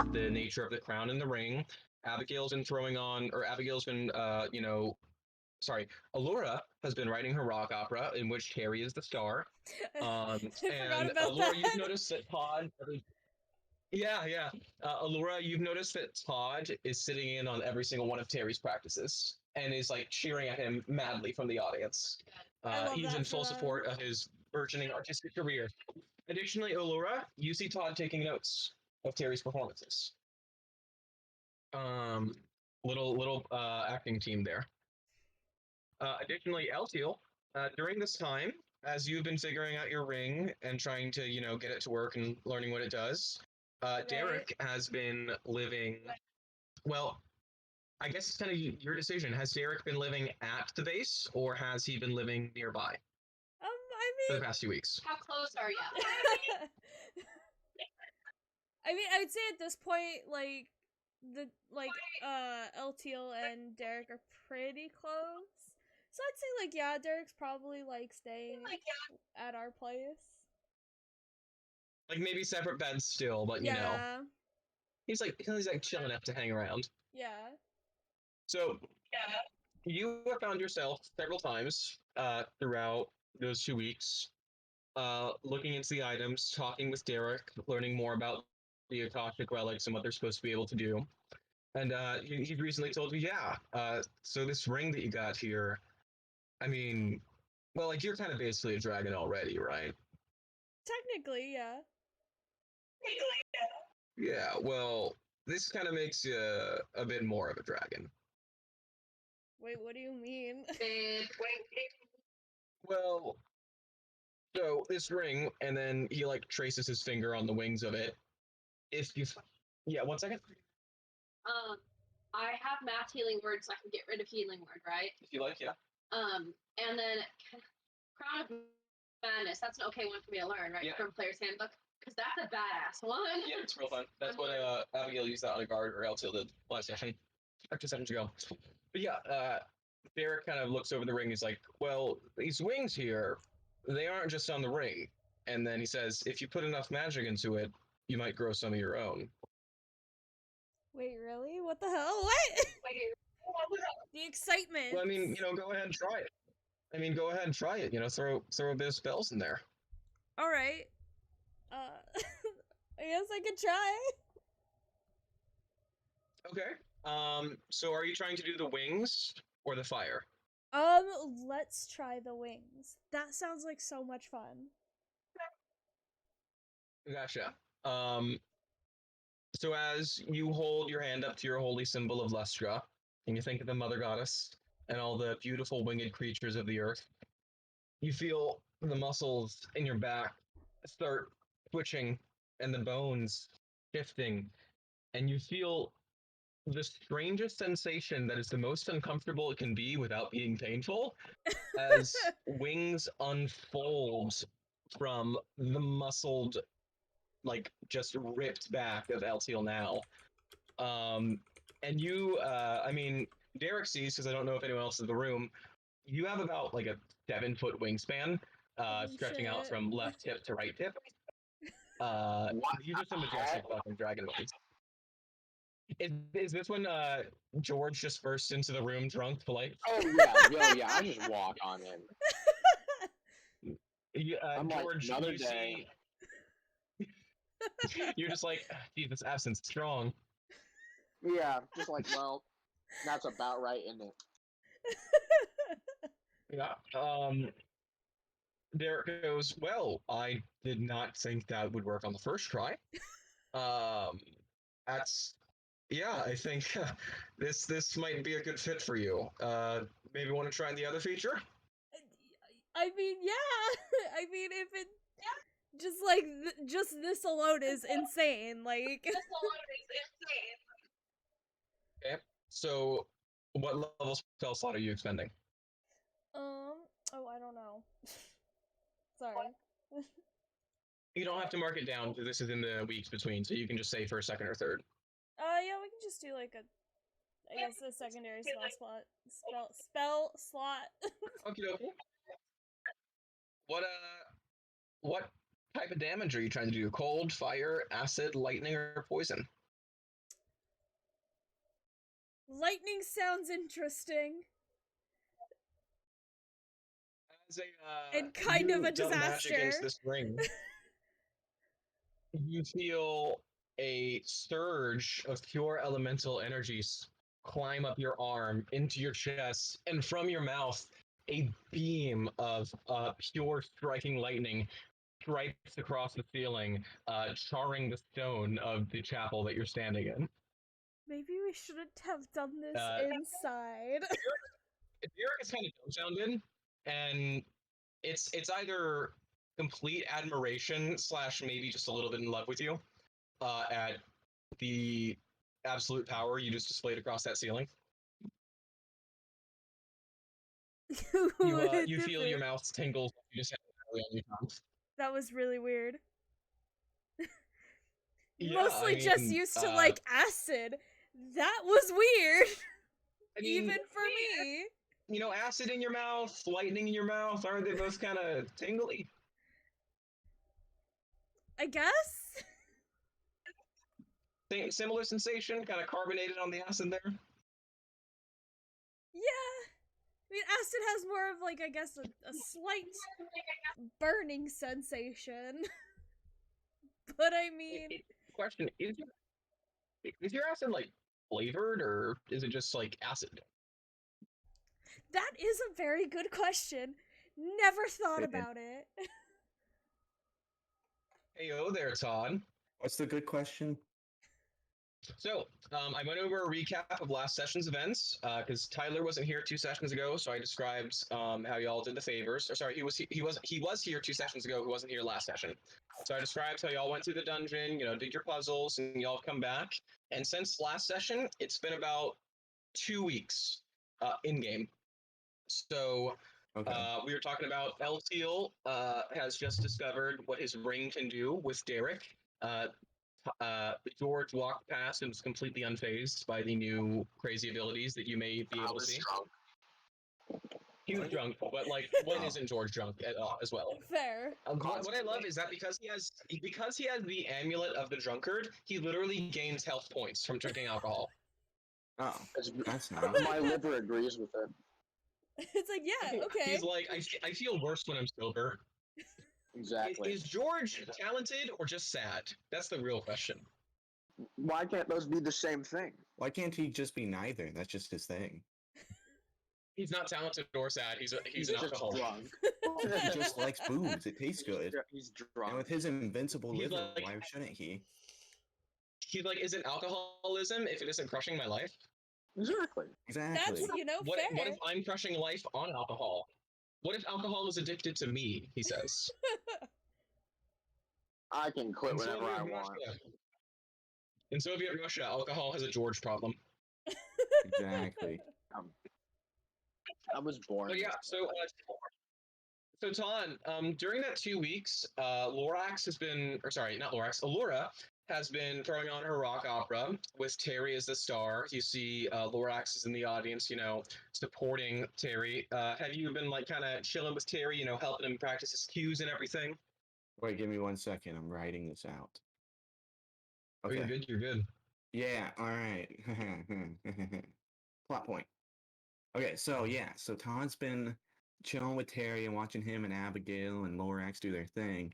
with the nature of the crown and the ring. Abigail's been throwing on, or Abigail's been, sorry, Allura has been writing her rock opera in which Terry is the star. I forgot And about Allura, you've that. noticed that Todd. Yeah, yeah. Allura, you've noticed that Todd is sitting in on every single one of Terry's practices and is like cheering at him madly from the audience. I love He's in that for full them. support of his burgeoning artistic career. Additionally, Allura, you see Todd taking notes of Terry's performances. Um, little acting team there. Additionally, Eltiel, during this time, as you've been figuring out your ring and trying to, get it to work and learning what it does, Right. Derek has been living. Well, I guess it's kind of your decision. Has Derek been living at the base, or has he been living nearby I for the mean, past few weeks? How close are you? I mean, I'd say at this point, like LTL and Derek are pretty close. So I'd say like yeah, Derek's probably like staying at our place. Like maybe separate beds still, but Yeah. he's like chill enough to hang around. Yeah. So you have found yourself several times throughout those 2 weeks looking into the items, talking with Derek, learning more about the Akashic relics and what they're supposed to be able to do. And he recently told you, yeah. So this ring that you got here, I mean, well, like you're kind of basically a dragon already, right? Technically, yeah. Yeah. Well, this kind of makes you a bit more of a dragon. Wait, what do you mean? Well, so this ring, and then he like traces his finger on the wings of it. If you, yeah, 1 second. Um, I have mass healing word, so I can get rid of healing word, right? If you like, yeah. And then Crown of Madness. That's an okay one for me to learn, right? Yeah. From Player's Handbook, because that's a badass one. Yeah, it's real fun. That's what Abigail used that on a guard, or Eltil did last session, or 2 sessions ago. But yeah, Derek kind of looks over the ring. He's like, "Well, these wings here, they aren't just on the ring." And then he says, "If you put enough magic into it, you might grow some of your own." Wait, really? What the hell? What? The excitement. Well, I mean, go ahead and try it. I mean, go ahead and try it. Throw a bit of spells in there. All right. I guess I could try. Okay. So are you trying to do the wings or the fire? Let's try the wings. That sounds like so much fun. Gotcha. Um, so as you hold your hand up to your holy symbol of Lustra, and you think of the Mother Goddess and all the beautiful winged creatures of the earth, you feel the muscles in your back start twitching and the bones shifting, and you feel the strangest sensation that is the most uncomfortable it can be without being painful as wings unfold from the muscled, like just ripped back of Eltiel now. Um, and you, I mean, Derek sees, because I don't know if anyone else is in the room, you have about like a 7 foot wingspan, Holy stretching out shit. from left tip to right tip. These are some majestic fucking dragon wings. Is this when George just burst into the room drunk, polite? Oh yeah, I just walk on in. I'm George, like, another you day. you're just like, geez, this absinthe strong. Yeah, just like, well, that's about right, isn't it? Yeah. Derek goes, well, I did not think that would work on the first try. That's yeah, I think this might be a good fit for you. Maybe want to try the other feature? I mean, yeah. I mean, if it just like just this alone is insane. Like, Okay. So, what level spell slot are you expending? oh, I don't know. Sorry. You don't have to mark it down because this is in the weeks between, so you can just say first, second, or third. Yeah, we can just do like I guess a secondary spell slot. Okay, okay. What what type of damage are you trying to do? Cold, fire, acid, lightning, or poison? Lightning sounds interesting. As a, And kind of you a dump magic into disaster. this ring, you feel a surge of pure elemental energies climb up your arm into your chest, and from your mouth, a beam of pure striking lightning strikes across the ceiling, charring the stone of the chapel that you're standing in. Maybe we shouldn't have done this Uh, inside. Derek is kind of dumbfounded, and it's either complete admiration slash maybe just a little bit in love with you at the absolute power you just displayed across that ceiling. You feel your mouth tingles. You just have it on your tongue. That was really weird. Yeah, Mostly I just mean, used to like acid. That was weird. I mean, Even for me. you know, acid in your mouth, lightning in your mouth, aren't they both kind of tingly? I guess? Similar sensation, kind of carbonated on the acid there. Yeah. I mean, acid has more of like, I guess, a slight burning sensation. But I mean, Question: is your acid like flavored, or is it just like acid? that is a very good question. Never thought Yeah. about it. Heyo there, Todd. What's the good question? So, I went over a recap of last session's events because Tyler wasn't here 2 sessions ago, so I described how y'all did the favors. Or sorry, he was here 2 sessions ago. Who wasn't here last session? So I described how y'all went through the dungeon, you know, did your puzzles, and y'all come back. And since last session, it's been about 2 weeks in game. So Okay. we were talking about Elteal has just discovered what his ring can do with Derek. George walked past and was completely unfazed by the new crazy abilities that you may be able to see. He was drunk, but like, when isn't George drunk as well? Fair. What I love is that because he has the amulet of the drunkard, he literally gains health points from drinking alcohol. Oh, It's- that's nice. My liver agrees with it. It's like, yeah, okay. He's like, I feel worse when I'm sober. Exactly. Is George talented or just sad? That's the real question. Why can't those be the same thing? Why can't he just be neither? That's just his thing. He's not talented or sad. He's an just alcoholic. drunk. He just likes booze. It tastes good. He's And drunk. with his invincible He's liver, like- why shouldn't he? He's like, is it alcoholism if it isn't crushing my life? Exactly. Exactly. That's, you know, What fair. if I'm crushing life on alcohol? What if alcohol is addicted to me? He says. I can quit In whenever I Soviet want. Russia- In Soviet Russia, alcohol has a George problem. Exactly. I was born. But yeah, so Ton, during that 2 weeks, Lorax has been, or sorry, not Lorax, Allura has been throwing on her rock opera with Terry as the star. You see Lorax is in the audience, you know, supporting Terry. Have you been like kind of chilling with Terry, you know, helping him practice his cues and everything? Wait, give me 1 second. I'm writing this out. Oh, you're Okay. good, you're good. Yeah, all right. Plot point. Okay, so yeah, so Todd's been chilling with Terry and watching him and Abigail and Lorax do their thing.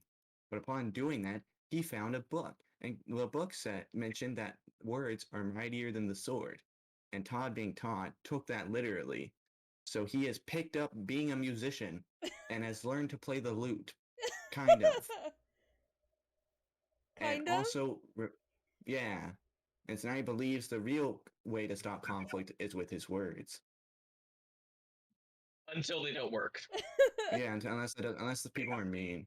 But upon doing that, he found a book. And the book set mentioned that words are mightier than the sword. And Todd, being Todd, took that literally. So he has picked up being a musician and has learned to play the lute. Kind of. Kind And of? also, yeah. And so now he believes the real way to stop conflict is with his words. Until they don't work. Yeah, unless the people are mean.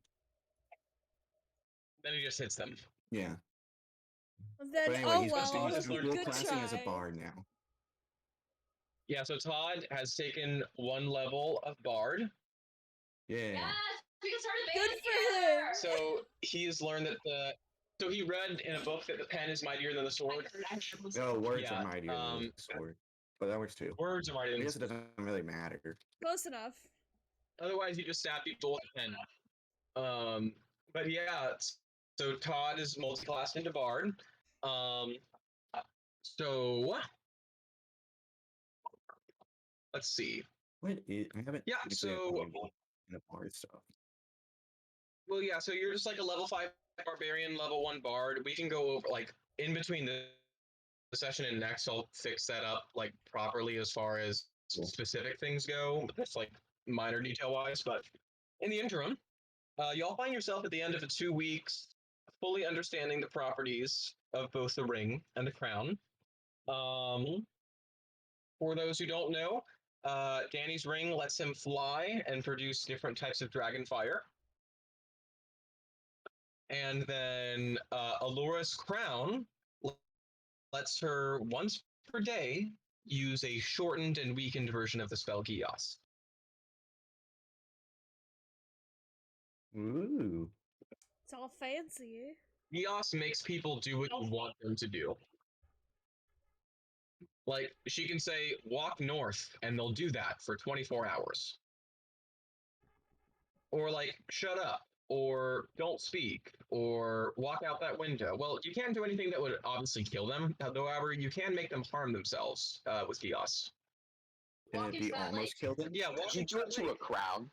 Then he just hits them. Yeah. Then, But anyway, oh he's well, Todd has he's learned dual good classing as a try. bard now. Yeah, so Todd has taken 1 level of Bard. Yeah. Yes, we can start a Good band for together. him. So he's learned that so he read in a book that the pen is mightier than the sword. No, words Yeah, are mightier than the sword. But that works too. Words are mightier I than guess it doesn't really matter. Close enough. Otherwise, you just stab people with a pen. But yeah, so Todd is multi-classed into Bard. So let's see. What is? I haven't. Yeah, actually so played in the bard stuff. well, yeah, so you're just like a level 5 barbarian, level 1 bard. We can go over like in between the session and next. I'll fix that up like properly as far as specific things go. That's like minor detail wise, but in the interim, y'all find yourself at the end of 2 weeks, fully understanding the properties of both the ring and the crown. For those who don't know, Danny's ring lets him fly and produce different types of dragon fire. And then Alura's crown lets her once per day use a shortened and weakened version of the spell Gios. Ooh. It's all fancy. Gios makes people do what you want them to do. Like, she can say, walk north, and they'll do that for 24 hours. Or, like, shut up, or don't speak, or walk out that window. Well, you can't do anything that would obviously kill them. However, you can make them harm themselves with Gios. Can Walk it into be that almost lake. killed him? Yeah, Did you do it to a crown?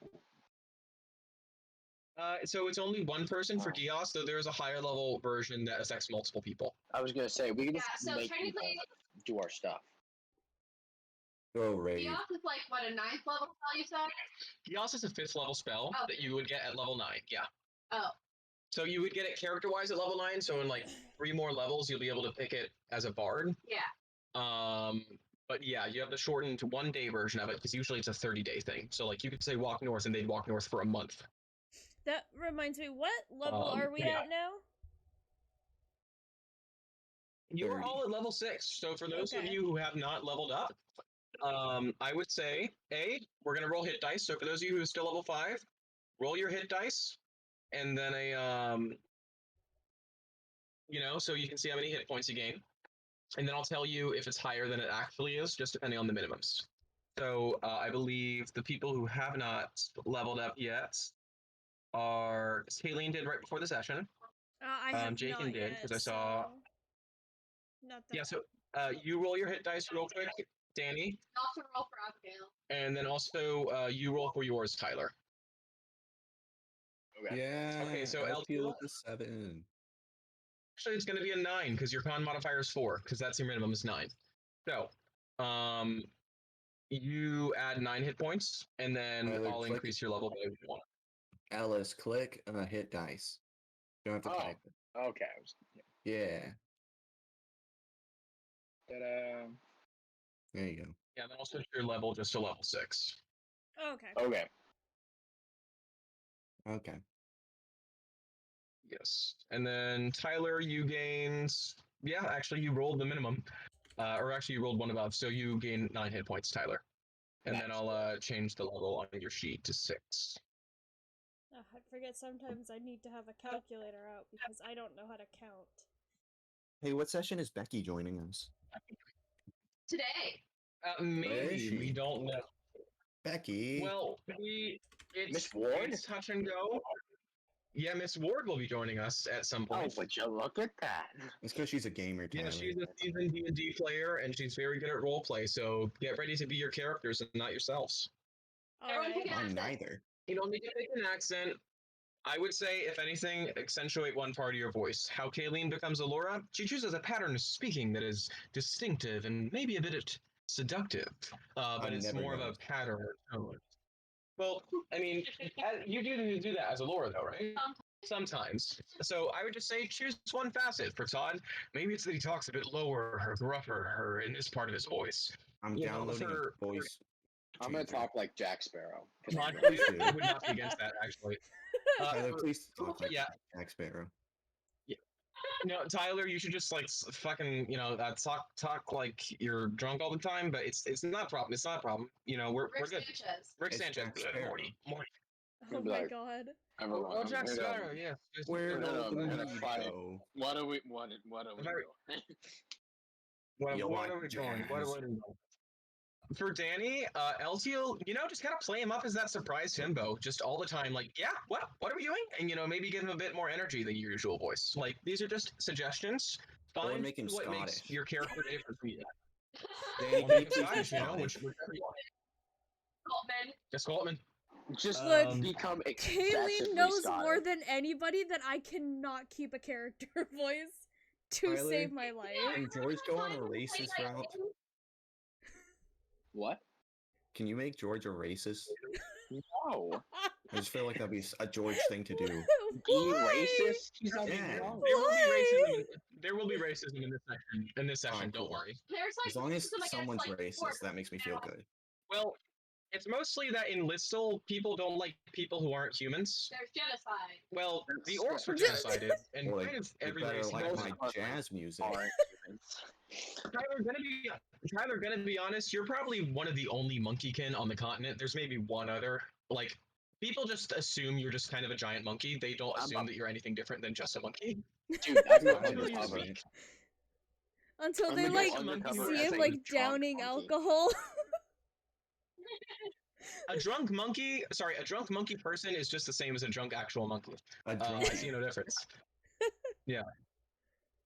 So it's only one person for Gios, though there's a higher level version that affects multiple people. I was gonna say we can Yeah, just so make technically, do our stuff. Go rave. Gios is like what, a 9th level spell you said? Gios is a 5th level spell Oh. that you would get at level 9, yeah. Oh. So you would get it character-wise at level 9, so in like 3 more levels, you'll be able to pick it as a bard. Yeah. But yeah, you have the shortened 1-day version of it, because usually it's a 30-day thing. So like you could say walk north, and they'd walk north for a month. That reminds me, what level are we yeah. at now? You are 30. all at level 6, so for those of Okay. you who have not leveled up, I would say, we're going to roll hit dice. So for those of you who are still level 5, roll your hit dice, and then so you can see how many hit points you gain. And then I'll tell you if it's higher than it actually is, just depending on the minimums. So I believe the people who have not leveled up yet are Kayleen did right before the session. I have Jakin not did, yet, 'cause I saw- so... Not that Yeah, so you roll your hit dice real quick, Danny, Also roll for Abigail. and then also you roll for yours, Tyler. Okay. Yeah. Okay, so LP LP with the 7. Actually, it's going to be a 9 because your con modifier is 4 because that's your minimum is 9. So, you add 9 hit points, and then Tyler, I'll click increase your level by 1. Alice, click hit dice. You don't have to Oh. type it. Okay. Yeah. Ta-da. There you go. Yeah, then I'll switch your level just to level 6. Okay. Okay. Okay. Yes. And then Tyler, you gained. Yeah, actually, you rolled the minimum. Or actually, you rolled one above, so you gain 9 hit points, Tyler. And then Nice. I'll change the level on your sheet to 6. I forget sometimes I need to have a calculator out because I don't know how to count. Hey, what session is Becky joining us? Today. Maybe she? we don't know. Becky. Well, it's Miss Ward? It's touch and go. Yeah, Miss Ward will be joining us at some Oh, point. would you look at that? It's because she's a gamer, Tyler. Yeah, she's a seasoned D&D player, and she's very good at roleplay. So get ready to be your characters and not yourselves. Everyone Alright. pick an I'm accent. neither. You don't need to pick an accent. I would say, if anything, accentuate one part of your voice. How Kayleen becomes Alora, she chooses a pattern of speaking that is distinctive and maybe a bit seductive, but I've it's never more of known. a pattern or tone. Well, I mean, you do that as Alora, though, right? Sometimes. So I would just say choose one facet. For Todd, maybe it's that he talks a bit lower or gruffer or in this part of his voice. I'm You know, downloading for- a voice. I'm gonna changer. talk like Jack Sparrow. Todd, Please do. I would not be against that, actually. Tyler, For- please talk like yeah. Jack Sparrow. No, Tyler, you should just like fucking, talk like you're drunk all the time. But it's not a problem. It's not a problem. We're Rick good. Sanchez. Rick It's Sanchez, Jack Sparrow. Morty. Oh be my like- god. Everyone, Oh, Jack and, Sparrow, yeah. Where no, will the no, weed fight. go? What are we doing? You What like are we doing? What jazz. are we doing? For Danny, LTO, just kind of play him up as that surprise himbo, just all the time. Like, yeah, what are we doing? And maybe give him a bit more energy than your usual voice. Like, these are just suggestions. Or Find make him what makes Scottish. your character different from you. Danny, Or can you make him please be Scottish, Scottish? whichever you want. Altman. Jessica Altman. Just Look, become Kayleen excessively knows Scottish. more than anybody that I cannot keep a character voice to Tyler, save my life. Can George go on a racist route? What? Can you make George a racist? No. I just feel like that'd be a George thing to do. Being Why? racist? He's not even Yeah. wrong. There will be racism in this section. In this session, don't cool. worry. There's like As long as racism against, someone's like, racist, orcs that makes me feel now. good. Well, it's mostly that in Listel, people don't like people who aren't humans. There's genocide. Well, the That's- orcs were genocided, and Or like, kind of you every better race like knows my it. jazz music. Aren't humans. Tyler, gonna be honest, you're probably one of the only monkeykin on the continent. There's maybe one other. Like, people just assume you're just kind of a giant monkey. They don't I'm assume a- that you're anything different than just a monkey. Dude, that's Dude, not I Until you undercover. speak. Until I'm they gonna like go undercover see as him a like drunk downing monkey. alcohol. A drunk monkey person is just the same as a drunk actual monkey. A I drunkie. see no difference.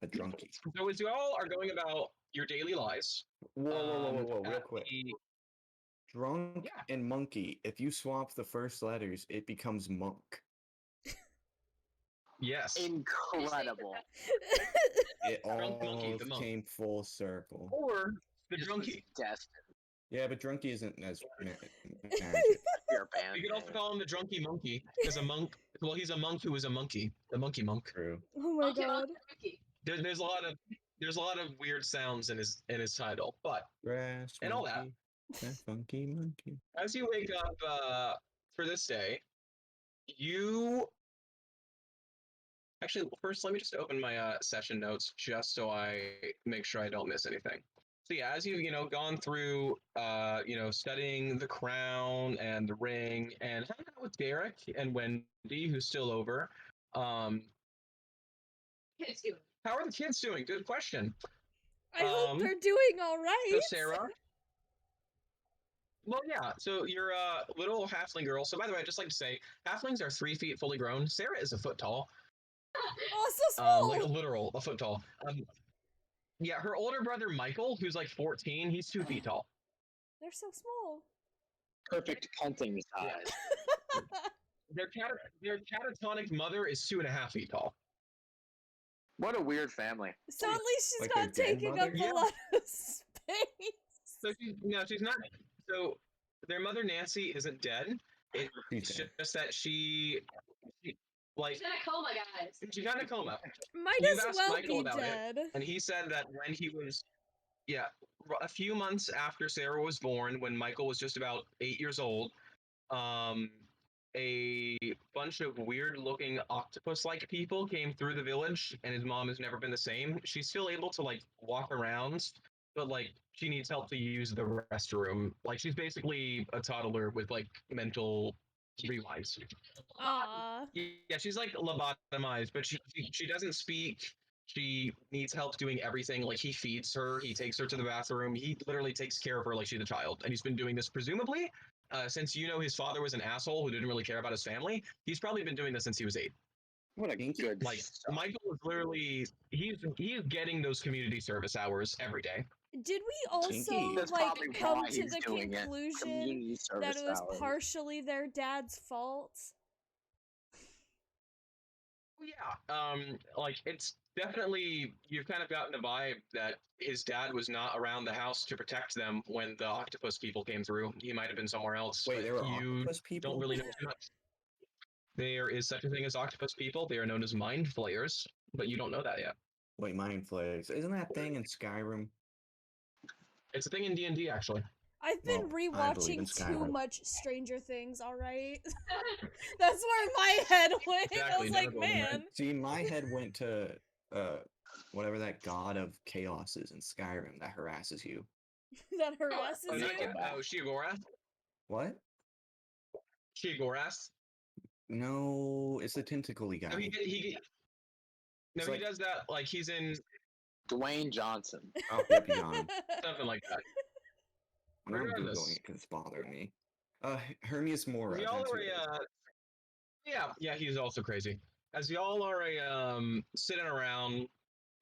A drunkie. So as you all are going about your daily lives, Whoa, real at quick. the- Drunk Yeah. and monkey, if you swap the first letters, it becomes monk. yes. Incredible. It Drunk monkey, all the monk. came full circle. Or the This was drunkie. destined. Yeah, but drunkie isn't as magic. You're a band. You could also call him the drunkie monkey, because a monk. Well, he's a monk who is a monkey. The monkey monk. True. Oh my Okay, god. Ricky. There's a lot of weird sounds in his title, but Grass And all that. monkey, that funky monkey. as you wake up for this day, you actually first let me just open my session notes just so I make sure I don't miss anything. So yeah, as you've gone through studying the crown and the ring and hanging out with Derek and Wendy, who's still over. Kids doing. How are the kids doing? Good question. I hope Um, they're doing alright. So Sarah. Well, yeah. So you're a little halfling girl. So by the way, I'd just like to say, halflings are 3 feet fully grown. Sarah is a foot tall, Oh, so small. like a foot tall. Yeah, her older brother Michael, who's like 14, he's 2 feet tall. They're so small. Perfect punting size. Their catatonic mother is 2.5 feet tall. What a weird family. So at least she's Like their not dead taking mother? up Yeah. a lot of space. So she's not. So their mother Nancy isn't dead. It's She's dead. just that she like She's in a coma, guys. she got in a coma. Might You've as asked well Michael be about it. dead. And he said that when he was, a few months after Sarah was born, when Michael was just about 8 years old, a bunch of weird-looking octopus-like people came through the village, and his mom has never been the same. She's still able to like walk around, but like she needs help to use the restroom. Like she's basically a toddler with like mental rewinds. Aw. Yeah, she's like lobotomized, but she doesn't speak. She needs help doing everything. Like he feeds her, he takes her to the bathroom, he literally takes care of her like she's a child. And he's been doing this presumably since his father was an asshole who didn't really care about his family. He's probably been doing this since he was 8. What a good Like Michael is literally he's getting those community service hours every day. Did we also Kinky. That's like probably come why to he's the doing it. conclusion Community that service it was hours. partially their dad's fault? Yeah, like it's definitely you've kind of gotten a vibe that his dad was not around the house to protect them when the octopus people came through. He might have been somewhere else. Wait, but there were you octopus people? don't really know too much. There is such a thing as octopus people. They are known as mind flayers, but you don't know that yet. Wait, mind flares. Isn't that thing in Skyrim? It's a thing in D&D actually. I've been Well, I believe in rewatching too Skyrim. much Stranger Things, alright? That's where my head went. I Exactly, was never like, going there. man. See, my head went to whatever that god of chaos is in Skyrim that harasses you. That harasses Oh, you. Sheogorath? What? Sheogorath? No, it's the tentacly guy. No, he It's like- does that like he's in Dwayne Johnson. Oh, yep, you got him. something like that. I'm not Regardless. googling it because it's bothering me. Hermias Mora. Y'all that's who are it is. yeah, he's also crazy. As y'all are sitting around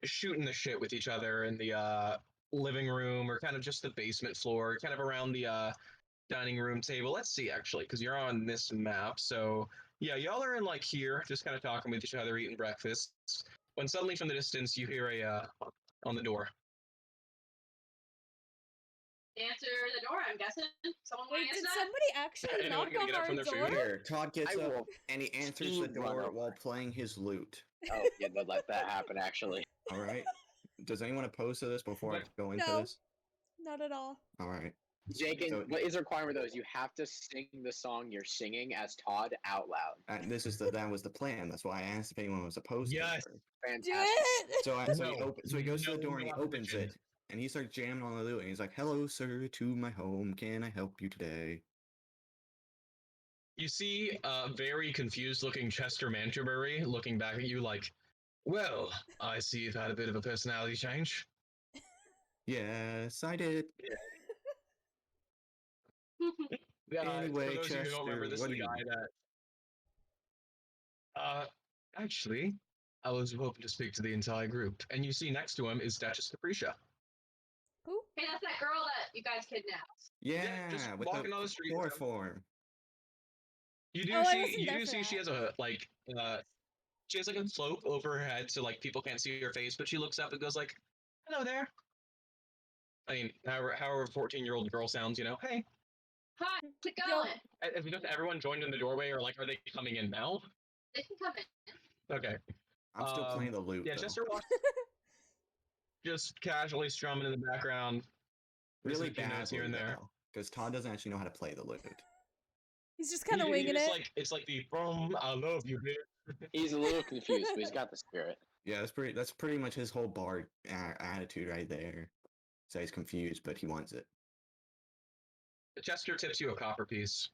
shooting the shit with each other in the living room or kind of just the basement floor, kind of around the dining room table. Let's see, actually, because you're on this map. So yeah, y'all are in like here, just kind of talking with each other, eating breakfast. When suddenly from the distance you hear a on the door. Answer the door, I'm guessing. Someone want Wait, to answer did that? somebody actually Anyone knock gonna on get up our from their food? door? Here, Todd gets I up will and he answers the speed run door over. while playing his lute. Oh, yeah, they'd let that happen, actually. All right. Does anyone oppose to this before I go into No. this? Not at all. All right. Jake, So- what is a requirement though is you have to sing the song you're singing as Todd out loud. That was the plan. That's why I asked if anyone was opposed. Yes. To it. Fantastic. Do it! So he goes to the No door and he opens opposition. it, and he starts jamming on the lute, and he's like, "Hello, sir, to my home. Can I help you today?" You see a very confused looking Chester Manterbury looking back at you like, well, I see you've had a bit of a personality change. Yes, I did. Yeah, Anyway, for those of you who don't remember, Chester, this is what the do you guy that. Actually, I was hoping to speak to the entire group, and you see next to him is Duchess Capricia. Who? Hey, that's that girl that you guys kidnapped. Yeah, just with walking on the street. chloroform. You do Oh, I see, wasn't you there do for see, she that. has a she has like a cloak over her head, so like people can't see her face, but she looks up and goes like, "Hello there." I mean, however, 14-year-old girl sounds, you know. Hey, Hi, how's it Yo. going? Is just everyone joined in the doorway, or like, are they coming in now? They can come in. Okay. I'm still playing the lute. Yeah, though. Chester walks just casually strumming in the background. Really Missing a few notes badly here and there. because Todd doesn't actually know how to play the lute. He's just kind of He- winging it's it. Like it's like the "From I love you, bitch." He's a little confused, but he's got the spirit. Yeah, that's pretty much his whole bard attitude right there. So he's confused, but he wants it. Chester tips you a copper piece.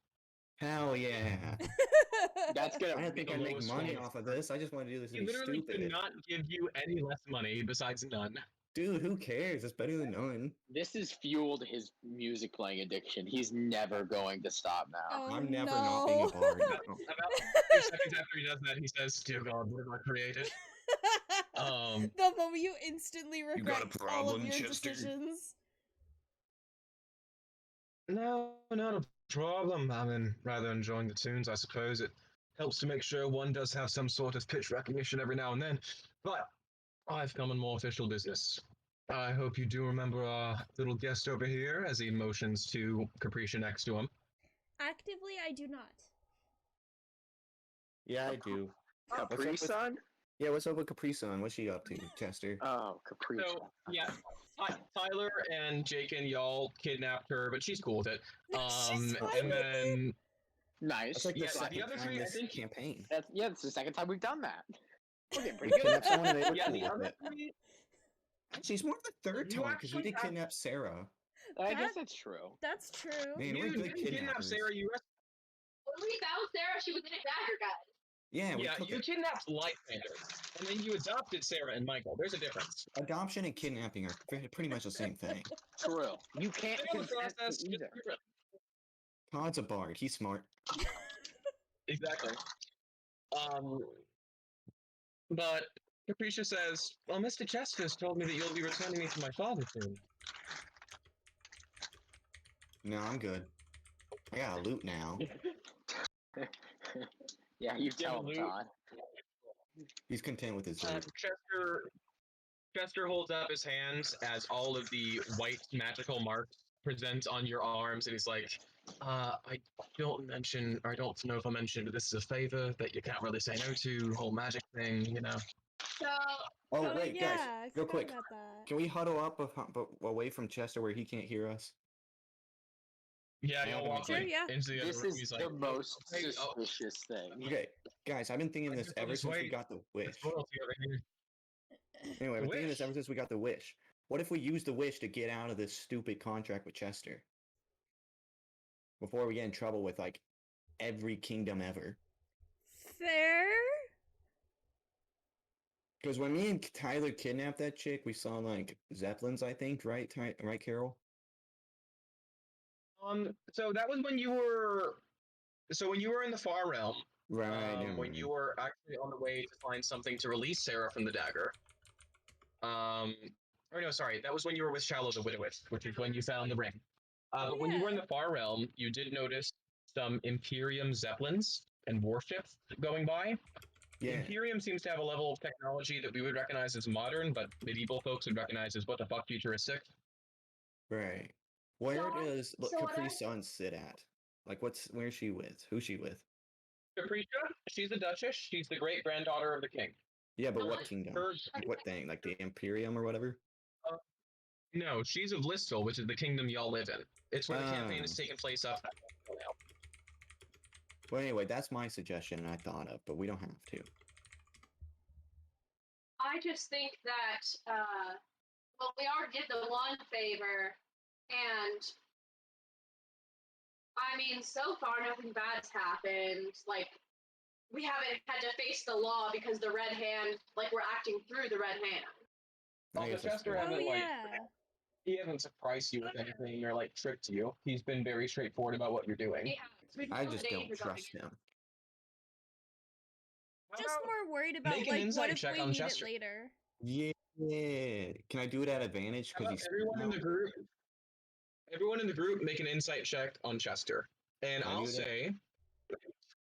Hell yeah! That's I gonna didn't think the I'd make lowest money one. off of this. I just wanted to do this to He be literally could stupid. not give you any less money besides none. Dude, who cares? It's better than none. This has fueled his music playing addiction. He's never going to stop now. Oh, I'm never no. not being a bard. About 2 seconds after he does that, he says, "Dear God, what have I created?" The moment you instantly got a regret all of problem, your Chester? decisions. No, not a problem. I mean, rather enjoying the tunes, I suppose. It helps to make sure one does have some sort of pitch recognition every now and then. But I've come on more official business. I hope you do remember our little guest over here as he motions to Capricia next to him. Actively, I do not. Yeah, I do. Capri with- Sun? Yeah, what's up with Capri Sun? What's she up to, Chester? Oh, Capri Sun. So, yeah, Tyler and Jake and y'all kidnapped her, but she's cool with it. She's fine And with then Nice. That's like Yeah, the the second other time three, I this think- campaign. That's the second time we've done that. We're getting We pretty good. kidnapped someone and they were yeah, cool the with other it. three, Actually, it's more the third You time because we actually did have- kidnap Sarah. I guess That- that's true. That's true. Man, you we're good didn't kidnap kidnappers. Sarah. You When we found Sarah, she was in a dagger, guys. Yeah, we yeah, took you it. kidnapped Lightfander, and then you adopted Sarah and Michael. There's a difference. Adoption and kidnapping are pretty much the same thing. True. You can't Same consent process, to just either. different. Todd's a bard. He's smart. Exactly. But Capricia says, "Well, Mr. Chester's told me that you'll be returning me to my father soon." No, I'm good. I got a loot now. Yeah, you tell him, Luke. Todd. He's content with his loot. Chester holds up his hands as all of the white magical marks present on your arms, and he's like, I don't know if I mentioned, but this is a favor that you can't really say no to, whole magic thing, you know." So, Oh, Oh, wait, yeah, guys. I Real forgot quick. about that. Can we huddle up away from Chester where he can't hear us? Yeah, Yeah, you'll walk Sure, like, yeah. into the other This room. is He's the like, most hey, suspicious thing. Okay, guys, I've been thinking I this just ever always since we wait. got the wish. "There's royalty over here." Anyway, I've The been thinking this wish? ever since we got the wish. What if we use the wish to get out of this stupid contract with Chester? Before we get in trouble with, like, every kingdom ever. Fair? Because when me and Tyler kidnapped that chick, we saw, like, Zeppelins, I think, right? Right, Carol? So that was when you were. So when you were in the Far Realm, Right. never when mind. you were actually on the way to find something to release Sarah from the dagger. Or no, sorry, that was when you were with Shallow the Widowess, which is when you found the ring. But when you were in the Far Realm, you did notice some Imperium Zeppelins and warships going by. Yeah. Imperium seems to have a level of technology that we would recognize as modern, but medieval folks would recognize as what the fuck futuristic. Right. Where So does so what Capri I- Sun sit at? Like, where's she with? Who's she with? Capricia, she's a duchess. She's the great granddaughter of the king. Yeah, but Oh, what kingdom? Her, Like, what thing? Like the Imperium or whatever? no, she's of Listel, which is the kingdom y'all live in. It's where the campaign Ah. is taking place up now. Well, anyway, that's my suggestion I thought of, but we don't have to. I just think that well, we already did the one favor, and I mean, so far nothing bad's happened. Like, we haven't had to face the law because the Red Hand, like, we're acting through the Red Hand. I Well, guess that's Chester fair. Oh hasn't, like, yeah. he hasn't surprised you with anything or, like, tricked you. He's been very straightforward about what you're doing. He has. I just don't trust him. How Just about more worried about make an like what insight if check we on need Chester? it later. Yeah. Can I do it at advantage? How Because about he's everyone in the group make an insight check on Chester. And Can I I'll do that? say,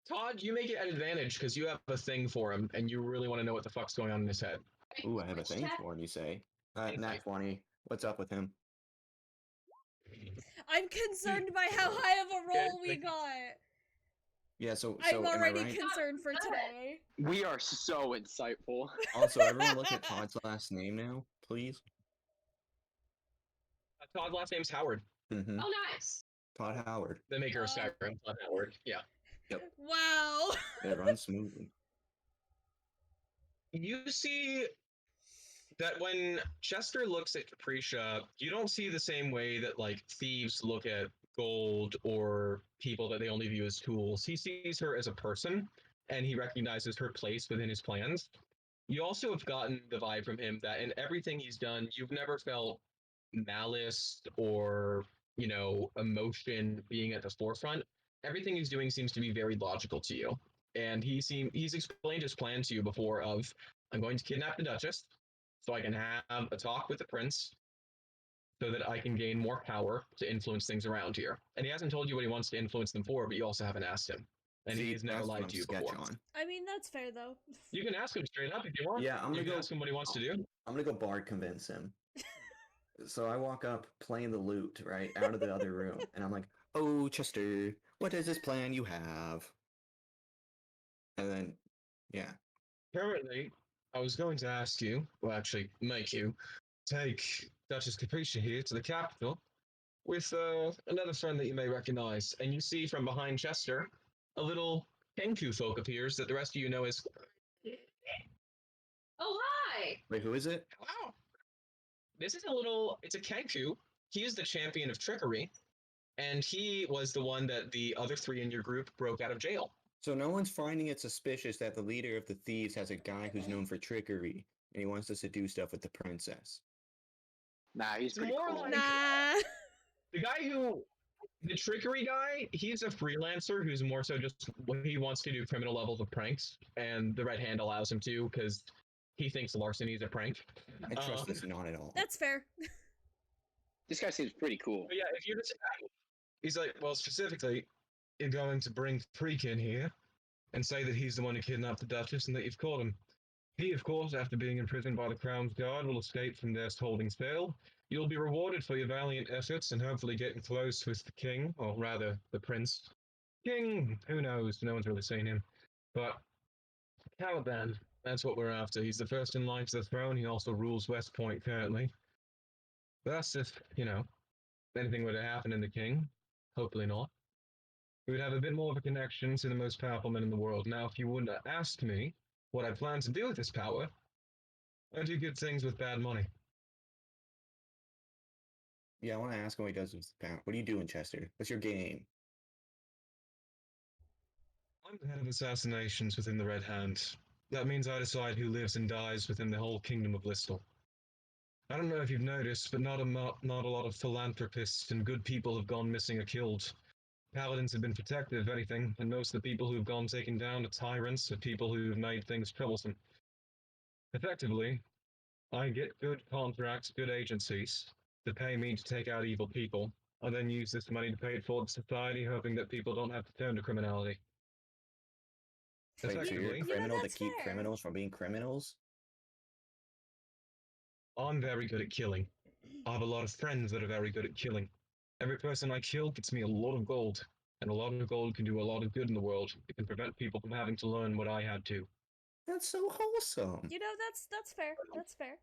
Todd, you make it at advantage because you have a thing for him and you really want to know what the fuck's going on in his head. Ooh, I have a Which thing check? for him, you say? Nat Insight. 20. What's up with him? I'm concerned by how high of a roll we thank you. got. Yeah, so I'm am I already right? concerned for today. We are so insightful. Also, everyone look at Todd's last name now, please. Todd's last name's Howard, Mm-hmm. Oh, nice. Todd Howard. the maker of Todd. Skyrim. Todd Howard. Yeah. Wow. It runs smoothly. You see that when Chester looks at Capricia, you don't see the same way that like thieves look at gold or people that they only view as tools. He sees her as a person and he recognizes her place within his plans. You also have gotten the vibe from him that in everything he's done, you've never felt malice or, you know, emotion being at the forefront. Everything he's doing seems to be very logical to you. And he's explained his plan to you before of I'm going to kidnap the Duchess so I can have a talk with the prince so that I can gain more power to influence things around here. And he hasn't told you what he wants to influence them for, but you also haven't asked him. And See, he's never that's what lied I'm to you sketch before. on. I mean, that's fair though. You can ask him straight up if you want. Yeah, I'm You gonna can go. ask him what he wants to do. I'm gonna go bard convince him. So I walk up playing the lute, right, out of the other room, and I'm like, "Oh, Chester, what is this plan you have?" And then, yeah, Currently, I was going to ask you, well, actually, make you take Duchess Capricia here to the capital with another friend that you may recognize. And you see from behind Chester, a little Kenku folk appears that the rest of you know as. Oh, hi. wait, who is it? Wow. This is it's a Kenku. He is the champion of trickery, and he was the one that the other three in your group broke out of jail. So no one's finding it suspicious that the leader of the thieves has a guy who's known for trickery, and he wants us to do stuff with the princess. Nah, he's It's pretty more cool. like- Nah. The trickery guy, he's a freelancer who's more so just he wants to do criminal levels of pranks, and the Red Hand allows him to because he thinks larceny is a prank. I trust this not at all. That's fair. This guy seems pretty cool. But yeah, if you just he's like, well, specifically, you're going to bring Freak in here and say that he's the one who kidnapped the Duchess and that you've caught him. He, of course, after being imprisoned by the Crown's Guard, will escape from their holding cell. You'll be rewarded for your valiant efforts and hopefully getting close with the king, or rather, the prince. King, who knows? No one's really seen him. But Caliban, that's what we're after. He's the first in line to the throne. He also rules West Point currently. That's if, you know, anything were to happen in the king. Hopefully not. We would have a bit more of a connection to the most powerful men in the world. Now, if you would ask me what I plan to do with this power, I do good things with bad money. Yeah, I want to ask him what he does with the power. What are you doing, Chester? What's your game? I'm the head of assassinations within the Red Hand. That means I decide who lives and dies within the whole kingdom of Listel. I don't know if you've noticed, but not a lot of philanthropists and good people have gone missing or killed. Paladins have been protected, if anything, and most of the people who've gone taken down are tyrants or people who've made things troublesome. Effectively, I get good contracts, good agencies, to pay me to take out evil people, I then use this money to pay it forward to society, hoping that people don't have to turn to criminality. Wait, so you're a Effectively, You know, criminal to that's keep fair. criminals from being criminals? I'm very good at killing. I have a lot of friends that are very good at killing. Every person I kill gets me a lot of gold, and a lot of gold can do a lot of good in the world. It can prevent people from having to learn what I had to. That's so wholesome. You know, that's fair. That's fair.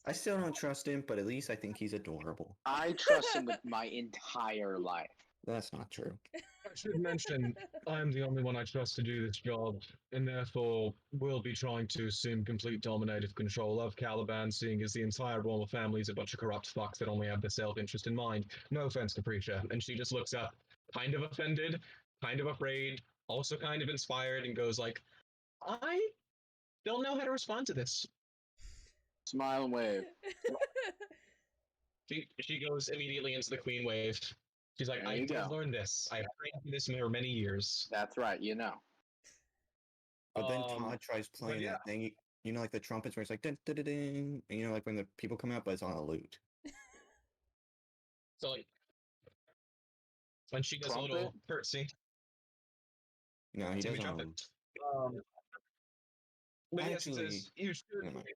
I still don't trust him, but at least I think he's adorable. I trust him with my entire life. That's not true. I should mention, I am the only one I trust to do this job, and therefore will be trying to assume complete dominative control of Caliban, seeing as the entire royal family is a bunch of corrupt fucks that only have their self-interest in mind. No offense, Capricia. And she just looks up, kind of offended, kind of afraid, also kind of inspired, and goes like, I don't know how to respond to this. Smile and wave. She goes immediately into the queen wave. She's like, There I you did go. learn this. I have trained for this for many years. That's right, you know. But then Um, Todd tries playing yeah. that thing, you know, like the trumpets where it's like, dun, dun, dun, dun, and you know, like when the people come out, but it's on a lute. So like, when she does a little Trumpet? curtsy, You know, he Timmy does trumpet. on. But yes, it Actually, says you should. never mind.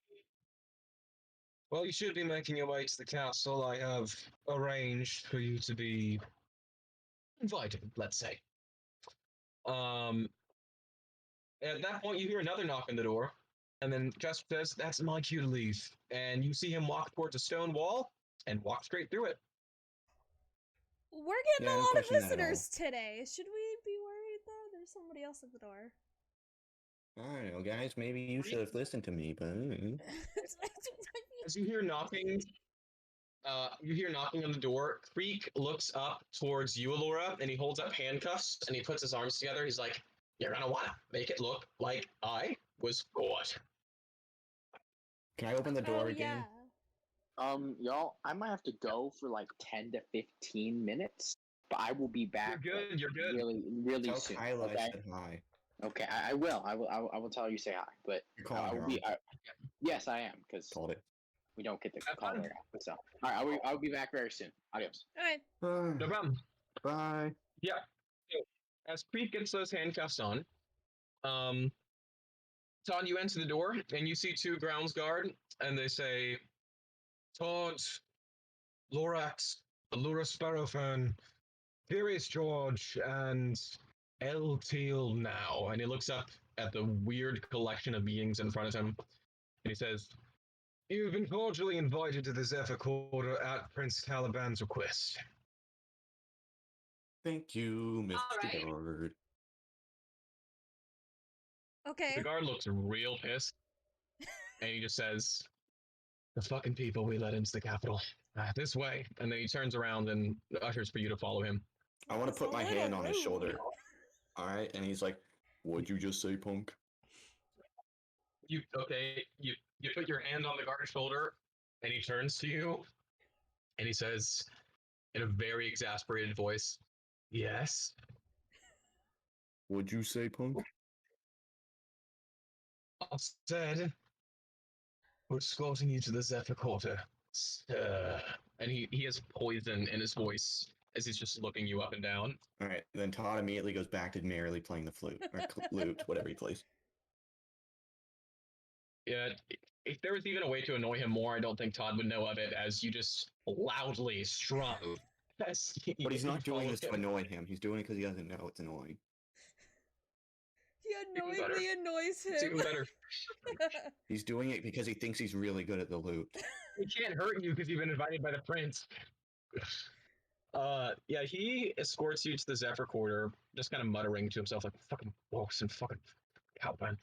Well, you should be making your way to the castle. I have arranged for you to be invited. Let's say. At that point, you hear another knock on the door, and then Jasper says, "That's my cue to leave." And you see him walk towards a stone wall and walk straight through it. We're getting Yeah, I a don't lot of question that at all. visitors today. Should we be worried though? There's somebody else at the door. I don't know, guys. Maybe you should have listened to me, but As you hear knocking, on the door. Creek looks up towards you, Alora, and he holds up handcuffs and he puts his arms together. He's like, "You're gonna want to make it look like I was caught." can I open the door Oh again? yeah. Y'all, I might have to go for like 10 to 15 minutes, but I will be back. You're good. You're good. Really, really Tell soon. Kyla Okay. I said hi. Okay. I will. I will tell her you say hi. But You're calling I her will on. be. Yes, I am because Told it. we don't get to Have call fun. her out. So, all right. I'll be back very soon. Adios. All right. No problem. Bye. As Creek gets those handcuffs on, Todd, you enter the door and you see two grounds guard, and they say, "Todd, Lorax, Allura Sparrowfern, Furious George, and El Teal now." And he looks up at the weird collection of beings in front of him, and he says, "You've been cordially invited to the Zephyr Quarter at Prince Caliban's request." Thank you, Mr. Alright. Guard. Okay. The guard looks real pissed, and he just says, "The fucking people we let into the capital. This way." And then he turns around and ushers for you to follow him. I want That's to put a my little hand on his rude. shoulder. All right, and he's like, "What'd you just say, punk?" You put your hand on the guard's shoulder, and he turns to you, and he says, in a very exasperated voice, "Yes." What'd you say, punk? I said, "We're escorting you to the Zephyr Quarter, sir." And he has poison in his voice as he's just looking you up and down. All right, then Todd immediately goes back to merrily playing the flute or lute, whatever he plays. Yeah, if there was even a way to annoy him more, I don't think Todd would know of it, as you just loudly strum. But he's not doing this to him. annoy him. He's doing it because he doesn't know it's annoying. He Even better. unknowingly annoys It's even him. better. He's doing it because he thinks he's really good at the lute. He can't hurt you because you've been invited by the prince. Yeah, he escorts you to the Zephyr Quarter, just kind of muttering to himself like "fucking wolves and fucking cowpen."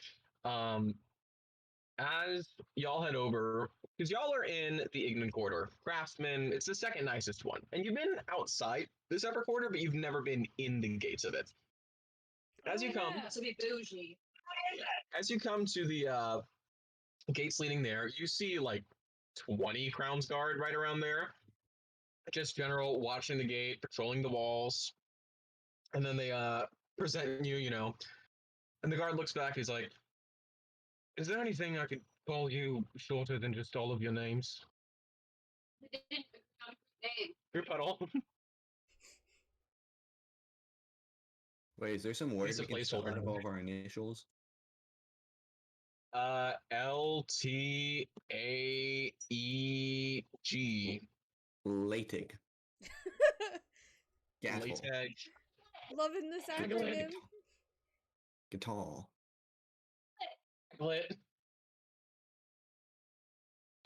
As y'all head over, because y'all are in the Ignan Quarter, Craftsman. It's the second nicest one, and you've been outside the Zephyr Quarter, but you've never been in the gates of it. As you come, Yeah, so be bougie. as you come to the gates leading there, you see like 20 Crowns Guard right around there. Just general watching the gate, patrolling the walls. And then they present you, and the guard looks back, he's like, "Is there anything I could call you shorter than just all of your names?" They didn't become name. Your puddle. Wait, is there some word least a we can placeholder spell out of number. all of our initials? LTAEG. Latig. Gathol. Lateg. Loving this acronym. Gatal. Aglet.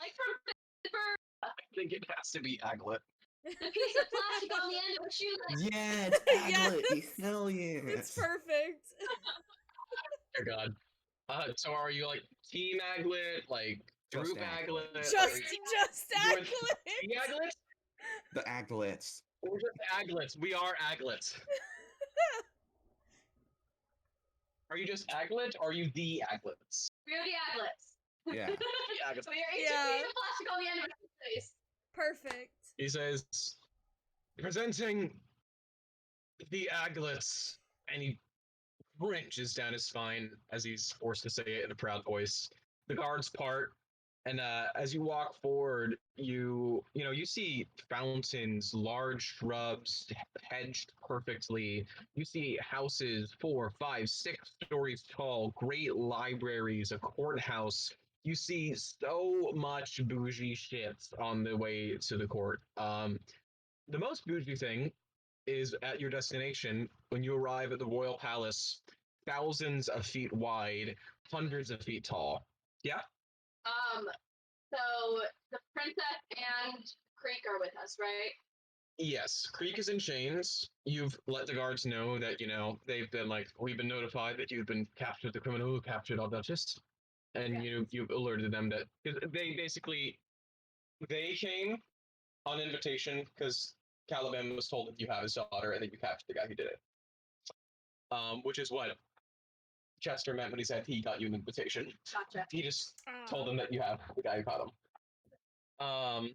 Like from Pittsburgh, I think it has to be aglet. the piece of plastic on the end of a shoelace. Yeah, it's Aglet. Yes. Hell yeah. It's perfect. Dear God. So are you like Team Aglet, like Just Group Aglet. Aglet? Just like, you're Aglet. the Aglets? The Aglets. We're just Aglets. We are Aglets. Are you just Aglet or are you the Aglets? We're the Aglets. Yeah. The Aglets. So we are each Yeah. a piece of plastic on the end of a shoelace. Perfect. He says, presenting the Aglets, and he cringes down his spine as he's forced to say it in a proud voice. The guards part, and as you walk forward, you see fountains, large shrubs hedged perfectly. You see houses 4, 5, 6 stories tall, great libraries, a courthouse. You see so much bougie shit on the way to the court. The most bougie thing is at your destination when you arrive at the royal palace, thousands of feet wide, hundreds of feet tall. Yeah. So the princess and Creek are with us, right? Yes, Creek is in chains. You've let the guards know that, they've been like, we've been notified that you've been captured, the criminal who captured our Duchess. And you've alerted them that, because they came on invitation because Caliban was told that you have his daughter and that you captured the guy who did it. Which is what Chester meant when he said he got you an invitation. Gotcha. He just told them that you have the guy who caught him.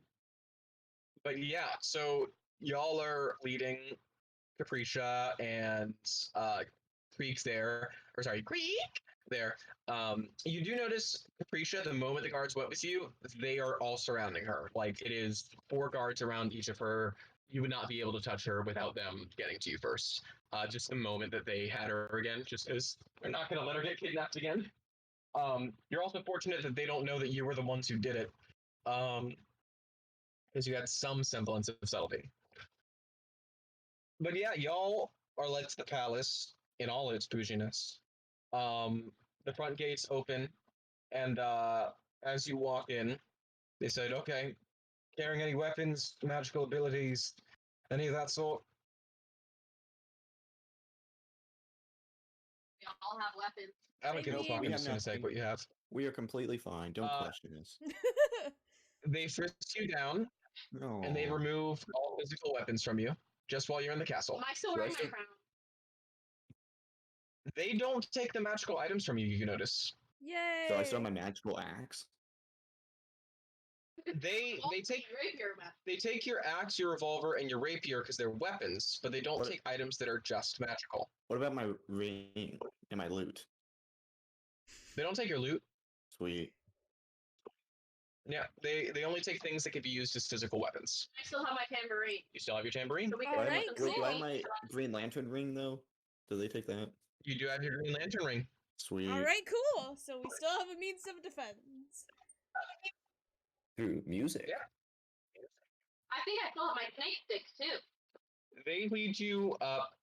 But yeah, so y'all are leading Capricia and Creek's there, or sorry, Creek there. You do notice Capricia, the moment the guards went with you, they are all surrounding her. Like it is 4 guards around each of her. You would not be able to touch her without them getting to you first. Just the moment that they had her again, just because they're not going to let her get kidnapped again. You're also fortunate that they don't know that you were the ones who did it. Because you had some semblance of subtlety. But yeah, y'all are led to the palace in all its bouginess. The front gates open, and as you walk in, they said, okay, carrying any weapons, magical abilities, any of that sort? We all have weapons. I don't give a mean- fuck. We I'm have just going to say nothing. what you have. We are completely fine. Don't question us. They frisk you down, No. and they remove all physical weapons from you, just while you're in the castle. Am I still wearing my crown? They don't take the magical items from you, you notice. Yay. So I still have my magical axe. They take rapier weapon. They take your axe, your revolver, and your rapier because they're weapons, but they don't What- take items that are just magical. What about my ring and my loot? They don't take your loot. Sweet. Yeah, they only take things that could be used as physical weapons. I still have my tambourine. You still have your tambourine. So we All can right, put Do I some have singing. my Green Lantern ring though? Do they take that? You do have your Green Lantern ring. Sweet. All right, cool. So we still have a means of defense. Through music. Yeah. I think I still have my snake sticks too. They lead you up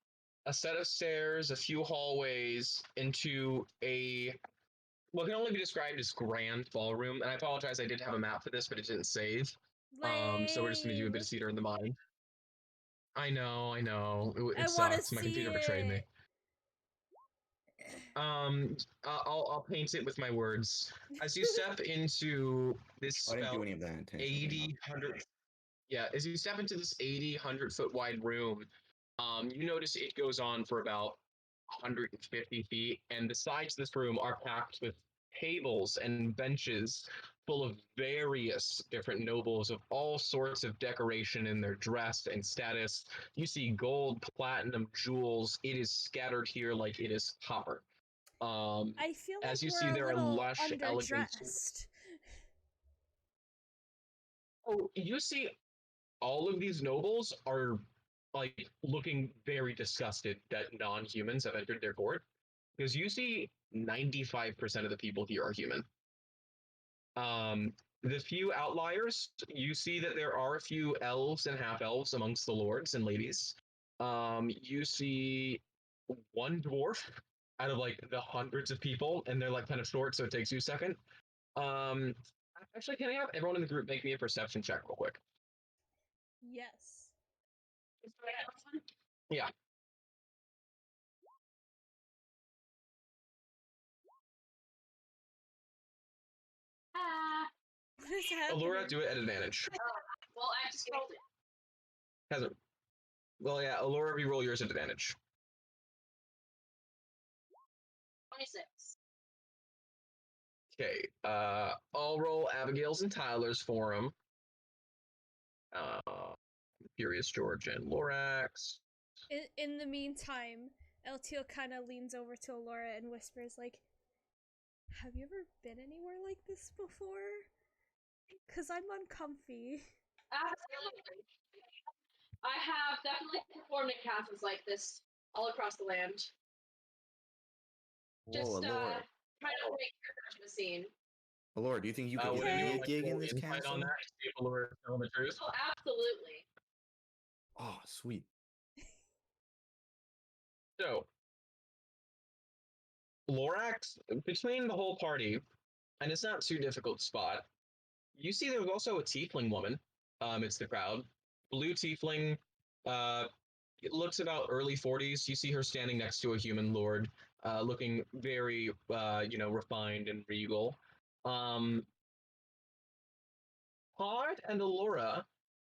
a set of stairs, a few hallways, into what can only be described as grand ballroom. And I apologize, I did have a map for this, but it didn't save. So we're just gonna do a bit of theater in the mind. I know. It I wanna sucks. My computer see betrayed me. it. I'll paint it with my words. As you step into this I didn't do about any of that intentionally. 80, 100, yeah, as you step into this 80, 100-foot wide room, you notice it goes on for about 150 feet, and the sides of this room are packed with tables and benches full of various different nobles of all sorts of decoration in their dress and status. You see gold, platinum, jewels. It is scattered here like it is copper. I feel like As you we're see, a there are little lush, elegant. underdressed. Oh, you see, all of these nobles are like looking very disgusted that non-humans have entered their court, because you see 95% of the people here are human. The few outliers, you see that there are a few elves and half elves amongst the lords and ladies. You see one dwarf out of like the hundreds of people, and they're like kind of short, so it takes you a second. Um, Actually, can I have everyone in the group make me a perception check real quick? Yes. Yeah. Ah, What is happening? Allura, do it at advantage. well, I just rolled it. Hasn't. Well, yeah, Allura, re-roll yours at advantage. 26. Okay. I'll roll Abigail's and Tyler's for him. Furious George and Lorax. In the meantime, Eltiel kind of leans over to Alora and whispers, like, have you ever been anywhere like this before? Because I'm uncomfy. Absolutely. I have definitely performed in castles like this all across the land. Just Whoa, Allura. trying to make the scene. Allura, do you think you could Would give me anyone a like gig roll in this insight castle? on that to see if Allura is telling the truth? Oh, absolutely. Oh, sweet. So, Lorax, between the whole party, and it's not too difficult to spot, you see there's also a tiefling woman amidst the crowd. Blue tiefling, it looks about early 40s. You see her standing next to a human lord, looking very, refined and regal. Pod and Allura,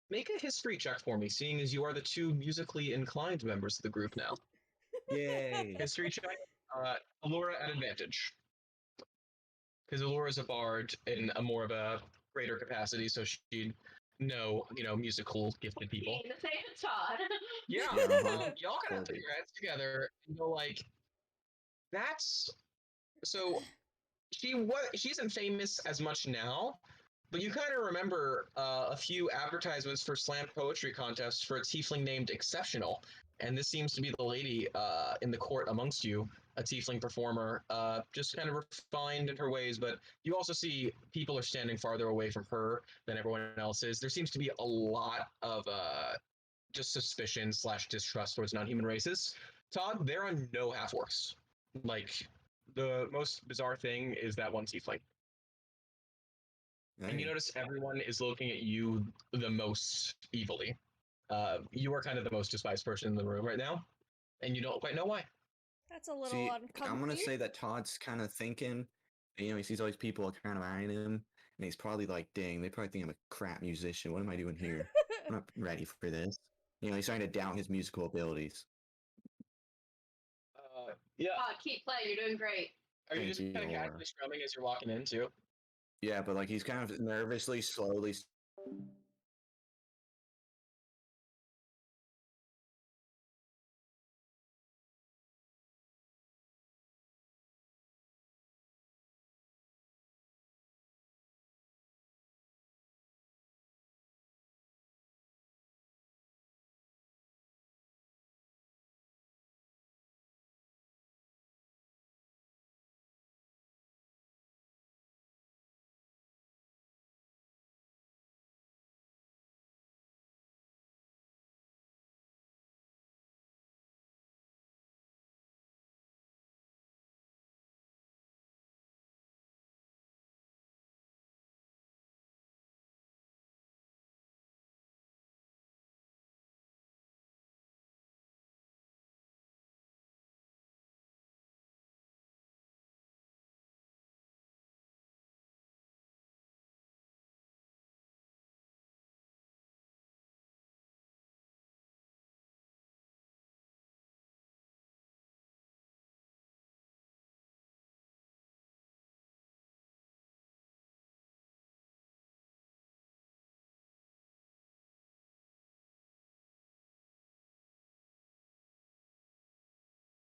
make a history check for me, seeing as you are the two musically inclined members of the group now. Yay. History check. Allura at advantage. Because Allura is a bard in a more of a greater capacity, so she'd know, musical gifted people. Being the same as Todd. Yeah, Uh-huh. y'all kind of put your heads together and go like, that's so. She isn't famous as much now, but you kind of remember a few advertisements for slam poetry contests for a tiefling named Exceptional, and this seems to be the lady in the court amongst you, a tiefling performer, just kind of refined in her ways. But you also see people are standing farther away from her than everyone else is. There seems to be a lot of just suspicion / distrust towards non-human races. Todd, there are no half orcs. Like the most bizarre thing is that one tiefling. And you Hey. notice everyone is looking at you the most evilly. You are kind of the most despised person in the room right now, and you don't quite know why. That's a little See, uncomfy. I'm gonna say that Todd's kind of thinking, he sees all these people kind of eyeing him, and he's probably like, dang, they probably think I'm a crap musician. What am I doing here? I'm not ready for this. He's starting to doubt his musical abilities. Yeah. Keep playing. You're doing great. Are you Thank just you, kind of Laura. casually strumming as you're walking in too? Yeah, but like he's kind of nervously, slowly.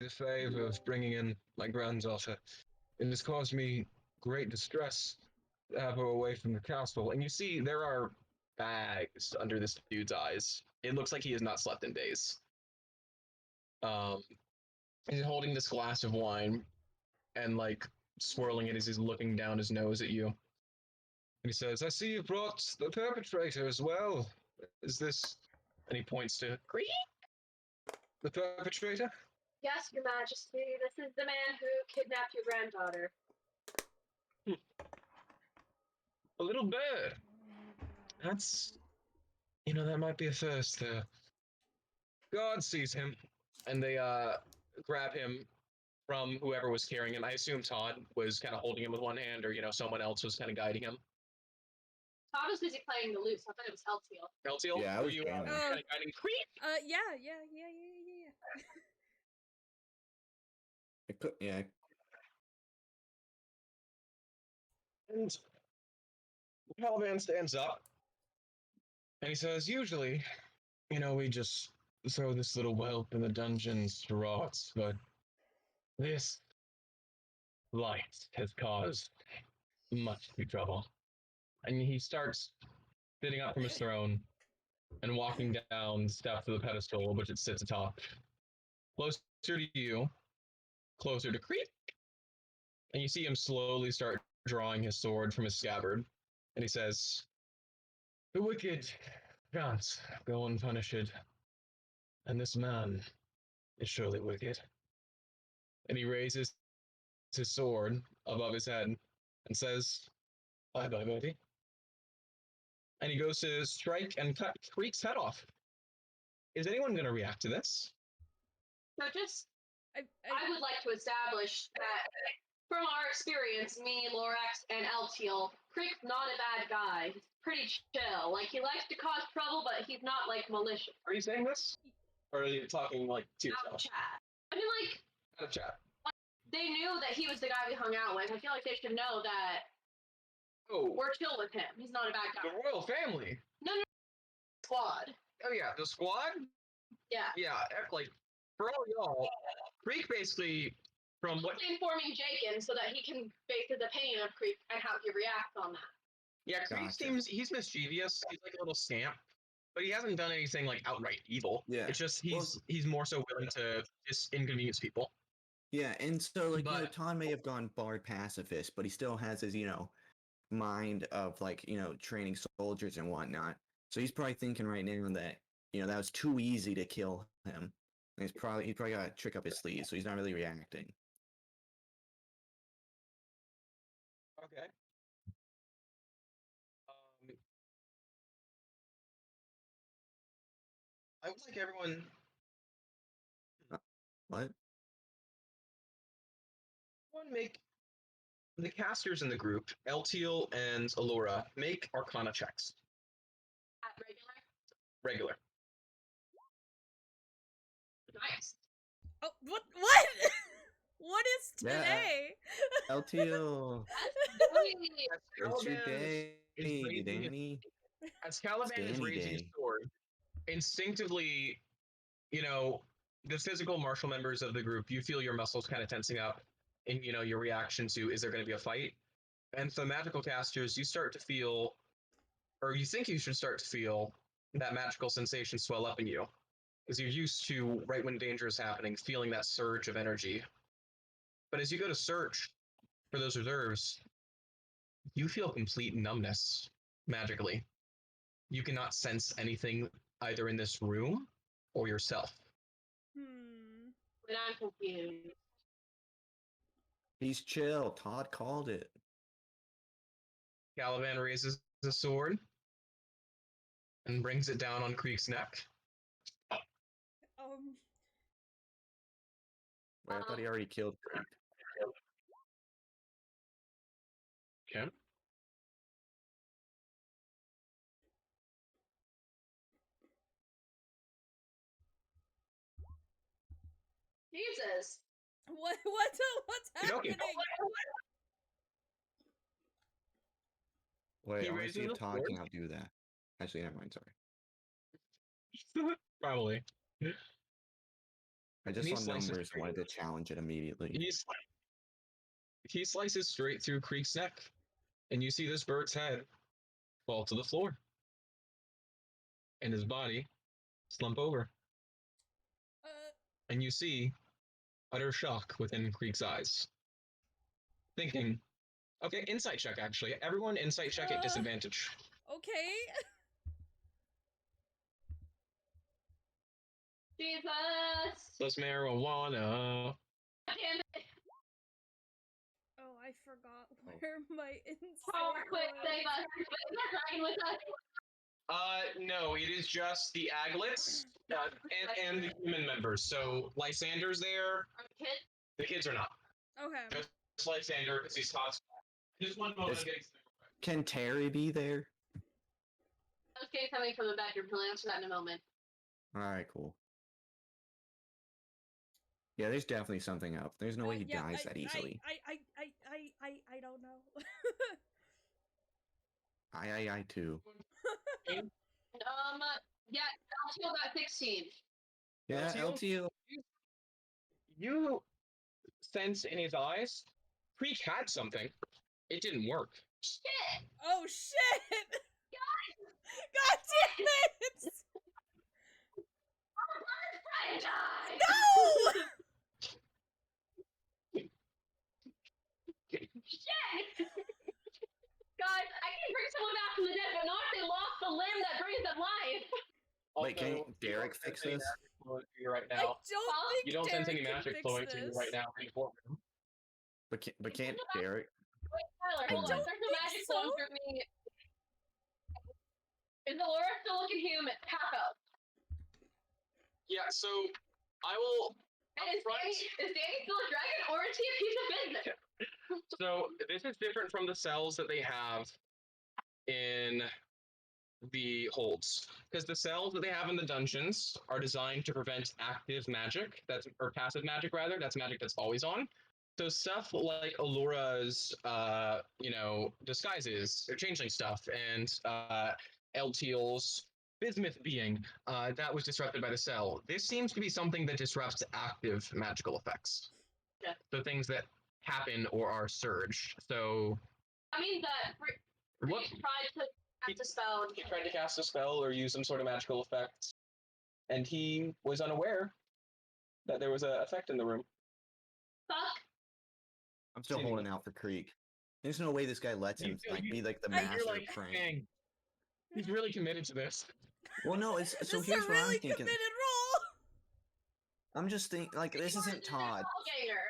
The favor of bringing in my granddaughter. It has caused me great distress to have her away from the castle. And you see there are bags under this dude's eyes. It looks like he has not slept in days. Um, he's holding this glass of wine and like swirling it as he's looking down his nose at you. He says, "I see you brought the perpetrator as well. Is this?" And he points to Creek, the perpetrator. Yes, Your Majesty, this is the man who kidnapped your granddaughter. A little bird. That's, that might be a first there. God sees him, and they grab him from whoever was carrying him. I assume Todd was kind of holding him with one hand, or someone else was kind of guiding him. Todd was busy playing the lute, so I thought it was Eltiel. Eltiel, Yeah, I were was you jamming. kind of guiding Creek? Yeah. Yeah. And Caliban stands up, and he says, "Usually, we just throw this little whelp in the dungeons to rot, but this light has caused much trouble." And he starts sitting up from his throne and walking down the steps of the pedestal which it sits atop. Closer to you, closer to Creek, and you see him slowly start drawing his sword from his scabbard, and he says, "The wicked can't go unpunished, and this man is surely wicked." And he raises his sword above his head and says, "Bye bye, buddy." And he goes to strike and cut Creek's head off. Is anyone going to react to this? So just, I I would like to establish that from our experience, me, Lorax, and Eltiel, Crick's not a bad guy. He's pretty chill. Like, he likes to cause trouble, but he's not, like, malicious. Are you saying this? Or are you talking, like, to Out of yourself? chat. I mean, like, Out of chat. they knew that he was the guy we hung out with. I feel like they should know that Oh, we're chill with him. He's not a bad the guy. royal family. Squad. Oh, yeah, the squad? Yeah. Yeah, like, for all y'all, Creek basically, from what... Informing Jakin so that he can base his opinion of Creek and how he reacts on that. Yeah, Creek Gotcha. seems, he's mischievous. He's like a little scamp. But he hasn't done anything, like, outright evil. Yeah. It's just Well- he's more so willing to just inconvenience people. Yeah, and so like But- Todd may have gone bard pacifist, but he still has his mind of like training soldiers and whatnot. So he's probably thinking right now that that was too easy to kill him. And he's probably got a trick up his sleeve, so he's not really reacting. Okay. I would like everyone... What? Everyone make... The casters in the group, Eltiel and Allura, make Arcana checks. At regular. Regular. Nice. Oh, what? What is Yeah. today? LTO, it's your Caliban day, is raising his- Danny. As Caliban is Danny raising his Day. sword, instinctively, the physical martial members of the group, you feel your muscles kind of tensing up in, your reaction to, is there going to be a fight? And for the magical casters, you start to feel, or you think you should start to feel, that magical sensation swell up in you. Because you're used to, right when danger is happening, feeling that surge of energy. But as you go to search for those reserves, you feel complete numbness magically. You cannot sense anything either in this room or yourself. But I'm confused. He's chill. Todd called it. Caliban raises the sword and brings it down on Creek's neck. Wait, I thought he already killed Creek. Okay. Jesus. What's Okay. happening? Wait, He I want to raises see the if Todd sword? can outdo that. Actually, never mind. Sorry. Probably. I just He saw slices numbers and Creek. wanted to challenge it immediately. He slices straight through Creek's neck, and you see this bird's head fall to the floor. And his body slump over, Uh, and you see utter shock within Creek's eyes. Thinking, okay, insight check actually. Everyone insight check at disadvantage. okay. Jesus! Plus marijuana. Damn it! Oh, I forgot where my insight Power, quick, was. save us! Is that crying with us? No, it is just the Aglets and the human members. So Lysander's there. Are the kids? The kids are not. Okay. Just Lysander, because he's tossed. Just one moment. I'm getting. Can Terry be there? I was getting something from the bedroom. He'll answer that in a moment. All right, cool. Yeah, there's definitely something up. There's no way he Yeah, dies that easily. I don't know. I too. Yeah, Alcio got 16. Yeah, LTO? LTO. You sense in his eyes, Creek had something. It didn't work. Shit! Oh shit! God damn it! I died! No! Shit! Guys, I can bring someone back from the dead, but not if they lost the limb that brings them life. Wait, can Also, Derek you don't fix sense any this? magic flowing through you right I now. don't think You don't sense Derek any can magic fix flowing through you this. right now in the courtroom. But can't Derek? Wait, Tyler, I hold on. don't There's no think magic so. flowing through me. Is Laura still looking human? Half up. Yeah, so I will. And is Danny still a dragon, or is he a piece of business? So this is different from the cells that they have in the holds, because the cells that they have in the dungeons are designed to prevent active magic, or passive magic rather. That's magic that's always on. So stuff like Alura's, disguises or changeling stuff, and Eltiel's bismuth being, that was disrupted by the cell. This seems to be something that disrupts active magical effects. Yeah. So things that happen or are surged. So I mean, that what tried to cast a spell. he tried to cast a spell or use some sort of magical effect, and he was unaware that there was an effect in the room. Fuck. I'm still Seemingly. holding out for Creek. There's no way this guy lets him be like the I- master You're of like, prank. dang, he's really committed to this. Well, no, it's so This is here's a what really I'm thinking. committed role. I'm just thinking like this isn't Todd. Doppelganger.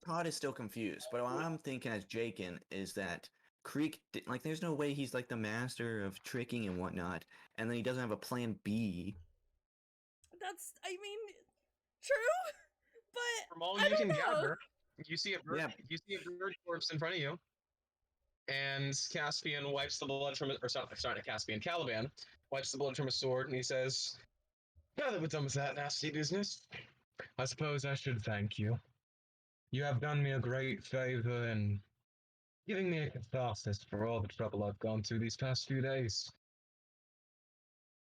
Todd is still confused, but what I'm thinking as Jakin is that Creek, like, there's no way he's like the master of tricking and whatnot, and then he doesn't have a plan B. That's, I mean, true, but From all I you don't can know. gather, you see a bird. Yeah. You see a bird corpse in front of you, and Caspian wipes the blood from it. Or sorry, not Caspian. Caliban wipes the blood from his sword, and he says, "Now that we're done with that nasty business, I suppose I should thank you. You have done me a great favor in giving me a catharsis for all the trouble I've gone through these past few days.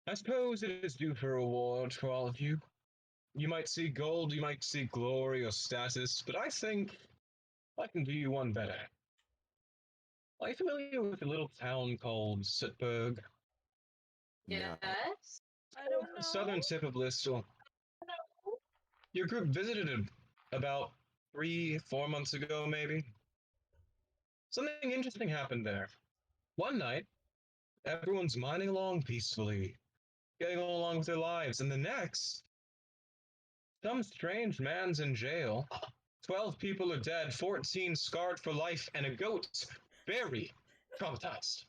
I suppose it is due for a reward for all of you. You might see gold, you might see glory or status, but I think I can do you one better. Are you familiar with a little town called Sutberg? Yeah. Yes. I don't know. Southern tip of Bristol. Your group visited it about 3-4 months ago, maybe. Something interesting happened there. One night, everyone's mining along peacefully, getting along with their lives, and the next, some strange man's in jail. 12 people are dead, 14 scarred for life, and a goat very traumatized.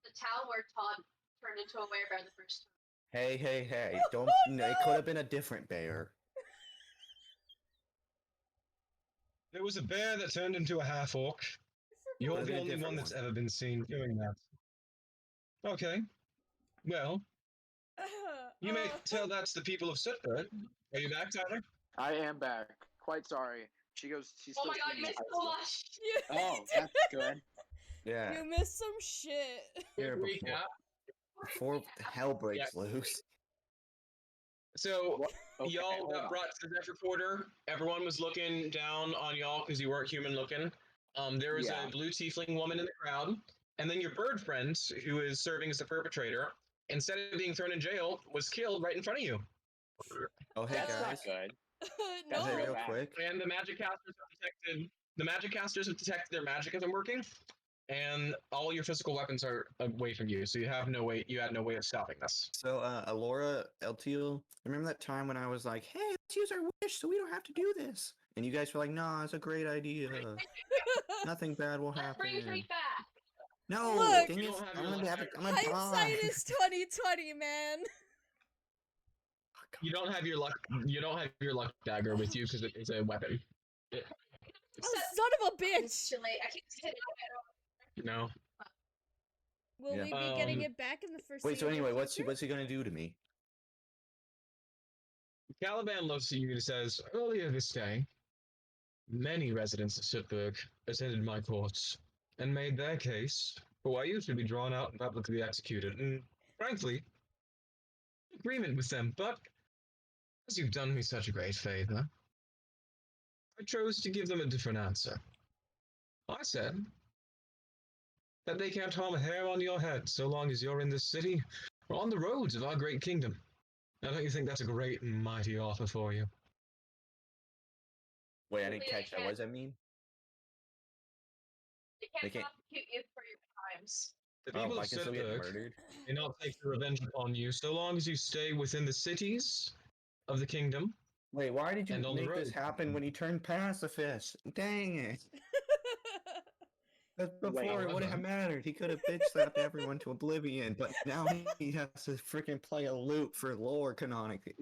The town where Todd turned into a werebear the first time. Hey! Don't. No, it could have been a different bear. There was a bear that turned into a half-orc. You're Could've the been a only different one that's one. ever been seen doing that. Okay. Well, you may tell that's the people of Sutberg. Are you back, Tyler? I am back. Quite sorry. She's Oh still my god, you seeing missed the so high much. You, school. Oh, that's good. Yeah. you missed some shit. Here before hell breaks loose. So, Okay, y'all hold got on. brought to the Zephyr Quarter. Everyone was looking down on y'all because you weren't human looking. There was Yeah. a blue tiefling woman in the crowd. And then your bird friend, who is serving as the perpetrator, instead of being thrown in jail, was killed right in front of you. Oh, hey That's not guys. good. no. Hey, real real bad. quick. And the magic casters have detected their magic isn't working, and all your physical weapons are away from you, so you had no way of stopping this. So, Alora, LTL, remember that time when I was like, "Hey, let's use our wish so we don't have to do this," and you guys were like, "Nah, it's a great idea. Nothing bad will Let's bring happen." Freak back. No, Look, dang You it! don't have I'm your gonna luck have dagger. I'm gonna die. Hindsight is 2020, man. You don't have your luck dagger with you because it is a weapon. Oh, son of a bitch! Too late. I keep hitting it. No. Will Yeah. we be getting Um, it back in the first? Wait, so anyway, what's he gonna do to me? Caliban looks at you and says, "Earlier this day, many residents of Sitberg attended my courts and made their case for why you should be drawn out and publicly executed. And frankly, agreement with them, but as you've done me such a great favor, I chose to give them a different answer. I said that they can't harm a hair on your head so long as you're in this city or on the roads of our great kingdom. Now, don't you think that's a great and mighty offer for you?" Wait, I didn't catch that. What does that mean? They They can't can't- prosecute you for your crimes. The Oh, people I of can still get Sitberg murdered. may not take their revenge upon you so long as you stay within the cities of the kingdom. Wait, why did you And on the make this road. happen when he turned pacifist? Dang it! Before it wouldn't have mattered. He could have bitch slapped everyone to oblivion, but now he has to freaking play a loop for lore canonically.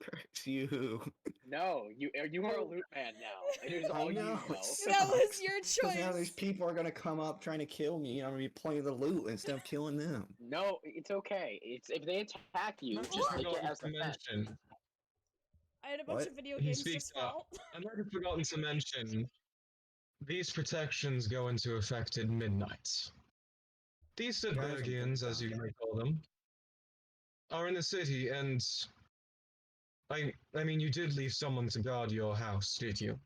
Curse you. No, you are a loot man now. It is I all you know, know. it That was sucks. your 'Cause now there's choice. people are gonna come up trying to kill me, and I'm gonna be playing the loot instead of killing them. No, it's okay. It's if they attack you, Not just just take it forgotten as to defense. mention. I had a bunch What? of video He games speaks to up. swap. I might have forgotten to mention. These protections go into effect at midnight. These Sitbergians, as you may call them, are in the city, and I mean, you did leave someone to guard your house, did you?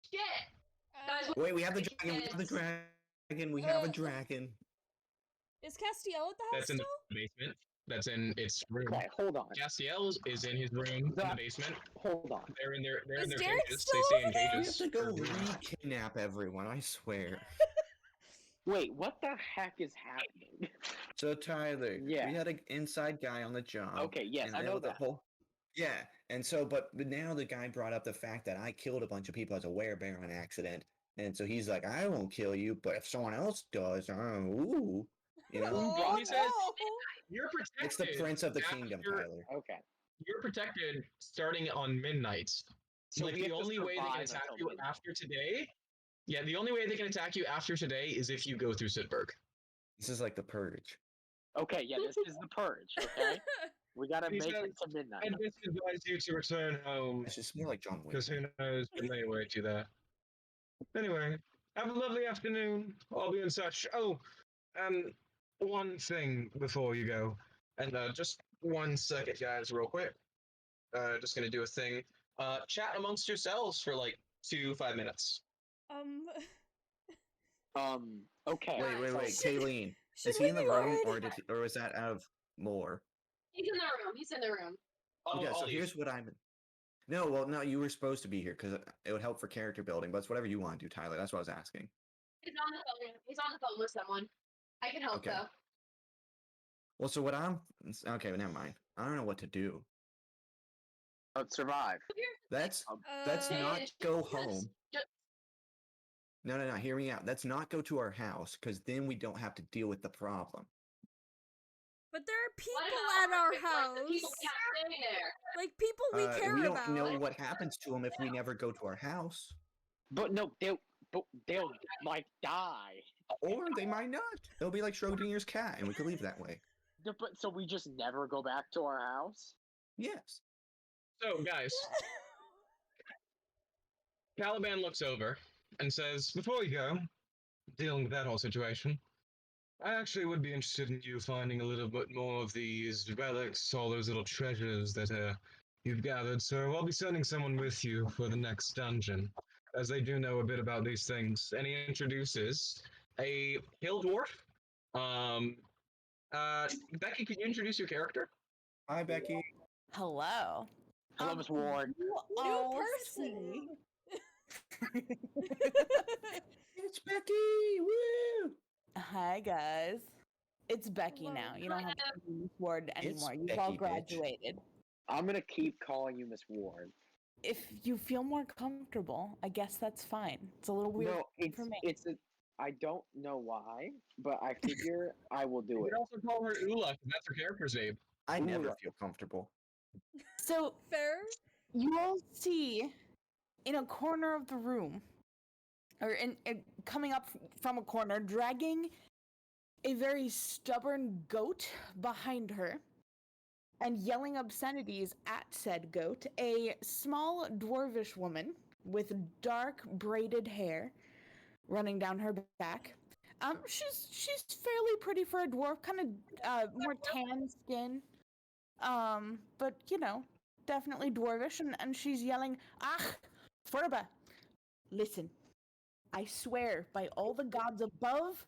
Shit! Uh, Wait, we have the dragon. We have the dragon. We have a dragon. is Castiel at the house That's in still? the basement. That's in its room. Okay, hold on. Castiel is in his room in the basement. Hold on. They're in their Is cages. Derek They still stay in over there? We cages. have to go for being- re-kidnap everyone. I swear. Wait, what the heck is happening? So Tyler, Yeah. we had an inside guy on the job. Okay, yes, and I now know the that. whole. Yeah, and so, but now the guy brought up the fact that I killed a bunch of people as a werebear on accident, and so he's like, "I won't kill you, but if someone else does, ooh, you know." Oh, He says- no. You're protected. It's the prince of the after- kingdom, Tyler. Okay. You're protected starting on midnight. So like we the have to only way they can survive attack until you midnight. after today. Yeah, the only way they can attack you after today is if you go through Sitberg. This is like the purge. Okay, yeah, this is the purge, okay? We gotta He make says, it to midnight. I just advise you to return home It's just more like John Wick. because who knows what may await you there. Anyway, have a lovely afternoon. I'll be in touch. Oh, one thing before you go, and just 1 second, guys, real quick. Just gonna do a thing. Chat amongst yourselves for like 5 minutes. Okay. Wait, Should- Kayleen, Should is he we in the be room, worried? or was that out of lore? He's in the room. He's in the room. I'll Yeah, so leave. here's what I'm. No, well, no, you were supposed to be here because it would help for character building, but it's whatever you want to do, Tyler. That's what I was asking. He's on the phone. He's on the phone with someone. I can help Okay. though. Well, so what I'm. Okay, never mind. I don't know what to do. Survive. That's Uh, not Just- go just- home. just- No, hear me out. Let's not go to our house because then we don't have to deal with the problem. But there are people what at about our the house. people we have staying there? Like people we care we don't about. know what happens to them if we never go to our house, But no, they'll like die. or they might not. They'll be like Schrodinger's cat, and we could leave that way. But so we just never go back to our house? Yes. So, guys, Caliban looks over and says, "Before you go, dealing with that whole situation, I actually would be interested in you finding a little bit more of these relics, all those little treasures that you've gathered. So I'll be sending someone with you for the next dungeon, as they do know a bit about these things." And he introduces a hill dwarf, Becky, can you introduce your character? Hi, Becky. Hello. Hello, Miss Ward. You New all person. see- It's Becky. Woo! Hi guys. It's Becky Hello. now. You don't have to be Miss Ward It's anymore. You've all Becky, bitch. graduated. I'm gonna keep calling you Miss Ward. If you feel more comfortable, I guess that's fine. It's a little weird No, for me. I don't know why, but I figure I will You do it. could also call her Ula, because that's her character's name. I never Ooh. feel comfortable. So Fair. you all see in a corner of the room, or coming up from a corner, dragging a very stubborn goat behind her and yelling obscenities at said goat, a small dwarvish woman with dark braided hair running down her back. She's fairly pretty for a dwarf, kind of more tan skin. But you know, definitely dwarvish, and she's yelling, "Ach, Furba, listen, I swear by all the gods above,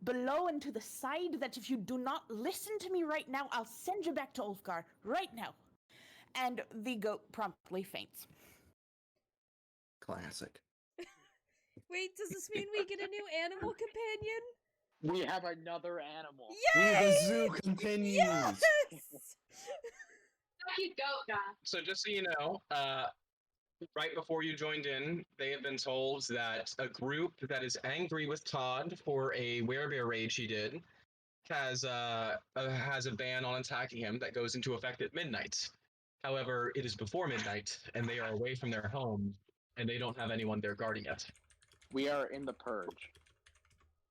below, and to the side that if you do not listen to me right now, I'll send you back to Ulfgar right now." And the goat promptly faints. Classic. Wait, does this mean we get a new animal companion? We have another animal. Yay! The zoo continues. Yes! Becky's goat guy. So just so you know, right before you joined in, they have been told that a group that is angry with Todd for a werebear raid she did has a ban on attacking him that goes into effect at midnight. However, it is before midnight, and they are away from their home, and they don't have anyone there guarding it. We are in the purge.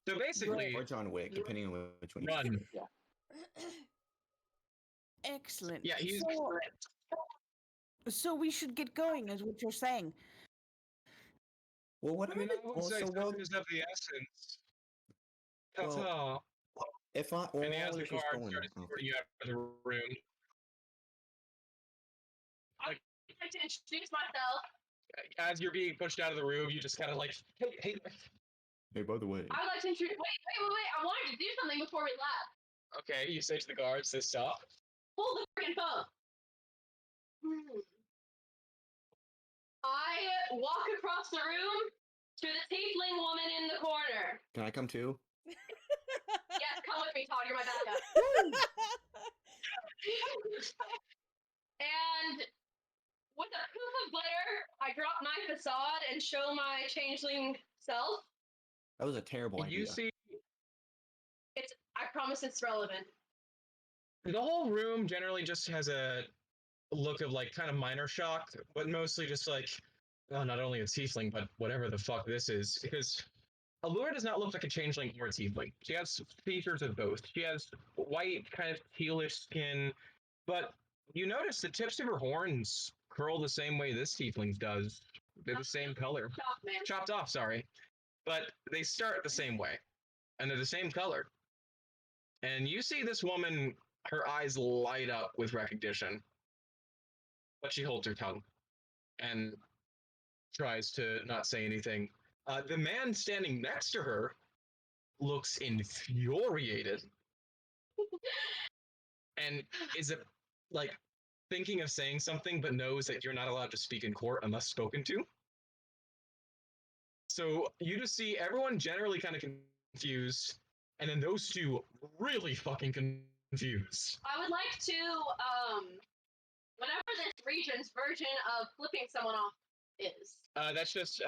So basically, Or John Wick, depending on which one. run. Excellent. Yeah, he's So we should get going, is what you're saying. Well, what I are mean, we I would say also well, time is of the essence. Well, That's all. if I well, And as while the this was guard going started on, escorting you out of the room, I'd like to introduce myself. as you're being pushed out of the room, you just kind of like, hey, hey, by the way, I would like to introduce. Wait! I wanted to do something before we left. okay, you say to the guards to stop. Hold the freaking phone. I walk across the room to the tiefling woman in the corner. can I come too? Yes, come with me, Todd. You're my backup. And with a poof of glitter, I drop my facade and show my changeling self. That was a terrible You idea. see, I promise it's relevant. the whole room generally just has a look of like kind of minor shock, but mostly just like, oh, not only a tiefling, but whatever the fuck this is. Because Allura does not look like a changeling or a tiefling. She has features of both. She has white, kind of tealish skin, but you notice the tips of her horns curl the same way this tiefling's does. They're the same color. Stop, man. Chopped off, sorry. But they start the same way. And they're the same color. And you see this woman, her eyes light up with recognition. But she holds her tongue and tries to not say anything. The man standing next to her looks infuriated and is like thinking of saying something, but knows that you're not allowed to speak in court unless spoken to. So you just see everyone generally kind of confused, and then those two really fucking confused. I would like to, whatever this region's version of flipping someone off is. That's just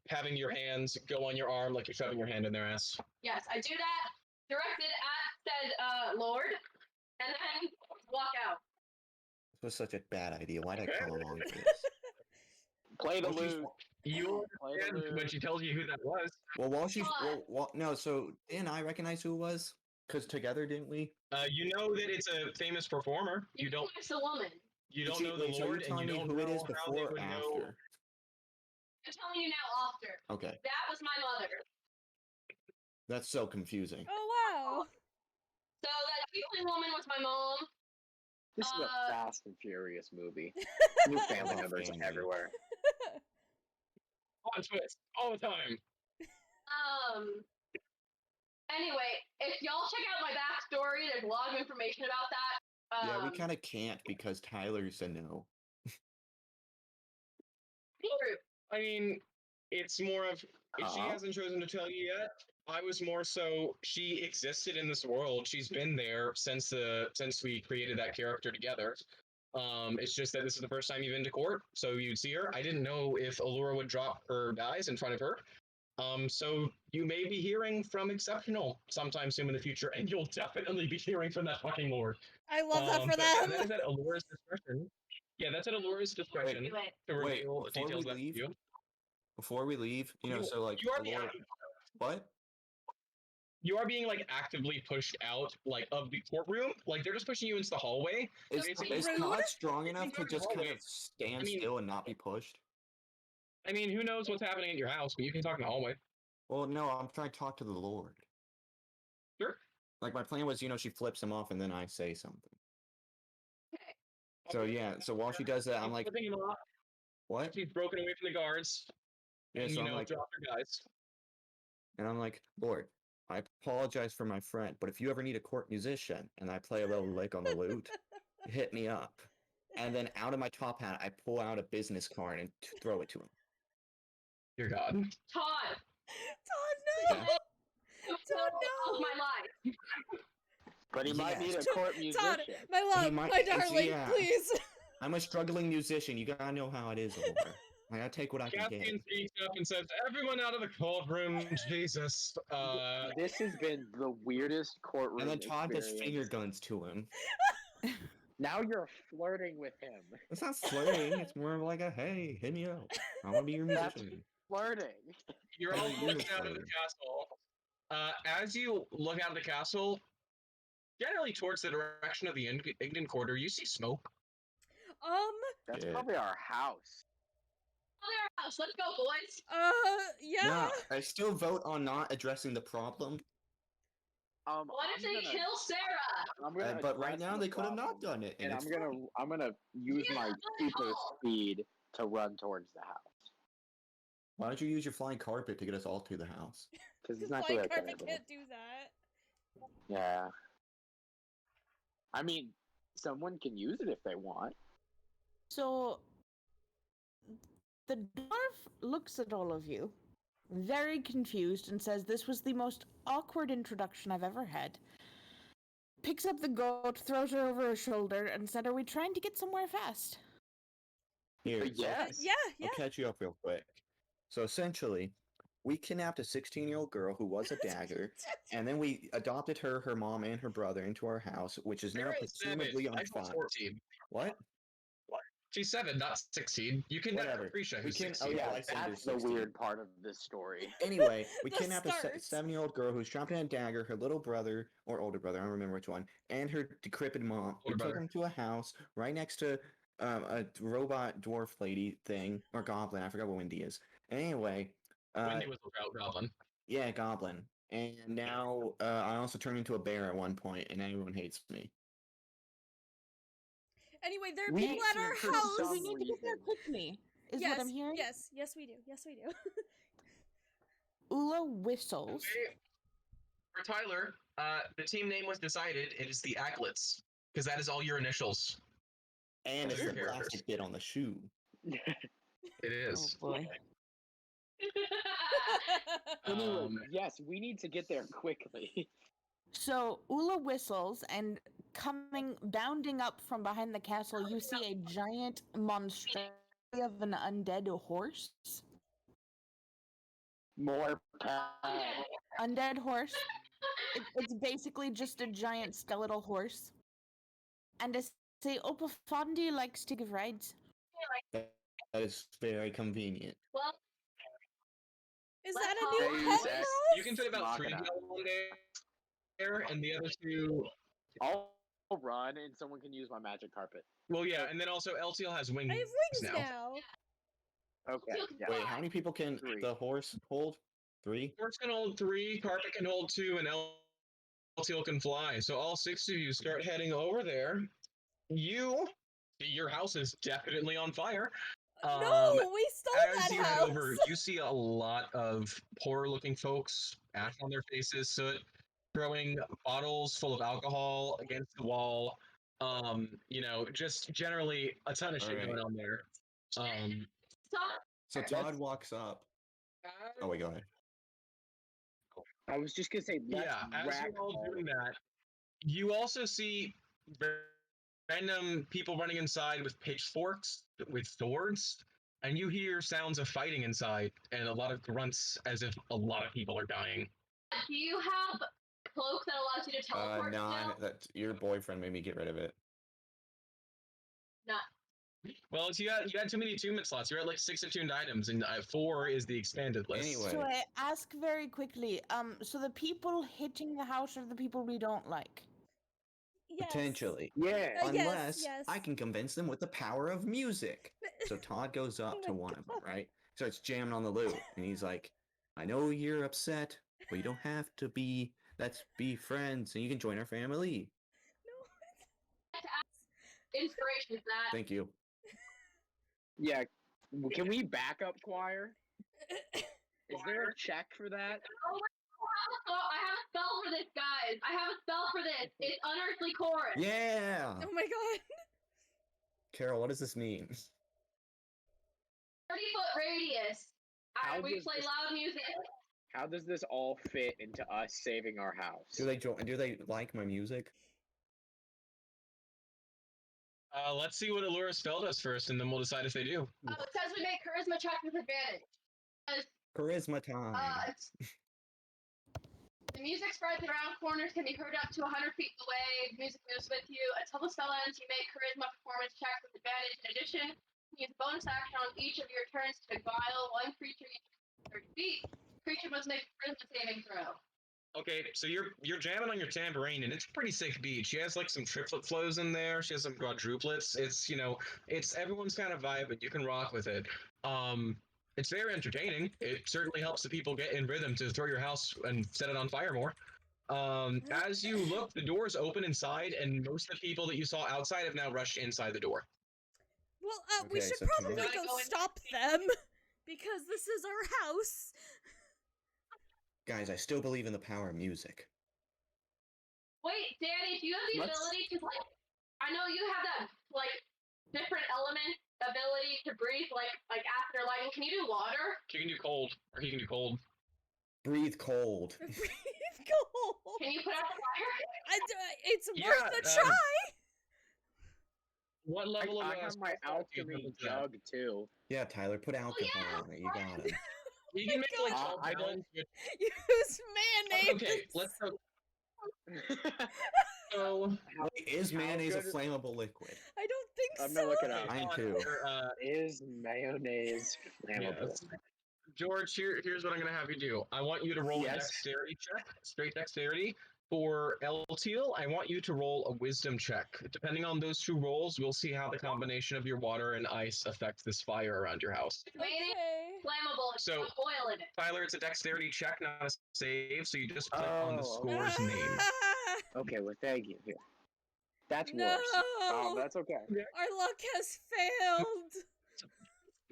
having your hands go on your arm like you're shoving your hand in their ass. Yes, I do that, directed at said Lord, and then walk out. This was such a bad idea. Why did I come along with this? Play the Well, she's- loot. You Play the understand when loot. she tells you who that was. Well, while she's What? no, so didn't I recognize who it was? Because together, didn't we? You know that it's a famous performer. You don't. It's a woman. You don't She- know the wait, so Lord, you're and you telling me don't who know it is how they before or would know. after? I'm telling you now after. Okay, That was my mother. that's so confusing. Oh wow. So that tiefling woman was my mom. This is a Uh, Fast and Furious movie. New family members Family. everywhere. On twist all the time. Anyway, if y'all check out my backstory, there's a lot of information about that. Yeah, we kind of can't because Tyler's a no. I mean, it's more of if she Huh? hasn't chosen to tell you yet. I was more so she existed in this world. She's been there since we created that character together. It's just that this is the first time you've been to court, so you'd see her. I didn't know if Allura would drop her guys in front of her. So you may be hearing from Exceptional sometime soon in the future, and you'll definitely be hearing from that fucking lord. I love that for But them. that is at Allura's discretion. Yeah, that's at Allura's discretion Do it. to Wait, reveal before details we about leave, you. Before we leave, You- so like you are Allura, what? You are being like actively pushed out like of the courtroom. Like they're just pushing you into the hallway. Is Basically, is rude. Todd strong enough to Rude. just kind of stand I mean- still and not be pushed? I mean, who knows what's happening at your house, but you can talk in the hallway. Well, no, I'm trying to talk to the Lord. Sure. Like my plan was, she flips him off and then I say something. Okay. So yeah, so while she does that, I'm like, flipping him off. what? She's broken away from the guards. Yeah, And so you I'm know, like, dropped her guys. and I'm like, Lord, I apologize for my friend, but if you ever need a court musician and I play a little lick on the lute, hit me up. And then out of my top hat, I pull out a business card and throw it to him. Dear God. Todd, Todd, no! Yeah. Todd, of no! my life. But he might need a Yes. court musician. Todd, my love, might- my it's- darling, yeah. please. I'm a struggling musician. You gotta know how it is, Allura. I gotta take what I can get. Caspian speaks up and says, "Everyone out of the courtroom, Jesus." This has been the weirdest courtroom And then Todd does experience. finger guns to him. Now you're flirting with him. It's not flirting. It's more of like a, hey, hit me up. I want to be your That's- musician. Flirting. You're all Hey, looking out of the unicorn. castle. As you look out of the castle, generally towards the direction of the Ignan Quarter, you see smoke. That's Yeah. probably our house. Their house. Let's go, boys. Yeah. Yeah, I still vote on not addressing the problem. What if they kill Sarah? I'm gonna But right address now the they could have not problem, done it. and it's I'm gonna use Yeah, my let's super go. speed to run towards the house Why don't you use your flying carpet to get us all to the house? because The it's not flying really carpet terrible. can't do that. Yeah. I mean, someone can use it if they want. So the dwarf looks at all of you, very confused, and says this was the most awkward introduction I've ever had. Picks up the goat, throws her over her shoulder, and said, "Are we trying to get somewhere fast?" Here, Yes. Yeah, yeah. I'll catch you up real quick. So essentially, we kidnapped a 16-year-old girl who was a dagger, and then we adopted her, her mom, and her brother into our house, which is now Sarah is 7. presumably on I feel fire. 14. What? She's 7, not 16. You can Whatever. Prisha, We who's can- 16. oh, yeah, Yeah, Lysander that's the 16. weird part of this story. Anyway, we The kidnapped a start. 7-year-old girl who's trapped in a dagger, her little brother, or older brother, I don't remember which one, and her decrepit mom. We Older took brother. them to a house right next to a robot dwarf lady thing, or goblin, I forgot what Wendy is. Anyway, Wendy was a goblin. yeah, goblin. And now I also turned into a bear at one point, and everyone hates me. Anyway, there are We- people at our for house. some We need to get there reason. quickly, is yes, what I'm hearing. yes, we do. Yes, we do. Ula whistles. Okay. For Tyler, the team name was decided. It is the Aglets, because that is all your initials. And Those it's are the your plastic bit on the shoe. It is. Oh boy. Anyway, Um, yes, we need to get there quickly. So Ula whistles, and bounding up from behind the castle, you see a giant monstrosity of an undead horse. More power. Undead horse. It's basically just a giant skeletal horse. And to say Opafandi likes to give rides. That is very convenient. Well, Is Let's that a hop new on pet this. for us? you can fit about 3 Machina. yellow on there, and the other 2. I'll run and someone can use my magic carpet. Well, yeah, and then also LTL has wings. I have wings now. now. Okay. Yeah. Wait, how many people can 3. the horse hold? 3? Horse can hold 3, carpet can hold 2, and LTL can fly. So all 6 of you start heading over there. Your house is definitely on fire. No, we stole As that you house. head over, you see a lot of poor-looking folks, ash on their faces, soot. throwing bottles full of alcohol against the wall. Just generally a ton of shit going Alright. on there. Um, Stop. So Todd walks up. Oh wait, go ahead. I was just gonna say, let's yeah, as whack you're all all doing of them. that, you also see random people running inside with pitchforks, with swords, and you hear sounds of fighting inside and a lot of grunts as if a lot of people are dying. Do you have a cloak that allows you to teleport No, still? that your boyfriend made me get rid of it. Not. Well, you had too many attunement slots. You're at like 6 attuned items, and 4 is the expanded list. Anyway. So I ask very quickly, so the people hitting the house are the people we don't like? Yes. Potentially. Yeah. Unless yes. I can convince them with the power of music. So Todd goes up Oh to my one of them, God. right? Starts jamming on the lute, and he's like, I know you're upset, but you don't have to be. Let's be friends, and you can join our family. Inspiration is that. Thank you. Yeah. Can we back up choir? Is there a check for that? I have a spell for this, guys. I have a spell for this. It's Unearthly Chorus. Yeah! Oh my god. Carol, what does this mean? 30-foot radius. How We does play this- loud music. How does this all fit into us saving our house? Do they like my music? Let's see what Allura spell does first, and then we'll decide if they do. Oh, it says we make charisma check with advantage. Charisma time. The music spreads around corners, can be heard up to 100 feet away. Music moves with you. Until the spell ends, you make charisma performance checks with advantage. In addition, you use a bonus action on each of your turns to beguile one creature each 30 feet. Creature must make a charisma saving throw. Okay, so you're jamming on your tambourine, and it's a pretty sick beat. She has like some triplet flows in there. She has some quadruplets. It's everyone's kind of vibe, but you can rock with it. It's very entertaining. It certainly helps the people get in rhythm to throw your house and set it on fire more. As you look, the doors open inside, and most of the people that you saw outside have now rushed inside the door. Well, we Okay, should so can probably I go go in- stop them because this is our house. Guys, I still believe in the power of music. Wait, Danny, do you have the Let's- ability to, like, I know you have that, like, different element ability to breathe, like after lightning. Can you do water? She can do cold, or he can do cold. Breathe cold. Breathe cold. Can you put out the fire? It's Yeah, worth a try. What level of I have my alchemy jug too. Yeah, Tyler, put alcohol in it. You got it. You can make like God. 12 I don't- gallons with- Use mayonnaise. Okay, let's go. So Wait, is How mayonnaise a good- flammable liquid? I don't think I'm so. gonna look it up. Mine too. Is mayonnaise flammable? Yes. George, here's what I'm gonna have you do. I want you to roll a Yes. dexterity check, straight dexterity. For Elteal, I want you to roll a wisdom check. Depending on those two rolls, we'll see how the combination of your water and ice affects this fire around your house. Mayonnaise Okay. flammable. It's So- got oil in it. Tyler, it's a dexterity check, not a save, so you just click on the Oh, score's name. Ah, Okay, well, thank you. Here. That's no. worse. That's okay. Our luck has failed.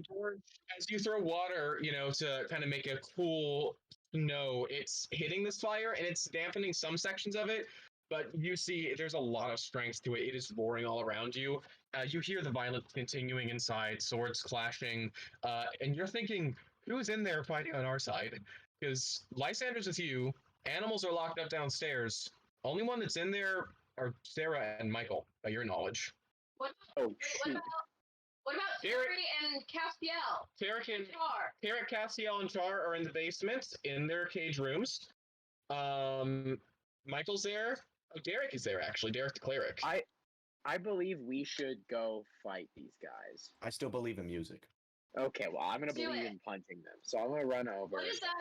George, as you throw water, to kind of make a cool snow, it's hitting this fire and it's dampening some sections of it, but you see there's a lot of strength to it. It is roaring all around you. You hear the violence continuing inside, swords clashing, and you're thinking, who's in there fighting on our side? Because Lysander's with you, animals are locked up downstairs. Only one that's in there are Sarah and Michael, by your knowledge. What, Oh wait, shoot! what about Derek- Terry and Castiel? Tarek and Char. Tarek, Castiel, and Char are in the basement in their cage rooms. Michael's there. Oh, Derek is there actually. Derek the cleric. I believe we should go fight these guys. I still believe in music. Okay, well, I'm gonna Do believe it. in punching them. So I'm gonna run over. What is that?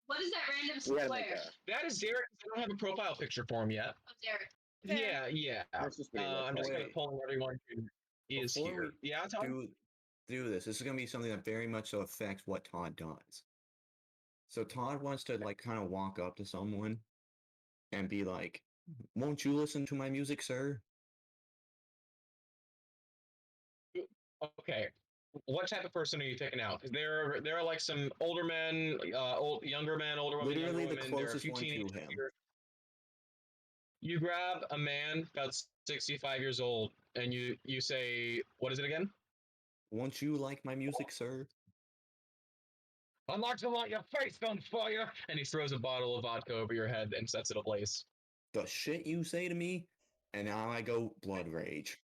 What is that random We gotta square? make a. That is Derek. I don't have a profile picture for him yet. Oh, Derek. Fair. Yeah. Let's just wait, I'm just gonna wait. pull everyone who is Before here. we Yeah, Tom? do this. This is gonna be something that very much so affects what Todd does. So Todd wants to like kind of walk up to someone and be like, "Won't you listen to my music, sir?" Okay. What type of person are you picking out? 'Cause there are like some older men, younger men, older women, Literally younger the women. There are a closest few one to teenagers him. here. You grab a man about 65 years old, and you say, "What is it again?" Won't you like my music, sir? "I'd like to light your face on fire!" And he throws a bottle of vodka over your head and sets it ablaze. The shit you say to me? And now I go blood rage.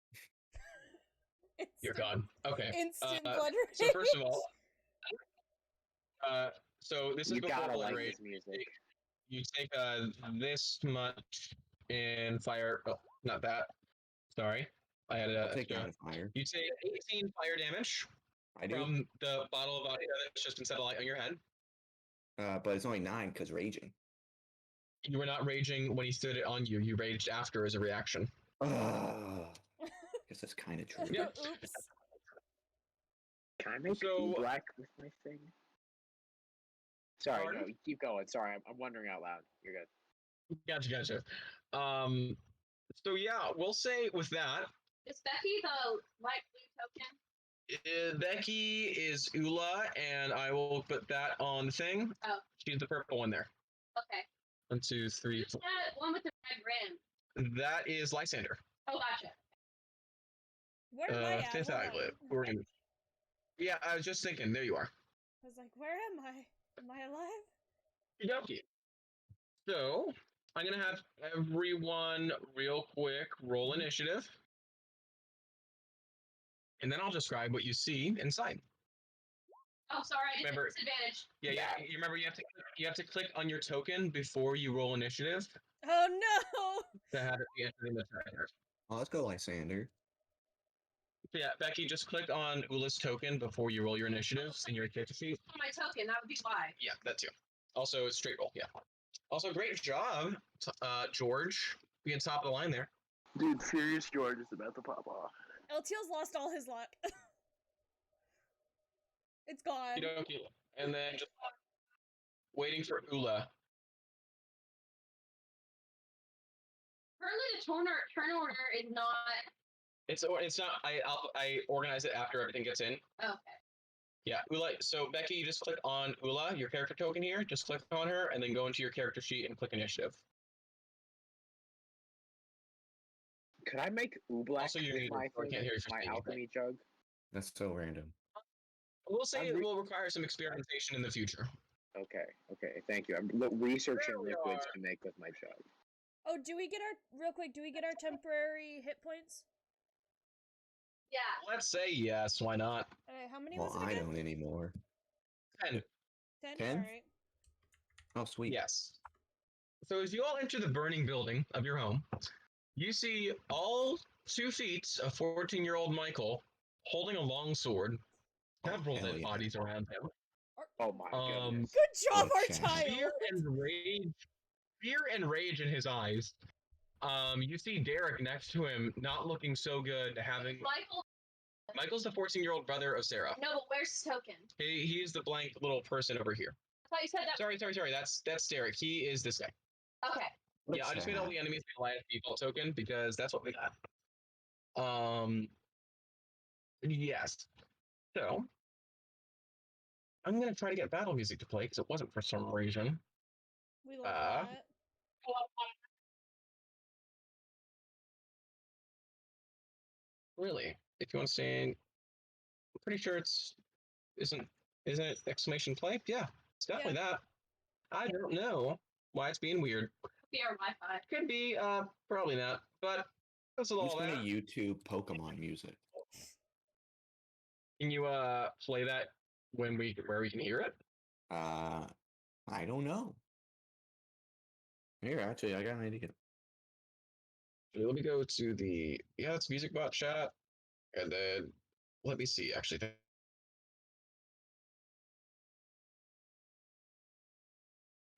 You're Instant- gone. Okay. Instant blood rage. So first of all, so this is You before gotta blood like rage. this music. You take this much in fire. Oh, not that. Sorry, I had I'll a. take down fire. You take 18 fire damage I do. from the bottle of vodka that's just been set alight on your head. But it's only 9 because raging. You were not raging when he stood it on you. You raged after as a reaction. Guess that's kind of true. Yeah. Oops. Can I make So- black with my thing? Sorry, Pardon? no, keep going. Sorry, I'm wondering out loud. You're good. Gotcha. So yeah, we'll say with that, Is Becky the light blue token? Becky is Ula, and I will put that on the thing. Oh. She's the purple one there. Okay. 1, 2, 3, Who's that one with the red rim? That is Lysander. Oh, gotcha. Where am I at? Fifth Hold on. Aglet. We're in. Yeah, I was just thinking. There you are. I was like, where am I? Am I alive? Okey-dokey. So I'm gonna have everyone real quick roll initiative, and then I'll describe what you see inside. Oh, sorry, I did Remember- disadvantage. Yeah. You remember you have to click on your token before you roll initiative Oh no! to have it be entered in the tracker. Oh, let's go, Lysander. So yeah, Becky, just click on Ula's token before you roll your initiatives in your character sheet. On my token, that would be why. Yeah, that too. Also, straight roll. Yeah. Also, great job, George, being top of the line there. Dude, Furious George is about to pop off. LTL's lost all his luck. It's gone. Okey-dokey. And then just waiting for Ula. Currently, the turn order is not. It's not. I organize it after everything gets in. Okay. Yeah, Ula. So Becky, you just click on Ula, your character token here. Just click on her, and then go into your character sheet and click initiative. Could I make Oobleck Also, you with need- my I can't thing, hear you for my saying alchemy jug? That's so random. We'll say I'm it re- will require some experimentation in the future. Okay, thank you. I'm researching There we liquids are. to make with my jug. Oh, do we get our temporary hit points? Yeah. Let's say yes. Why not? Alright, how many Well, was it I again? don't anymore. 10. 10? 10? Alright. Oh, sweet. Yes. So as you all enter the burning building of your home, you see all 2 feet of 14-year-old Michael holding a long sword, several hell dead yeah. bodies around him. Oh my goodness. Good job, Oh, our Chad. child! Fear and rage in his eyes. You see Derek next to him, not looking so good, having. Michael's the 14-year-old brother of Sarah. No, but where's his token? He is the blank little person over here. I thought you said that. Sorry. That's Derek. He is this guy. Okay. Yeah, I just made all the enemies the Alliance default token because that's what we got. Yes. So, I'm gonna try to get battle music to play because it wasn't for some reason. We love Uh, that. Really, if you want to sing, I'm pretty sure isn't it exclamation play? Yeah, it's definitely that. I don't know why it's being weird. Could be our Wi-Fi. Could be, probably not. But that's I'm all just gonna that. YouTube Pokemon music. Can you play that where we can hear it? I don't know. Here, actually, I got an idea. Let me go to the it's MusicBot chat, and then let me see. Actually,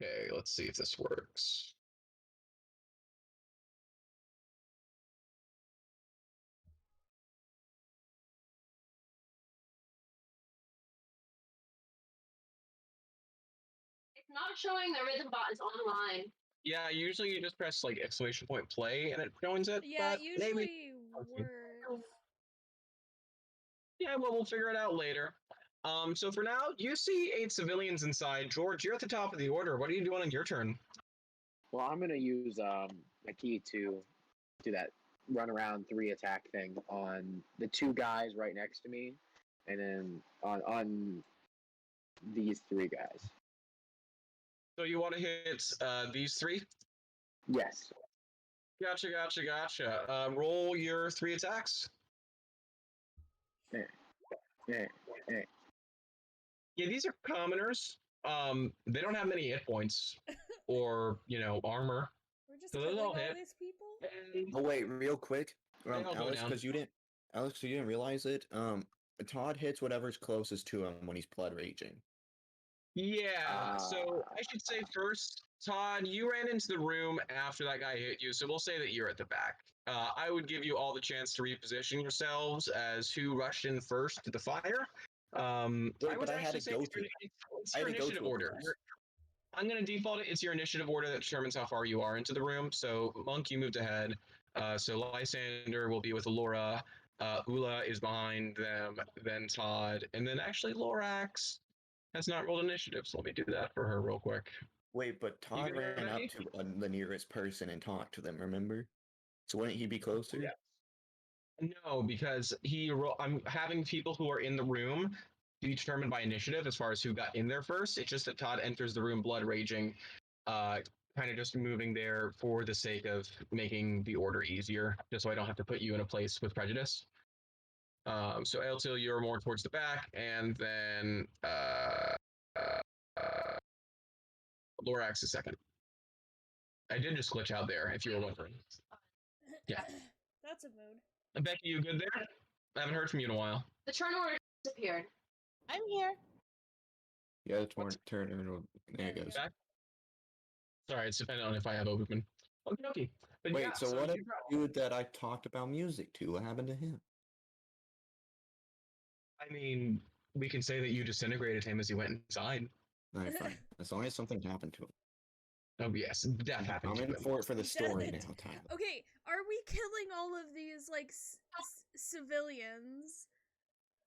okay, let's see if this works. It's not showing the rhythm bot is online. Yeah, usually you just press like exclamation point play and it joins it. Yeah, but it usually maybe. works. Yeah, well, we'll figure it out later. So for now, you see 8 civilians inside. George, you're at the top of the order. What are you doing on your turn? Well, I'm gonna use my key to do that run around 3 attack thing on the 2 guys right next to me, and then on these 3 guys. So you want to hit these 3? Yes. Gotcha. Roll your 3 attacks. Eh. Yeah, these are commoners. They don't have many hit points or armor. We're just So those killing all all hit. these people. And Oh wait, real quick, They all go Alex, down. because you didn't realize it. Todd hits whatever's closest to him when he's blood raging. yeah, so I should say first, Todd, you ran into the room after that guy hit you, so we'll say that you're at the back. I would give you all the chance to reposition yourselves as who rushed in first to the fire. But I had to go to. It's I your had to go initiative to a order. place. I'm going to default it. It's your initiative order that determines how far you are into the room. So, Monk, you moved ahead. So, Lysander will be with Laura. Ula is behind them. Then Todd. And then actually, Lorax has not rolled initiative. So, let me do that for her real quick. Wait, but Todd gonna ran up ready? to the nearest person and talked to them. Remember? So wouldn't he be closer? Yeah. No, because I'm having people who are in the room be determined by initiative as far as who got in there first. It's just that Todd enters the room blood raging, kind of just moving there for the sake of making the order easier, just so I don't have to put you in a place with prejudice. So Eltil, you're more towards the back, and then Lorax is second. I did just glitch out there, if you were wondering. Yeah. That's a mood. And Becky, you good there? I haven't heard from you in a while. The turn order disappeared. I'm here. Yeah, it's more turn. There it goes. Back? Sorry, it's dependent on if I have open. Okay. But Wait, yeah, so what if you the dude that I talked about music to? What happened to him? I mean, we can say that you disintegrated him as he went inside. Alright, fine. As long as something happened to him. Oh yes, death happened I'm to in him. for it for the story Dead. now, Tyler. Okay, are we killing all of these like civilians?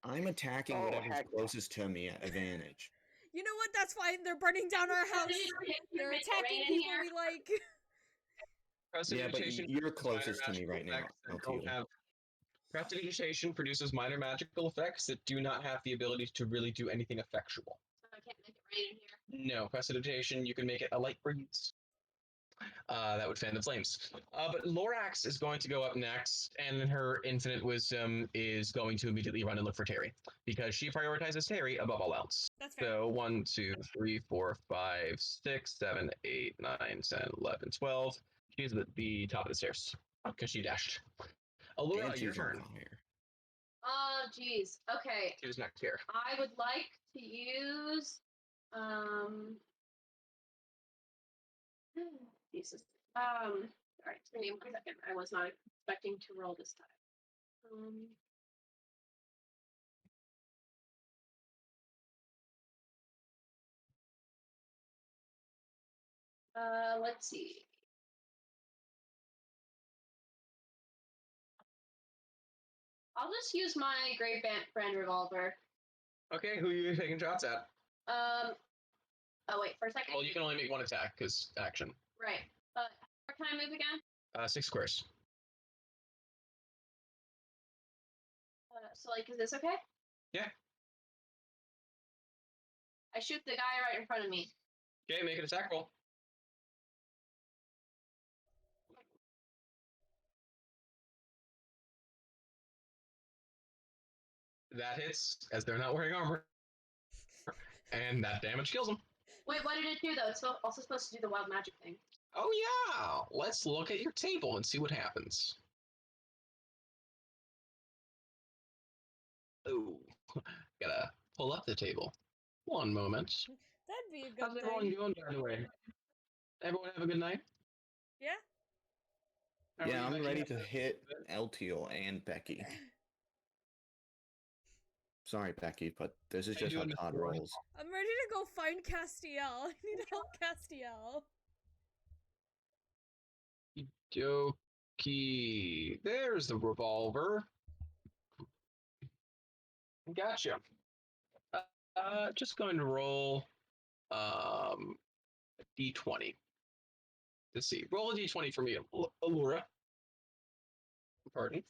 I'm attacking Oh, whatever's heck no. closest to me at advantage. You know what? That's fine. They're burning down our house. They're attacking people we like. Yeah, but Prestidigitation you're produces closest to minor me right now. magical effects that I'll don't have- Prestidigitation produces minor magical effects that do not have the ability to really do anything effectual. So I can't make it rain in here. No, prestidigitation, you can make it a light breeze. That would fan the flames. But Lorax is going to go up next, and her infinite wisdom is going to immediately run and look for Terry because she prioritizes Terry above all else. That's fair. So 1, 2, 3, 4, 5, 6, 7, 8, 9, 10, 11, 12. She's at the top of the stairs because she dashed. Allura, And your she's on turn. fire. Oh, geez. Okay. She does not care. I would like to use Jesus. All right, give me 1 second. I was not expecting to roll this time. Let's see. I'll just use my Great Brand revolver. Okay, who are you taking shots at? Oh wait, for a second. Well, you can only make 1 attack because action. Right. Where can I move again? 6 squares. So like, is this okay? Yeah. I shoot the guy right in front of me. Okay, make an attack roll. That hits, as they're not wearing armor. And that damage kills them. Wait, what did it do though? It's also supposed to do the wild magic thing. Oh yeah! Let's look at your table and see what happens. Oh, gotta pull up the table. 1 moment. That'd be a How's good everyone thing. doing, by the way? Everyone have a good night? Yeah. How are Yeah, you, I'm Becky? ready to hit Eltiel and Becky. Sorry, Becky, but this is How you just how doing, Todd Mr. Roy? rolls. I'm ready to go find Castiel. I need help, Castiel. Dokie. There's the revolver. Gotcha. Just going to roll a d20. Let's see. Roll a d20 for me, Allura. Pardon.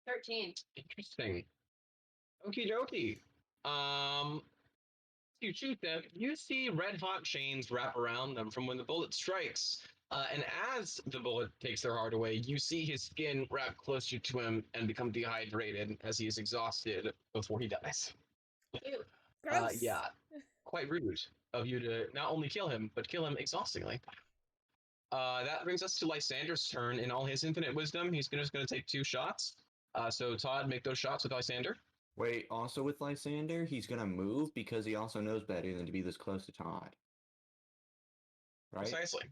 13. Interesting. Okie dokie. You shoot them, you see red hot chains wrap around them from when the bullet strikes. And as the bullet takes their heart away, you see his skin wrap closer to him and become dehydrated as he is exhausted before he dies. Ew. Gross. Yeah, quite rude of you to not only kill him, but kill him exhaustingly. That brings us to Lysander's turn. In all his infinite wisdom, he's just going to take 2 shots. So Todd, make those shots with Lysander. Wait, also with Lysander, he's gonna move because he also knows better than to be this close to Todd. Right? Precisely. Is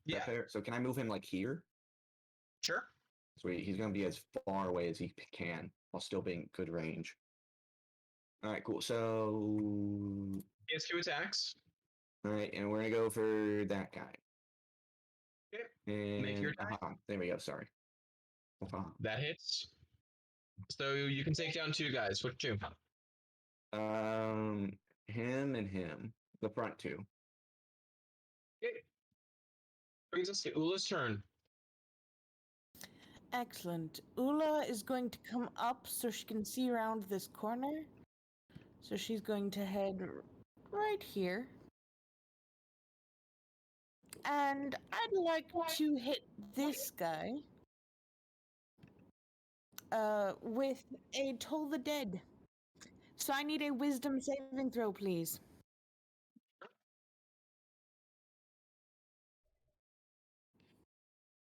that Yeah, fair? So can I move him like here? sure. Sweet. He's gonna be as far away as he can while still being good range. All right, cool. So, He has 2 attacks. all right, and we're gonna go for that guy. Okay. And Make your attack. there we go. Sorry. Aha. That hits. So you can take down 2 guys. Which 2? Him and him, the front 2. Okay. Brings us to Ula's turn. Excellent. Ula is going to come up so she can see around this corner. So she's going to head right here. And I'd like to hit this guy with a Toll the Dead. So I need a wisdom saving throw, please.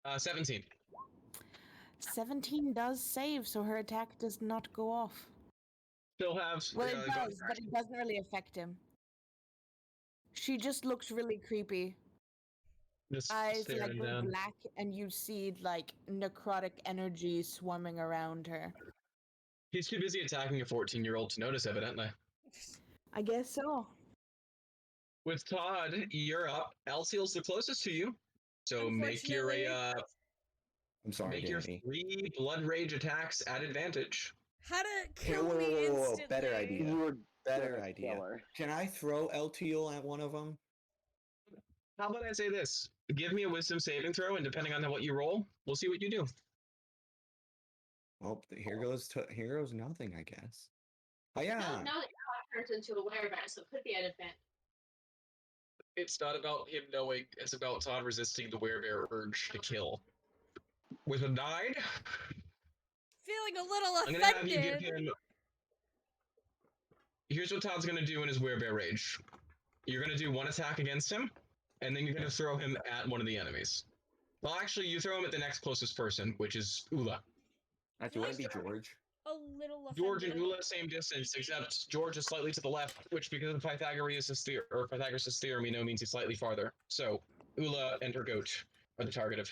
Uh, 17. 17 does save, so her attack does not go off. Still have. Well, it go- does, but it doesn't really affect him. She just looks really creepy. Just Eyes staring like go down. black, and you see like necrotic energy swarming around her. He's too busy attacking a 14-year-old to notice, evidently. I guess so. With Todd, you're up. Alciel's the closest to you. So make your Unfortunately. I'm sorry, make your Danny. 3 blood rage attacks at advantage. How to Hey, kill whoa, me whoa, whoa, whoa, instantly. better idea. You were Better gonna idea. kill her. Can I throw LTL at one of them? How about I say this? Give me a wisdom saving throw, and depending on what you roll, we'll see what you do. Well, here goes nothing, I guess. Oh yeah. Now that your turns into a werebear, so it could be an advantage. It's not about him knowing, it's about Todd resisting the werebear urge to kill. With a 9, Feeling a little I'm gonna have you give offended. him. Here's what Todd's gonna do in his werebear rage. You're gonna do 1 attack against him, and then you're gonna throw him at one of the enemies. Well, actually, you throw him at the next closest person, which is Ula. Actually, wouldn't it be George? A little offended. George and Ula, same distance, except George is slightly to the left, which because of Pythagoras' theorem, we know means he's slightly farther. So Ula and her goat are the target of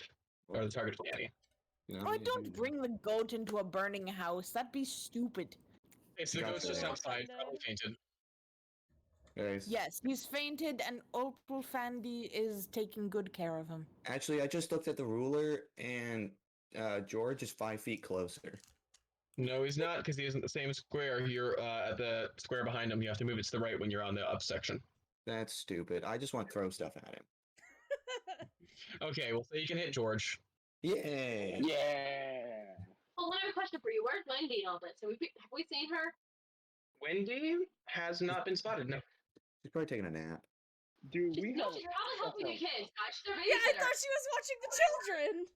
Danny. You know, Oh, don't bring the goat into a burning house. That'd be stupid. Okay, so the Gotcha. goat's just Yeah. outside, probably fainted. Guys, Yes, he's fainted, and Opal Fandy is taking good care of him. actually, I just looked at the ruler, and George is 5 feet closer. No, he's not, because he isn't the same square. You're at the square behind him. You have to move it to the right when you're on the up section. That's stupid. I just want to throw stuff at him. Okay, well, so you can hit George. Yay! Yeah. Well, I have a question for you. Where's Wendy in all this? Have we seen her? Wendy has not been spotted. No. She's probably taking a nap. Do She's, we no, have? she's probably helping the kids. She's their Yeah, I babysitter. thought she was watching the children.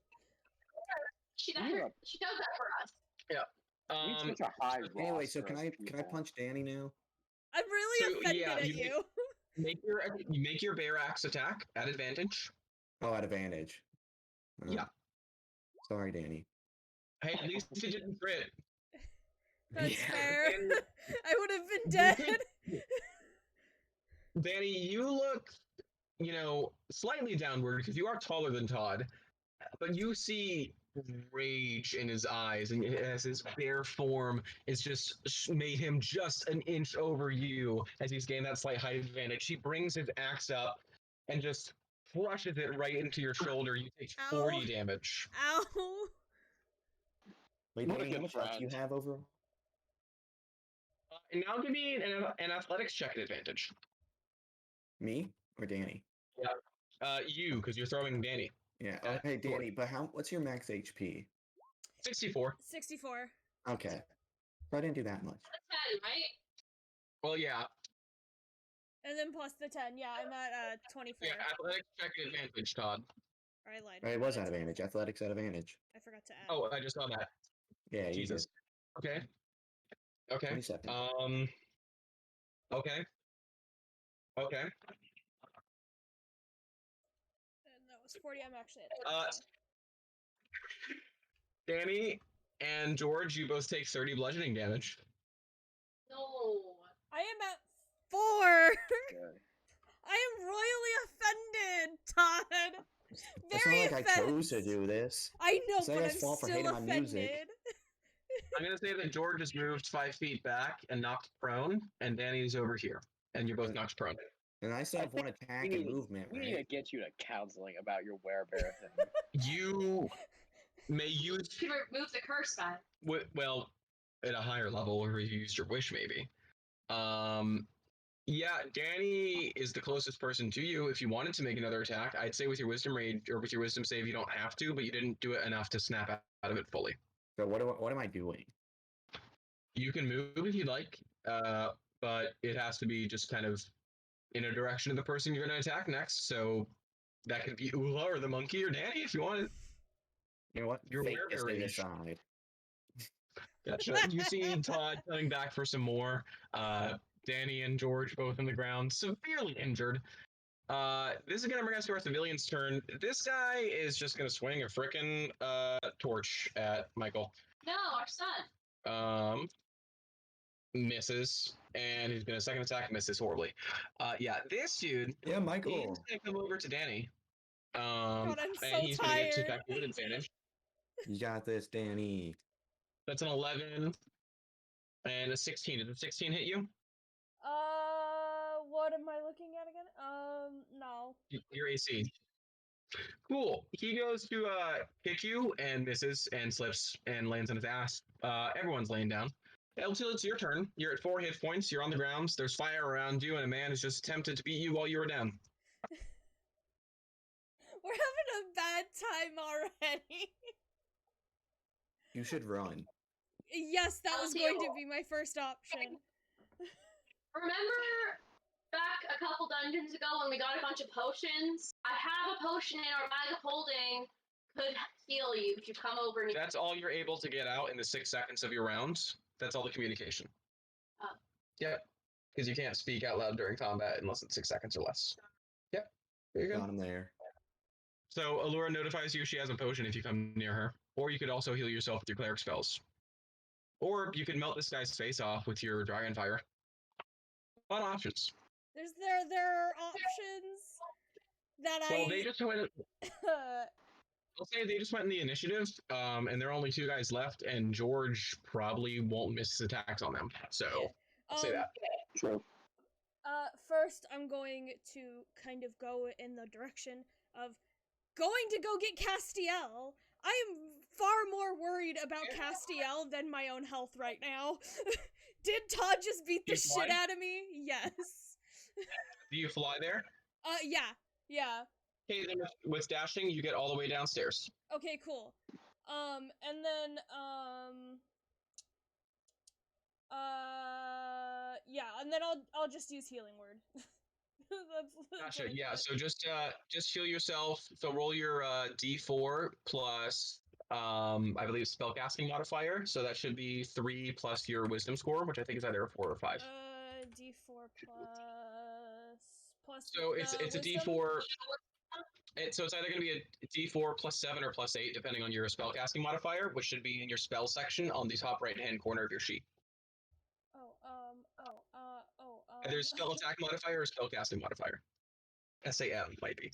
She Yeah. does that for us. We have such a high Anyway, so roster can of I people. punch Danny now? I'm really So, offended yeah, at you you. Make your bear axe attack at advantage. Oh, at advantage. Oh. Yeah. Sorry, Danny. Hey, at least you didn't crit. That's Yeah. fair. And- I would have been dead. Danny, you look, slightly downward because you are taller than Todd, but you see rage in his eyes, and as his bare form is just made him just an inch over you as he's gained that slight height advantage. He brings his axe up and just crushes it right into your shoulder. You take 40 Ow. damage. Ow. Wait, What a Danny, how good much health do you friend. have overall? And now give me an athletics check at advantage. Me or Danny? You, because you're throwing Danny. Yeah. Uh, Hey, George. Danny, but what's your max HP? 64. 64. Okay. So I didn't do that much. A 10, right? Well, yeah. And then plus the 10. Yeah, I'm at 24. Yeah, athletics check and advantage, Todd. Or I lied. Right, it I'm was at at advantage. 24. Athletics at advantage. I forgot to add. Oh, I just saw that. Yeah, you Jesus. Okay. Okay. 27. Okay. Okay. And that was 40. I'm actually at Uh, 25. Danny and George, you both take 30 bludgeoning damage. No. I am at 4. Good. I am royally offended, Todd. It's Very not like I chose to offended. do this. I know, It's not but his I'm fault for still hating my music. offended. I'm gonna say that George is moved 5 feet back and knocked prone, and Danny's over here, and you're both knocked prone. And I still have one attack and movement, We need to right? get you to counseling about your werebear thing. You may use You can remove the curse guy. well at a higher level, or you used your wish maybe. Yeah, Danny is the closest person to you. If you wanted to make another attack, I'd say with your wisdom rage or with your wisdom save, you don't have to, but you didn't do it enough to snap out of it fully. So what am I doing? You can move if you'd like, but it has to be just kind of in a direction of the person you're going to attack next. So that could be Ula or the monkey or Danny if you wanted. You know what? Your Fate is werebear to rage. decide. Gotcha. You see Todd coming back for some more. Danny and George both on the ground, severely injured. This is gonna bring us to our civilian's turn. This guy is just gonna swing a frickin' torch at Michael. No, our son. Misses, and he's gonna second attack, misses horribly. Yeah, this dude, Yeah, he's Michael. gonna come over to Danny. God, I'm and so he's gonna get to tired. attack with advantage. You got this, Danny. That's an 11 and a 16. Did the 16 hit you? What am I looking at again? No. Your AC. Cool. He goes to kick you and misses and slips and lands on his ass. Everyone's laying down. Eltil, it's your turn. You're at 4 hit points. You're on the ground. There's fire around you, and a man has just attempted to beat you while you were down. We're having a bad time already. You should run. Yes, that was Eltil. going to be my first option. Remember back a couple dungeons ago when we got a bunch of potions? I have a potion in our bag of holding. Could heal you if you come over and That's all you're able to get out in the 6 seconds of your rounds. That's all the communication. Oh. Yep. Because you can't speak out loud during combat unless it's 6 seconds or less. Yep. There you go. Got him there. So Allura notifies you she has a potion if you come near her. Or you could also heal yourself with your cleric spells. Or you could melt this guy's face off with your dragon fire. Fun options. There are options that Well, they just went. I'll say they just went in the initiative, and there are only 2 guys left, and George probably won't miss his attacks on them. So I'll say that. True. First, I'm going to kind of go in the direction of going to go get Castiel. I am far more worried about Castiel than my own health right now. Did Todd just beat the You shit fly? out of me? Yes. Do you fly there? Yeah. Okay, then with dashing, you get all the way downstairs. Okay, cool. And then, yeah, and then I'll just use healing word. that's Gotcha. what I Yeah. thought. So just heal yourself. So roll your D4 plus I believe spellcasting modifier. So that should be 3 plus your wisdom score, which I think is either a 4 or 5. D4 plus. So it's a wisdom? D4. So it's either going to be a D4 plus 7 or plus 8, depending on your spellcasting modifier, which should be in your spell section on the top right-hand corner of your sheet. Either spell attack modifier or spellcasting modifier. SAM might be.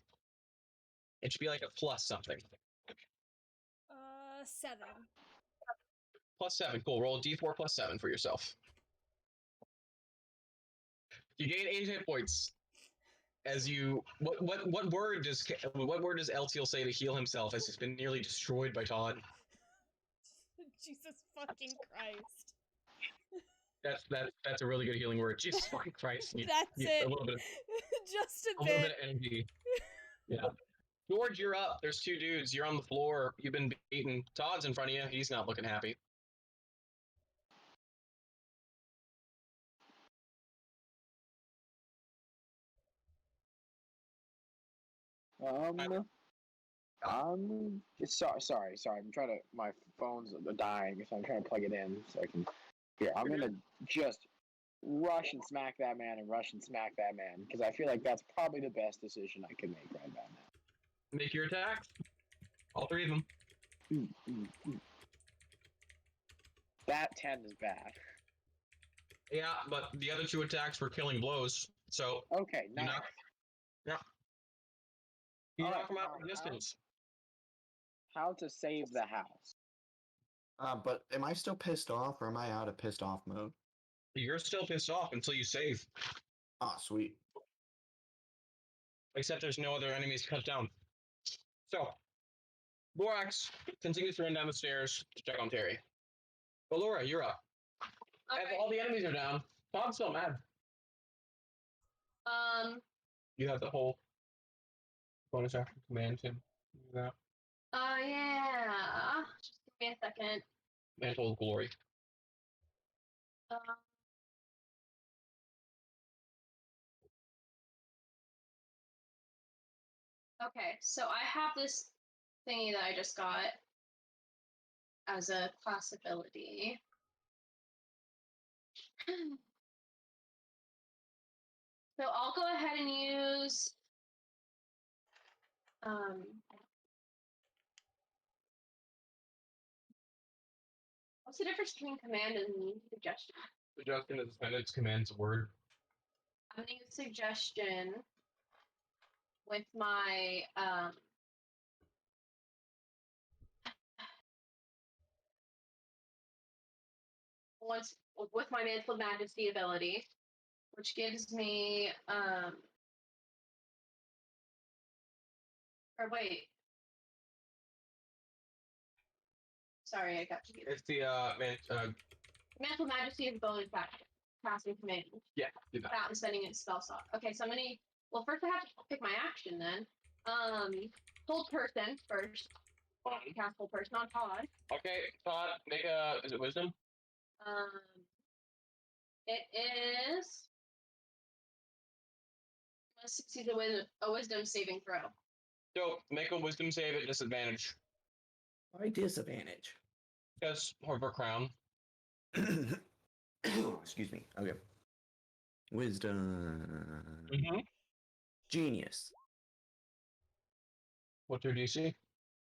It should be like a plus something. 7. Plus 7, cool. Roll a D4 plus 7 for yourself. You gain 8 hit points. As you, what word does Eltiel say to heal himself as he's been nearly destroyed by Todd? Jesus fucking Christ. That's a really good healing word. Jesus fucking Christ. That's it. A little bit, Just a little bit of energy. Yeah. George, you're up. There's two dudes. You're on the floor. You've been beaten. Todd's in front of you. He's not looking happy. Sorry. I'm trying to. My phone's dying, so I'm trying to plug it in so I can. Here, I'm gonna just rush and smack that man because I feel like that's probably the best decision I can make right about now. Make your attacks. All three of them. That 10 is bad. Yeah, but the other two attacks were killing blows. So Okay, nice. You All knock right, them out fine. from distance. How to save the house? But am I still pissed off, or am I out of pissed off mode? You're still pissed off until you save. Ah, sweet. Except there's no other enemies cut down. So, Borax continues to run down the stairs to check on Terry. But Laura, you're up. As Okay. all the enemies are down, Todd's still mad. You have the whole bonus action command to do that. Yeah. Just give me a second. Mantle of Glory. Okay, so I have this thingy that I just got as a class ability. So I'll go ahead and use what's the difference between command and suggestion? Suggestion is its command's a word. I'm gonna use suggestion with my with my Mantle of Majesty ability, which gives me or wait. Sorry, I got confused. It's the Mantle of Majesty is bonus action, casting command. yeah, do that. Without spending its spell slot. Okay, so I'm gonna. Well, first I have to pick my action then. Hold person first. Cast hold person on Todd. Okay, Todd, make a is it wisdom? It is. Must succeed a wisdom saving throw. So make a wisdom save at disadvantage. Why disadvantage? Because of her crown. Excuse me. Okay. Wisdom. Mm-hmm. Genius. What's your DC?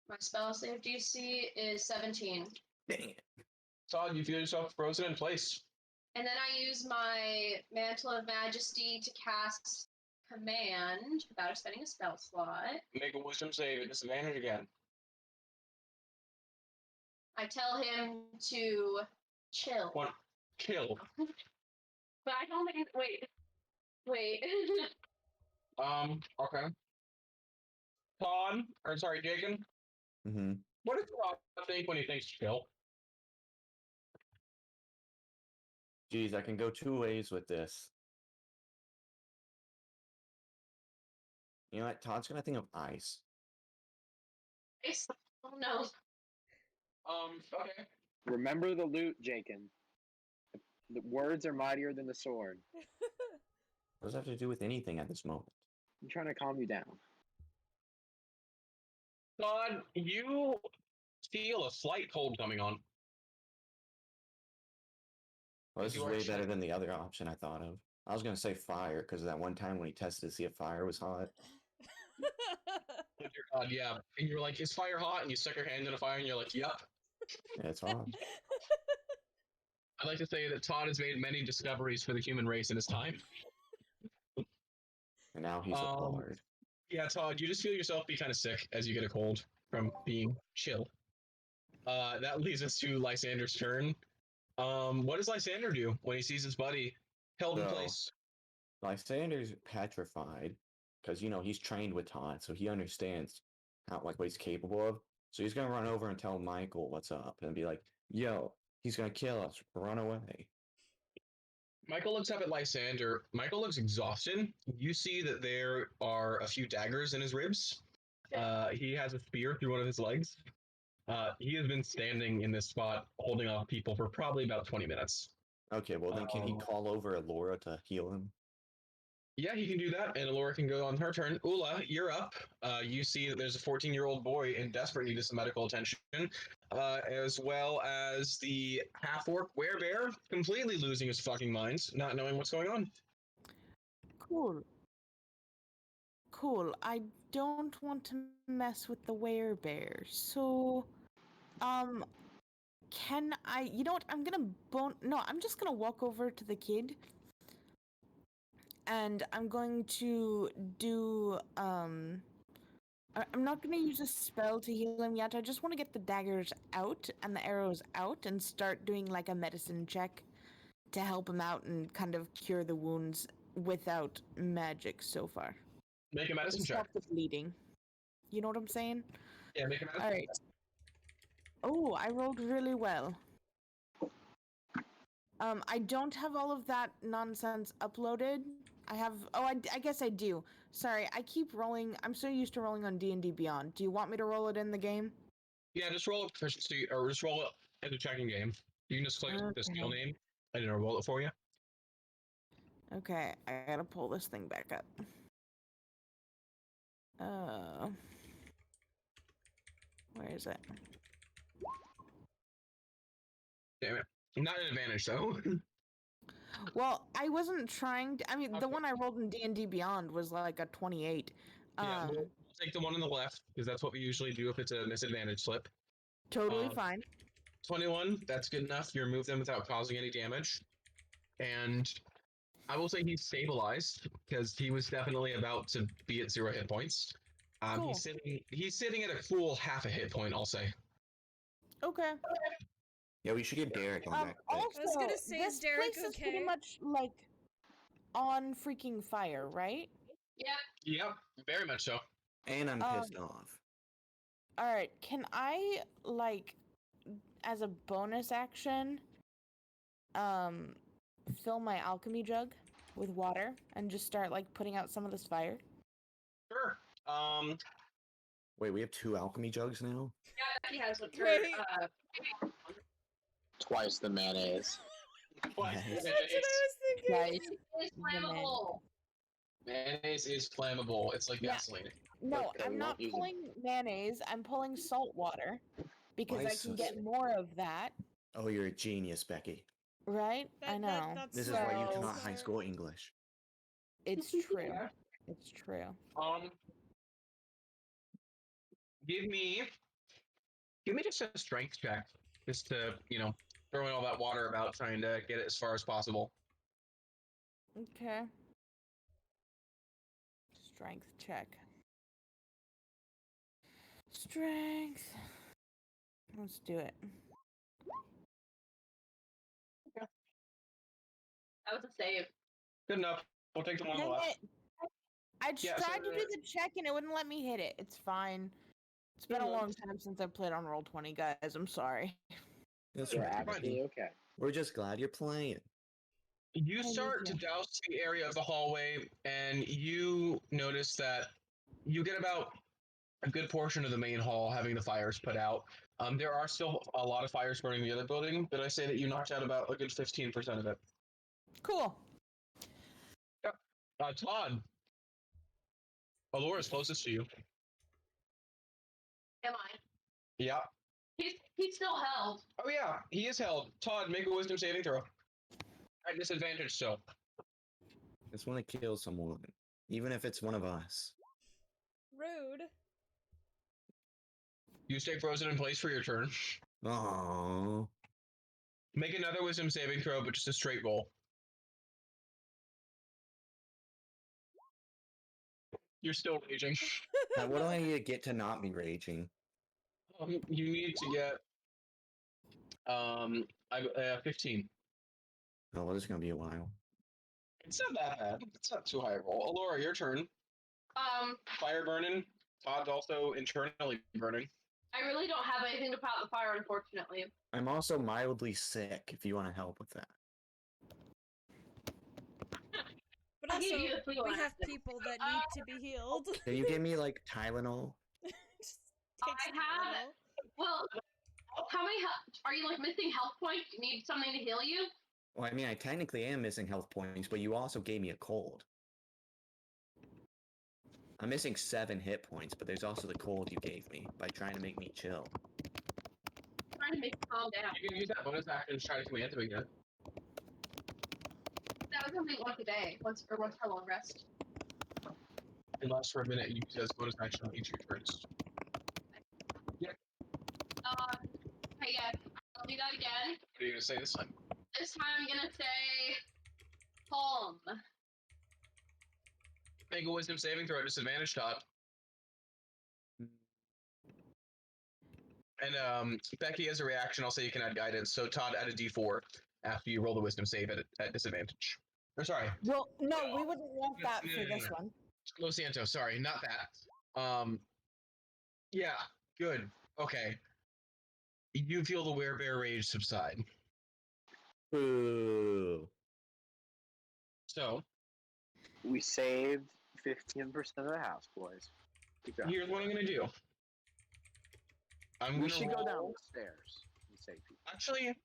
My spell save DC is 17. Dang it. Todd, you feel yourself frozen in place. And then I use my Mantle of Majesty to cast command without spending a spell slot. Make a wisdom save at disadvantage again. I tell him to chill. One kill. But I don't think. Wait. Okay. Todd, or sorry, Jacob. Mm-hmm. What does Todd think when he thinks chill? Geez, I can go two ways with this. You know what? Todd's gonna think of ice. Oh no. Okay. Remember the loot, Jakin. The words are mightier than the sword. What does that have to do with anything at this moment? I'm trying to calm you down. Todd, you feel a slight cold coming on. Well, this is You are way chilling. better than the other option I thought of. I was gonna say fire because that one time when he tested to see if fire was hot. Dear God, yeah. And you're like, is fire hot? And you stick your hand in a fire and you're like, yep. Yeah, it's hot. I'd like to say that Todd has made many discoveries for the human race in his time. And now he's a bard. Yeah, Todd, you just feel yourself be kind of sick as you get a cold from being chill. That leads us to Lysander's turn. What does Lysander do when he sees his buddy held in So- place? Lysander's petrified because he's trained with Todd, so he understands what he's capable of. So he's gonna run over and tell Michael what's up and be like, "Yo, he's gonna kill us. Run away." Michael looks up at Lysander. Michael looks exhausted. You see that there are a few daggers in his ribs. He has a spear through one of his legs. He has been standing in this spot holding off people for probably about 20 minutes. Okay, well then can he call over Alora to heal him? Yeah, he can do that, and Alora can go on her turn. Ula, you're up. You see that there's a 14-year-old boy in desperate need of some medical attention, as well as the half-orc werebear completely losing his fucking mind, not knowing what's going on. Cool. Cool. I don't want to mess with the werebear, so can I? You know what? I'm gonna No, I'm just gonna walk over to the kid, and I'm going to do I'm not gonna use a spell to heal him yet. I just want to get the daggers out and the arrows out, and start doing like a medicine check to help him out and kind of cure the wounds without magic so far. Make a medicine check. Stop the bleeding. You know what I'm saying? Yeah, make a medicine All right. Oh, I rolled really well. I don't have all of that nonsense uploaded. I have. Oh, I guess I do. Sorry, I keep rolling. I'm so used to rolling on D&D Beyond. Do you want me to roll it in the game? Yeah, just roll a proficiency, or just roll it in the checking game. You can just click the skill Okay. name, and it'll roll it for you. Okay, I gotta pull this thing back up. Where is it? Damn it. Not an advantage, though. Well, I wasn't trying to. I mean, the Okay. one I rolled in D&D Beyond was like a 28. Yeah, we'll take the one on the left, because that's what we usually do if it's a misadvantage slip. Totally fine. 21, that's good enough. You remove them without causing any damage. And I will say he's stabilized, because he was definitely about to be at 0 hit points. Cool. He's sitting at a cool half a hit point, I'll say. Okay. Yeah, we should get Derek on that. Also, I was gonna say, is this Derek place is okay? pretty much like on freaking fire, right? Yep. Yep, very much so. And I'm pissed off. All right. Can I like, as a bonus action, fill my alchemy jug with water and just start like putting out some of this fire? Sure. Wait, we have 2 alchemy jugs now? Yeah, he has one for Wait. Twice the mayonnaise. What? Yes. That's what I was thinking. Guys, it's flammable. Mayonnaise is flammable. It's like Yeah. gasoline. No, Okay, I'm we not won't use 'em. pulling mayonnaise. I'm pulling salt water because I can get more of that. Oh, you're a genius, Becky. Right? I know. That's This is why you So- taught high smart. school English. It's true. It's true. Give me just a strength check, just to throwing all that water about, trying to get it as far as possible. Okay. Strength check. Strength. Let's do it. That was a save. Good enough. We'll take the one on the Dang left. it. I Yeah, so tried to do the- the check and it wouldn't let me hit it. It's fine. It's been a long time since I played on Roll20, guys. I'm sorry. That's You're right. absolutely okay. We're just glad you're playing. You Oh, start to yeah. douse the area of the hallway, and you notice that you get about a good portion of the main hall having the fires put out. There are still a lot of fires burning in the other building, but I say that you knocked out about a good 15% of it. Cool. Todd, Alora's closest to you. Am I? Yeah. He's still held. Oh yeah, he is held. Todd, make a wisdom saving throw. At disadvantage still. Just want to kill someone, even if it's one of us. Rude. You stay frozen in place for your turn. Oh, Make another wisdom saving throw, but just a straight roll. You're still raging. what do I need to get to not be raging? You need to get 15. Oh, well, this is gonna be a while. It's not that bad. It's not too high a roll. Alora, your turn. Fire burning. Todd's also internally burning. I really don't have anything to put out the fire, unfortunately. I'm also mildly sick. If you want to help with that. But I'll also, give you the free we one have after. people that need to be healed. Can you give me like Tylenol? Just take I some have- Tylenol. Well, how many are you like missing health points? Do you need something to heal you? Well, I mean, I technically am missing health points, but you also gave me a cold. I'm missing 7 hit points, but there's also the cold you gave me by trying to make me chill. I'm trying to make you calm down. You can use that bonus action to try to command him again. That was something once a day, once for a long rest. It lasts for a minute. You use it as bonus action on each of your turns. Okay, yeah, I'll do that again. What are you gonna say this time? This time I'm gonna say calm. Make a wisdom saving throw at disadvantage, Todd. And Becky, as a reaction, I'll say you can add guidance. So Todd, add a D4 after you roll the wisdom save at disadvantage. Or sorry, Well, no, we wouldn't want that No, for no, this no. one. Los Santos. Sorry, not that. Yeah, good. Okay. You feel the werebear rage subside. Boo. So We saved 15% of the house, boys. Good job. here's what I'm gonna do. I'm We gonna should go down roll. the stairs and save people. Actually,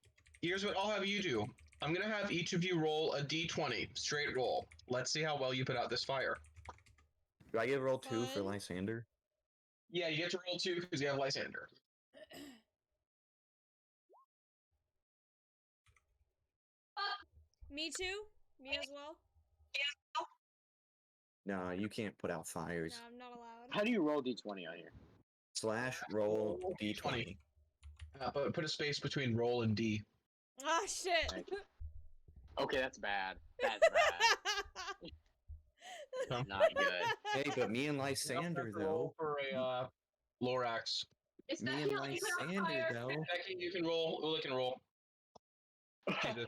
here's what I'll have you do. I'm gonna have each of you roll a D20 straight roll. Let's see how well you put out this fire. Do I get roll 2 for Fun. Lysander? Yeah, you get to roll 2 because you have Lysander. Me too. Me as well. No, you can't put out fires. No, I'm not allowed. How do you roll d20 on here? / roll D20. But put a space between roll and D. Ah, shit. Right. Okay, that's bad. That's bad. Not good. Hey, but me and Lysander, though. Roll for a Lorax. Is Me that and the only put on Lysander, fire? though. Becky, you can roll. Ula can roll. Jesus.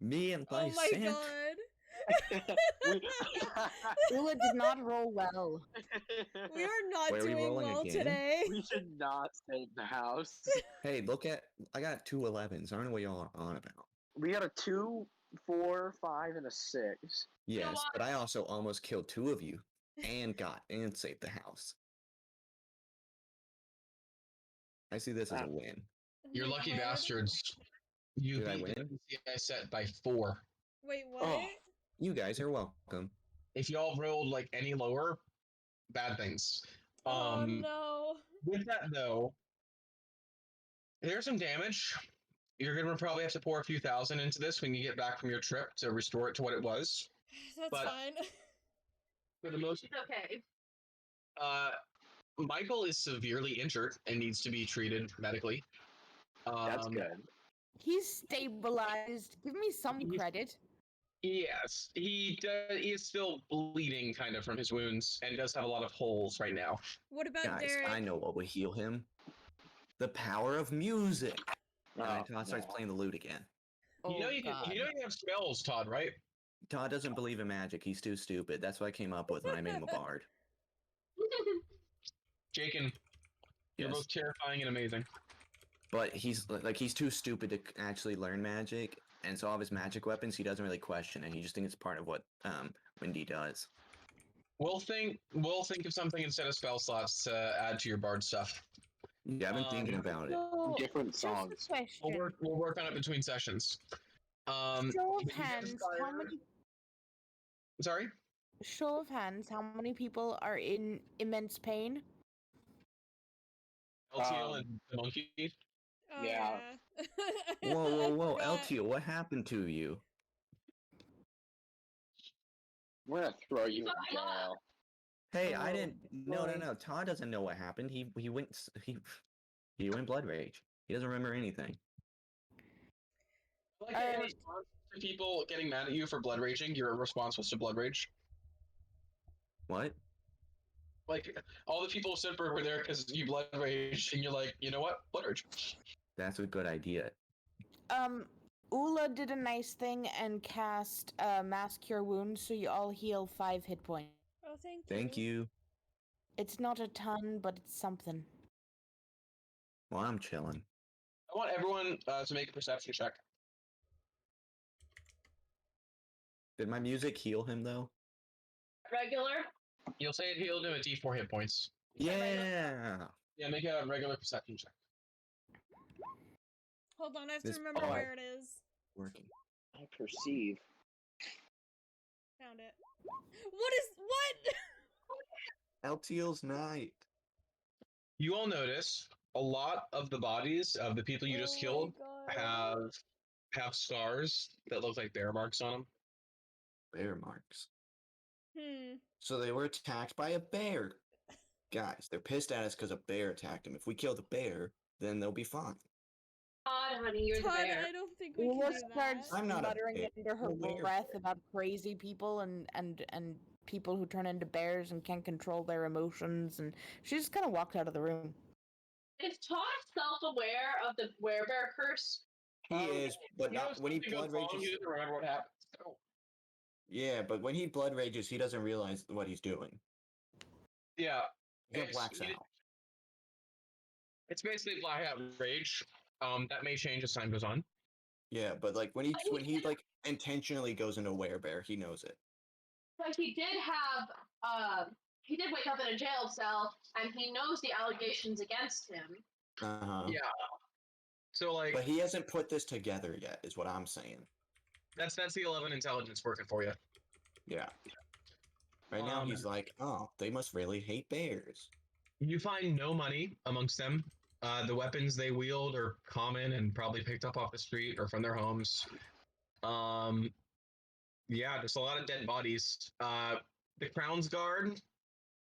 Me and Oh my Lysander. god. Ula did not roll well. We are not Wait, are we doing rolling well again? today. We should not save the house. Hey, look at. I got 2 11s. I don't know what y'all are on about. We got a 2, 4, 5, and a 6. Yes, but I also almost killed 2 of you and saved the house. I see this as a win. Oh You're my lucky god. bastards. You Did I beat the win? PCI set by 4. Wait, what? Oh. You guys are welcome. If y'all rolled like any lower, bad things. Oh no. With that though, there's some damage. You're gonna probably have to pour a few thousand into this when you get back from your trip to restore it to what it was. That's But- fine. For the most, It's okay. Michael is severely injured and needs to be treated medically. That's good. He's stabilized. Give me some He's- credit. Yes, he is still bleeding kind of from his wounds and does have a lot of holes right now. What about Guys, Derek? I know what would heal him. The power of music. And then Oh, Todd starts no. playing the lute again. Oh, you know you God. have spells, Todd, right? Todd doesn't believe in magic. He's too stupid. That's what I came up with when I made him a bard. Jake and you're Yes. both terrifying and amazing. But he's too stupid to actually learn magic, and so all of his magic weapons he doesn't really question, and he just thinks it's part of what Wendy does. We'll think of something instead of spell slots to add to your bard stuff. Yeah, I've been thinking about it. So, Different just a songs. question. We'll work on it between sessions. Show but of you get hands, how fire- many Sorry? show of hands, how many people are in immense pain? LTL and the monkey. Oh, Yeah. yeah. Whoa, I forgot. LTO, what happened to you? We're gonna throw you in Fucking up. jail. Hey, I Oh, didn't. No. boy. Todd doesn't know what happened. He went blood rage. He doesn't remember anything. Like in response to people getting mad at you for blood raging, your response was to blood rage. What? Like all the people of Sinberg were there because you blood rage, and you're like, you know what, blood rage. That's a good idea. Ula did a nice thing and cast Mass Cure Wounds, so you all heal 5 hit points. Oh, thank you. Thank you. It's not a ton, but it's something. Well, I'm chilling. I want everyone to make a perception check. Did my music heal him though? Regular. You'll say it healed him at D4 hit points. Yeah. Yeah, make a regular perception check. Hold on, I have to This remember bot- where it is. Working. I perceive. Found it. What? Eltiel's night. You all notice a lot of the bodies of the people you just Oh killed my God. have scars that look like bear marks on them. Bear marks. Hmm. So they were attacked by a bear. Guys, they're pissed at us because a bear attacked them. If we kill the bear, then they'll be fine. Todd, honey, you're the Todd, bear. I don't think we Ula can do that. starts I'm not a muttering bear. under her I'm a werewolf. breath about crazy people and people who turn into bears and can't control their emotions, and she just kind of walked out of the room. Is Todd self-aware of the werebear curse? He is, but not when he blood He rages. doesn't remember what happened. So, Yeah, but when he blood rages, he doesn't realize what he's doing. yeah, He It's- blacks it- out. it's basically blackout rage. That may change as time goes on. Yeah, but like when he like intentionally goes into werebear, he knows it. Like he did wake up in a jail cell, and he knows the allegations against him. Uh-huh. Yeah. So like But he hasn't put this together yet, is what I'm saying. that's the 11 intelligence working for you. Yeah. Right now he's like, oh, they must really hate bears. You find no money amongst them. The weapons they wield are common and probably picked up off the street or from their homes. Yeah, just a lot of dead bodies. The Crown's Guard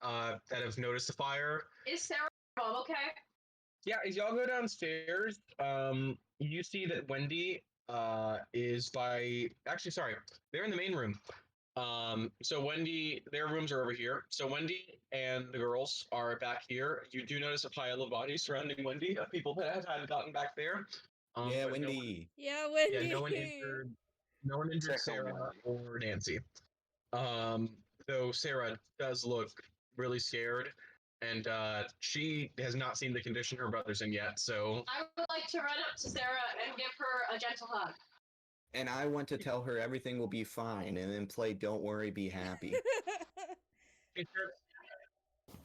that have noticed the fire. Is Sarah mom okay? Yeah, as y'all go downstairs, you see that Wendy is by. Actually, sorry, they're in the main room. So Wendy, their rooms are over here. So Wendy and the girls are back here. You do notice a pile of bodies surrounding Wendy, of people that had gotten back there. Yeah, but Wendy. Yeah, Wendy. Yeah, no one injured. No one injured Check on Sarah Wendy. or Nancy. Though Sarah does look really scared, and she has not seen the condition her brother's in yet. So I would like to run up to Sarah and give her a gentle hug. And I want to tell her everything will be fine and then play Don't Worry, Be Happy.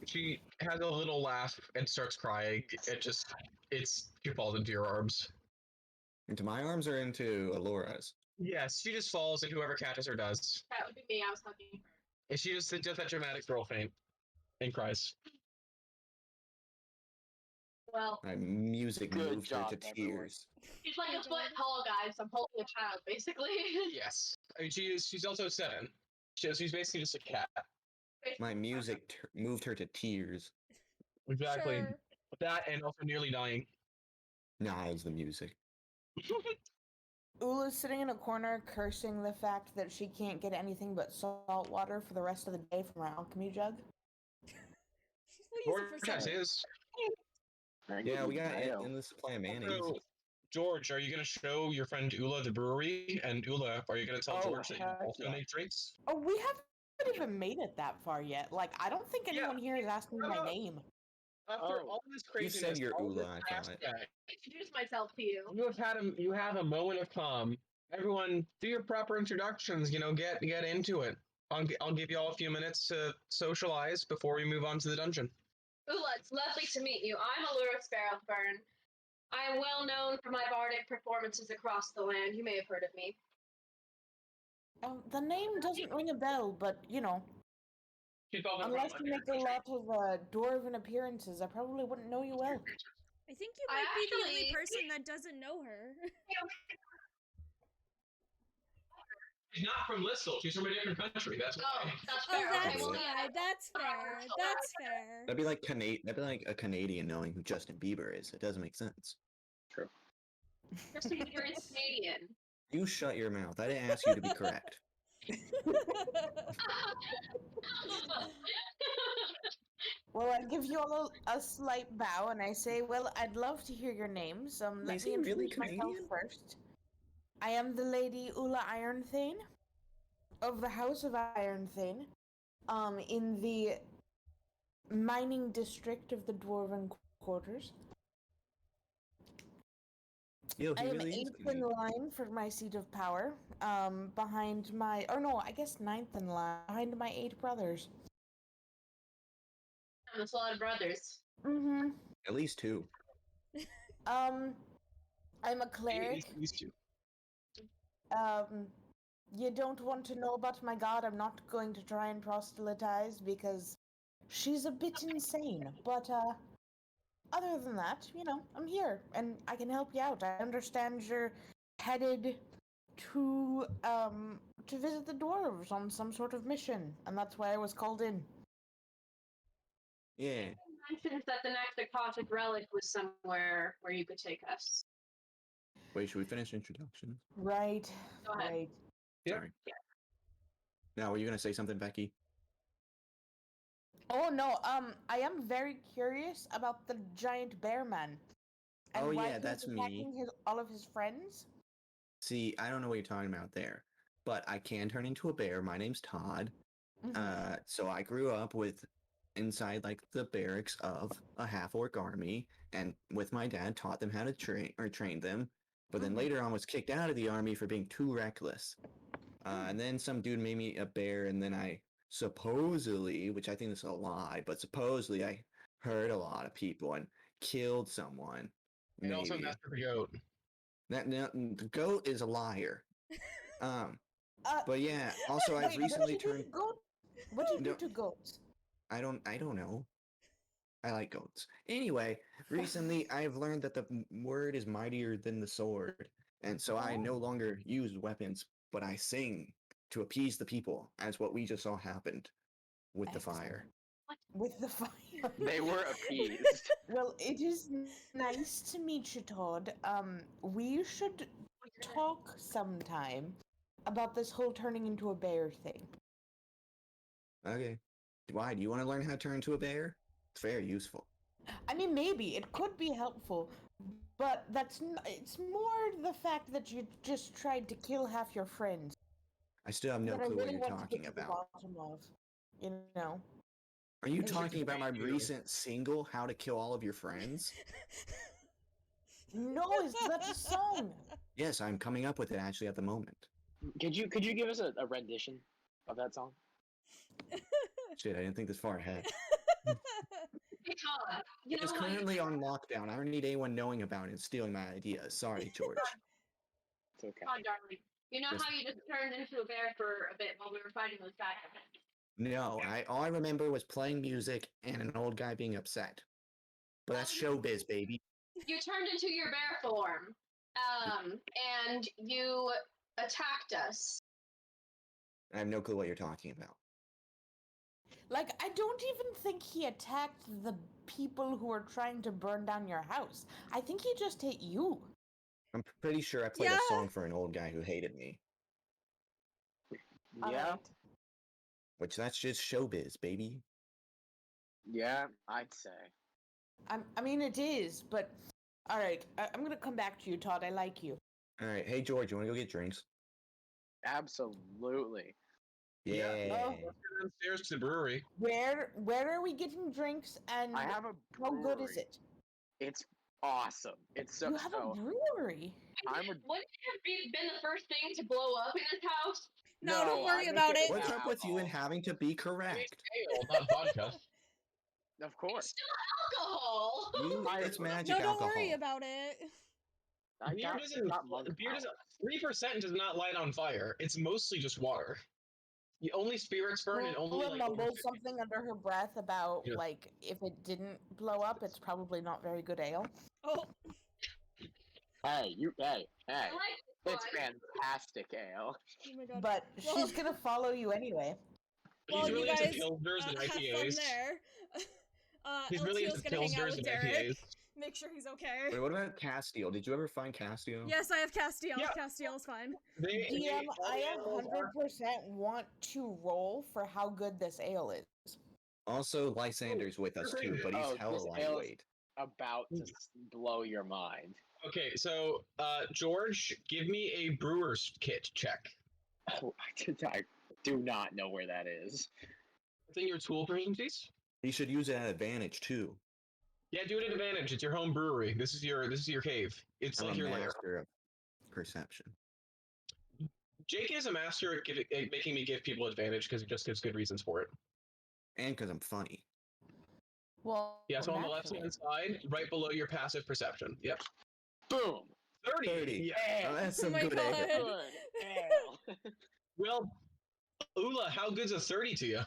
she has a little laugh and starts crying. She falls into your arms. Into my arms or into Alora's? Yes, she just falls, and whoever catches her does. That would be me. I was hugging her. And she just does that dramatic girl faint and cries. Well, My music Good moved her job, to everyone. tears. she's like a foot tall, guys. I'm holding a child, basically. Yes, I mean, she's also 7. She's basically just a cat. My music moved her to tears. Exactly. Sure. That and also nearly dying. Nah, it was the music. Ula's sitting in a corner cursing the fact that she can't get anything but salt water for the rest of the day from her alchemy jug. We'll use it for George has something. his. Yeah, we got mayo. endless supply of mayonnaise. So, George, are you going to show your friend Ula the brewery? And Ula, are you going to tell Oh, George that you heck also yeah. make drinks? Oh, we haven't even made it that far yet. Like, I don't think Yeah. anyone here is asking my name. After Oh. all this You craziness, said you're all Ula, this I past thought. day, Introduce myself to you. you have a moment of calm. Everyone, do your proper introductions. Get into it. I'll give you all a few minutes to socialize before we move on to the dungeon. Ula, it's lovely to meet you. I'm Allura Sparrowburn. I am well known for my bardic performances across the land. You may have heard of me. The name doesn't ring a bell, but you know, She's all the unless front you line. make a lot of dwarven appearances, I probably wouldn't know you well. I think you I might be the only actually- person that doesn't know her. She's not from Listowel. She's from a different country. That's Oh, why. that's Oh, fair. that's Okay, well, fine. That's fair. That's fair. That'd be like a Canadian knowing who Justin Bieber is. It doesn't make sense. Justin Bieber is Canadian. You shut your mouth. I didn't ask you to be correct. Well, I give you all a slight bow, and I say, "Well, I'd love to hear your names. Let Is me he really introduce myself Canadian? first. I am the Lady Ula Ironthane of the House of Ironthane, in the mining district of the Dwarven Quarters. Yo, I he am really is eighth in line for my seat of power. Behind my, or no, I guess ninth in line behind my 8 brothers. That's a lot of brothers. Mm-hmm. At least 2. I'm a Maybe cleric. these two. You don't want to know about my god. I'm not going to try and proselytize because she's a bit insane. But other than that, I'm here and I can help you out. I understand you're headed to visit the dwarves on some sort of mission, and that's why I was called in. Yeah. You mentioned that the next Akashic relic was somewhere where you could take us. Wait, should we finish introductions? Right. Go ahead. Right. Yeah. Sorry. Now, were you gonna say something, Becky? Oh no, I am very curious about the giant bear man. And Oh, why yeah, he's that's me. attacking all of his friends. See, I don't know what you're talking about there, but I can turn into a bear. My name's Todd. Mhm. So I grew up with inside like the barracks of a half orc army, and with my dad taught them how to train them. But then Mhm. later on was kicked out of the army for being too reckless. And then some dude made me a bear, and then I supposedly, which I think is a lie, but supposedly I hurt a lot of people and killed someone. And also Maybe. Master the Goat. The goat is a liar. But yeah. Also, I've Wait, recently what did you turned. do to goats? What did you No. do to goats? I don't know. I like goats. Anyway, recently I've learned that the word is mightier than the sword, and so I no longer use weapons, but I sing to appease the people, as what we just saw happened with the fire. With the fire. They were appeased. Well, it is nice to meet you, Todd. We should talk sometime about this whole turning into a bear thing. Okay. Why? Do you want to learn how to turn into a bear? It's very useful. I mean, maybe it could be helpful, but it's more the fact that you just tried to kill half your friends. I still have no that I clue what really you're want to talking get to the about. bottom of, you know. Are you It's talking about my you. recent single, How to Kill All of Your Friends? No, is that a song? Yes, I'm coming up with it actually at the moment. Could you give us a rendition of that song? Shit, I didn't think this far ahead. Hey, Todd, you know It's how you currently on lockdown. I don't need anyone knowing about it and stealing my ideas. Sorry, George. It's okay. Todd, darling. You know Yes. how you just turned into a bear for a bit while we were fighting those bad guys? No, all I remember was playing music and an old guy being upset. But that's showbiz, baby. You turned into your bear form, and you attacked us. I have no clue what you're talking about. Like, I don't even think he attacked the people who were trying to burn down your house. I think he just hit you. I'm pretty sure I played Yeah. a song for an old guy who hated me. Yeah, Alright. Which that's just showbiz, baby. yeah, I'd say. I mean, it is, but alright. I'm gonna come back to you, Todd. I like you. Alright, hey George, you wanna go get drinks? Absolutely. Yeah. Oh. Downstairs to the brewery. Where are we getting drinks, and I have a how good is brewery. it? It's awesome. It's so You have a brewery. I'm a Wouldn't it have been the first thing to blow up in his house? No, don't I worry make about it it. with What's up with you and alcohol. having to be It's correct? ale, not vodka. Of It's course. still alcohol. It's magic No, don't alcohol. worry about it. I Beer got, doesn't. got monk Beer doesn't. powers. 3% does not light on fire. It's mostly just water. The only spirits burn and only Paula like over mumbles 50. something under her breath about, Yeah. like, if it didn't blow up, it's probably not very good ale. Oh, Hey, hey. I like this It's one. fantastic ale. oh my god. But Well- she's gonna follow you anyway. Well, He's you really guys into pilsners and have fun IPAs. there. He's really LTO's into gonna hang out pilsners with and Derek. IPAs. Make sure he's okay. Wait, what about Castile? Did you ever find Castile? Yes, I have Castiel. Yeah. Castiel's fine. DM, all I the animals are- 100% want to roll for how good this ale is. Also, Lysander's with us too, but he's Oh, hella this ale is- lightweight. About to blow your mind. Okay, so George, give me a brewer's kit check. Oh, I do not know where that is. It's in your tool proficiencies. He should use it at advantage too. Yeah, do it at advantage. It's your home brewery. This is your cave. It's I'm like a your lair. master of perception. Jake is a master at making me give people advantage because he just gives good reasons for it. And because I'm funny. Well, Yeah, so on the naturally. left-hand side, right below your passive perception. Yep. Boom. 30. 30. Yeah. Oh, that's Oh some my good God. ale. Good. Ale. Well, Ula, how good's a 30 to you?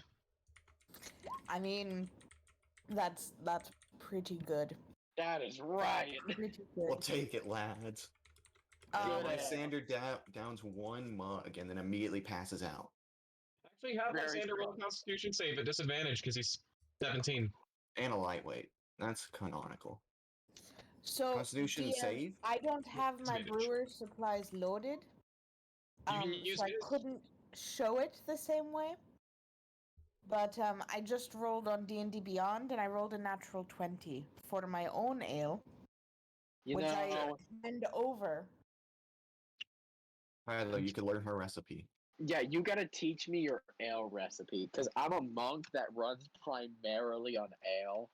I mean, that's pretty good. That is right. Pretty We'll good. take it, lads. Um, Good ale. Lysander downs one mug and then immediately passes out. Actually, have Very Lysander roll strong. a Constitution save at disadvantage because he's 17. And a lightweight. That's canonical. so Constitution DM, save? I don't have my Disadvantage. brewer's supplies loaded. You can use So I his. couldn't show it the same way. But I just rolled on D&D Beyond, and I rolled a natural 20 for my own ale, You which I know, send over. Tyler, you could learn her recipe. yeah, you gotta teach me your ale recipe because I'm a monk that runs primarily on ale.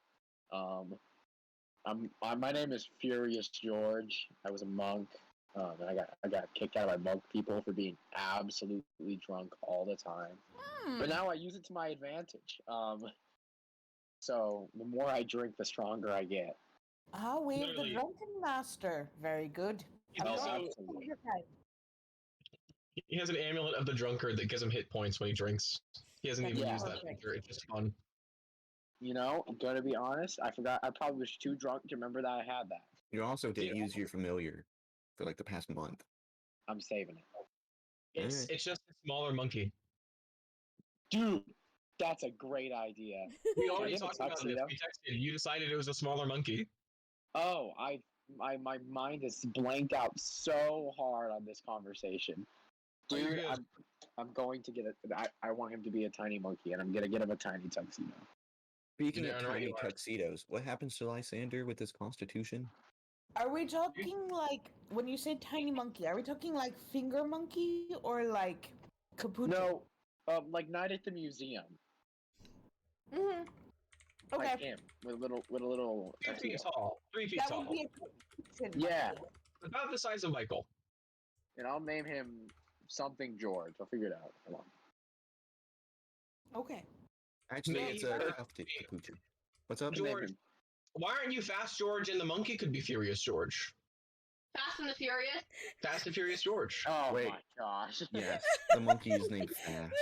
My name is Furious George. I was a monk, and I got kicked out of my monk people for being absolutely drunk all the time. But now I use it to my advantage. So the more I drink, the stronger I get. Ah, we have the Literally. Drunken Master. Very good. He's I also- love absolutely. your type. He has an amulet of the drunkard that gives him hit points when he drinks. He hasn't That's even used that perfect. feature. It's just fun. You know, I'm gonna be honest. I forgot. I probably was too drunk to remember that I had that. You also didn't Yeah. use your familiar for like the past month. I'm saving it. It's Alright. just a smaller monkey. Dude, that's a great idea. We I already get a talked about this. tuxedo? We texted. You decided it was a smaller monkey. Oh, my mind is blanked out so hard on this conversation. Oh, you're Dude, good. I'm going to get it. I want him to be a tiny monkey, and I'm gonna get him a tiny tuxedo. Speaking You're of down where tiny you are. tuxedos, what happens to Lysander with his constitution? Are we talking like, when you say tiny monkey, are we talking like finger monkey or like capuchin? No, like Night at the Museum. Mm-hmm. Okay. Like him with a little 2 feet tuxedo. tall. 3 feet That tall. would be a capuchin Yeah. monkey. About the size of Michael. And I'll name him something George. I'll figure it out. Come on. Okay. Actually, Maybe it's a he's- tufted capuchin. What's up? Name George. him. Why aren't you Fast George and the monkey could be Furious George? Fast and the Furious. Fast and Furious George. Oh Wait. my gosh. Yes, the monkey is named Fast.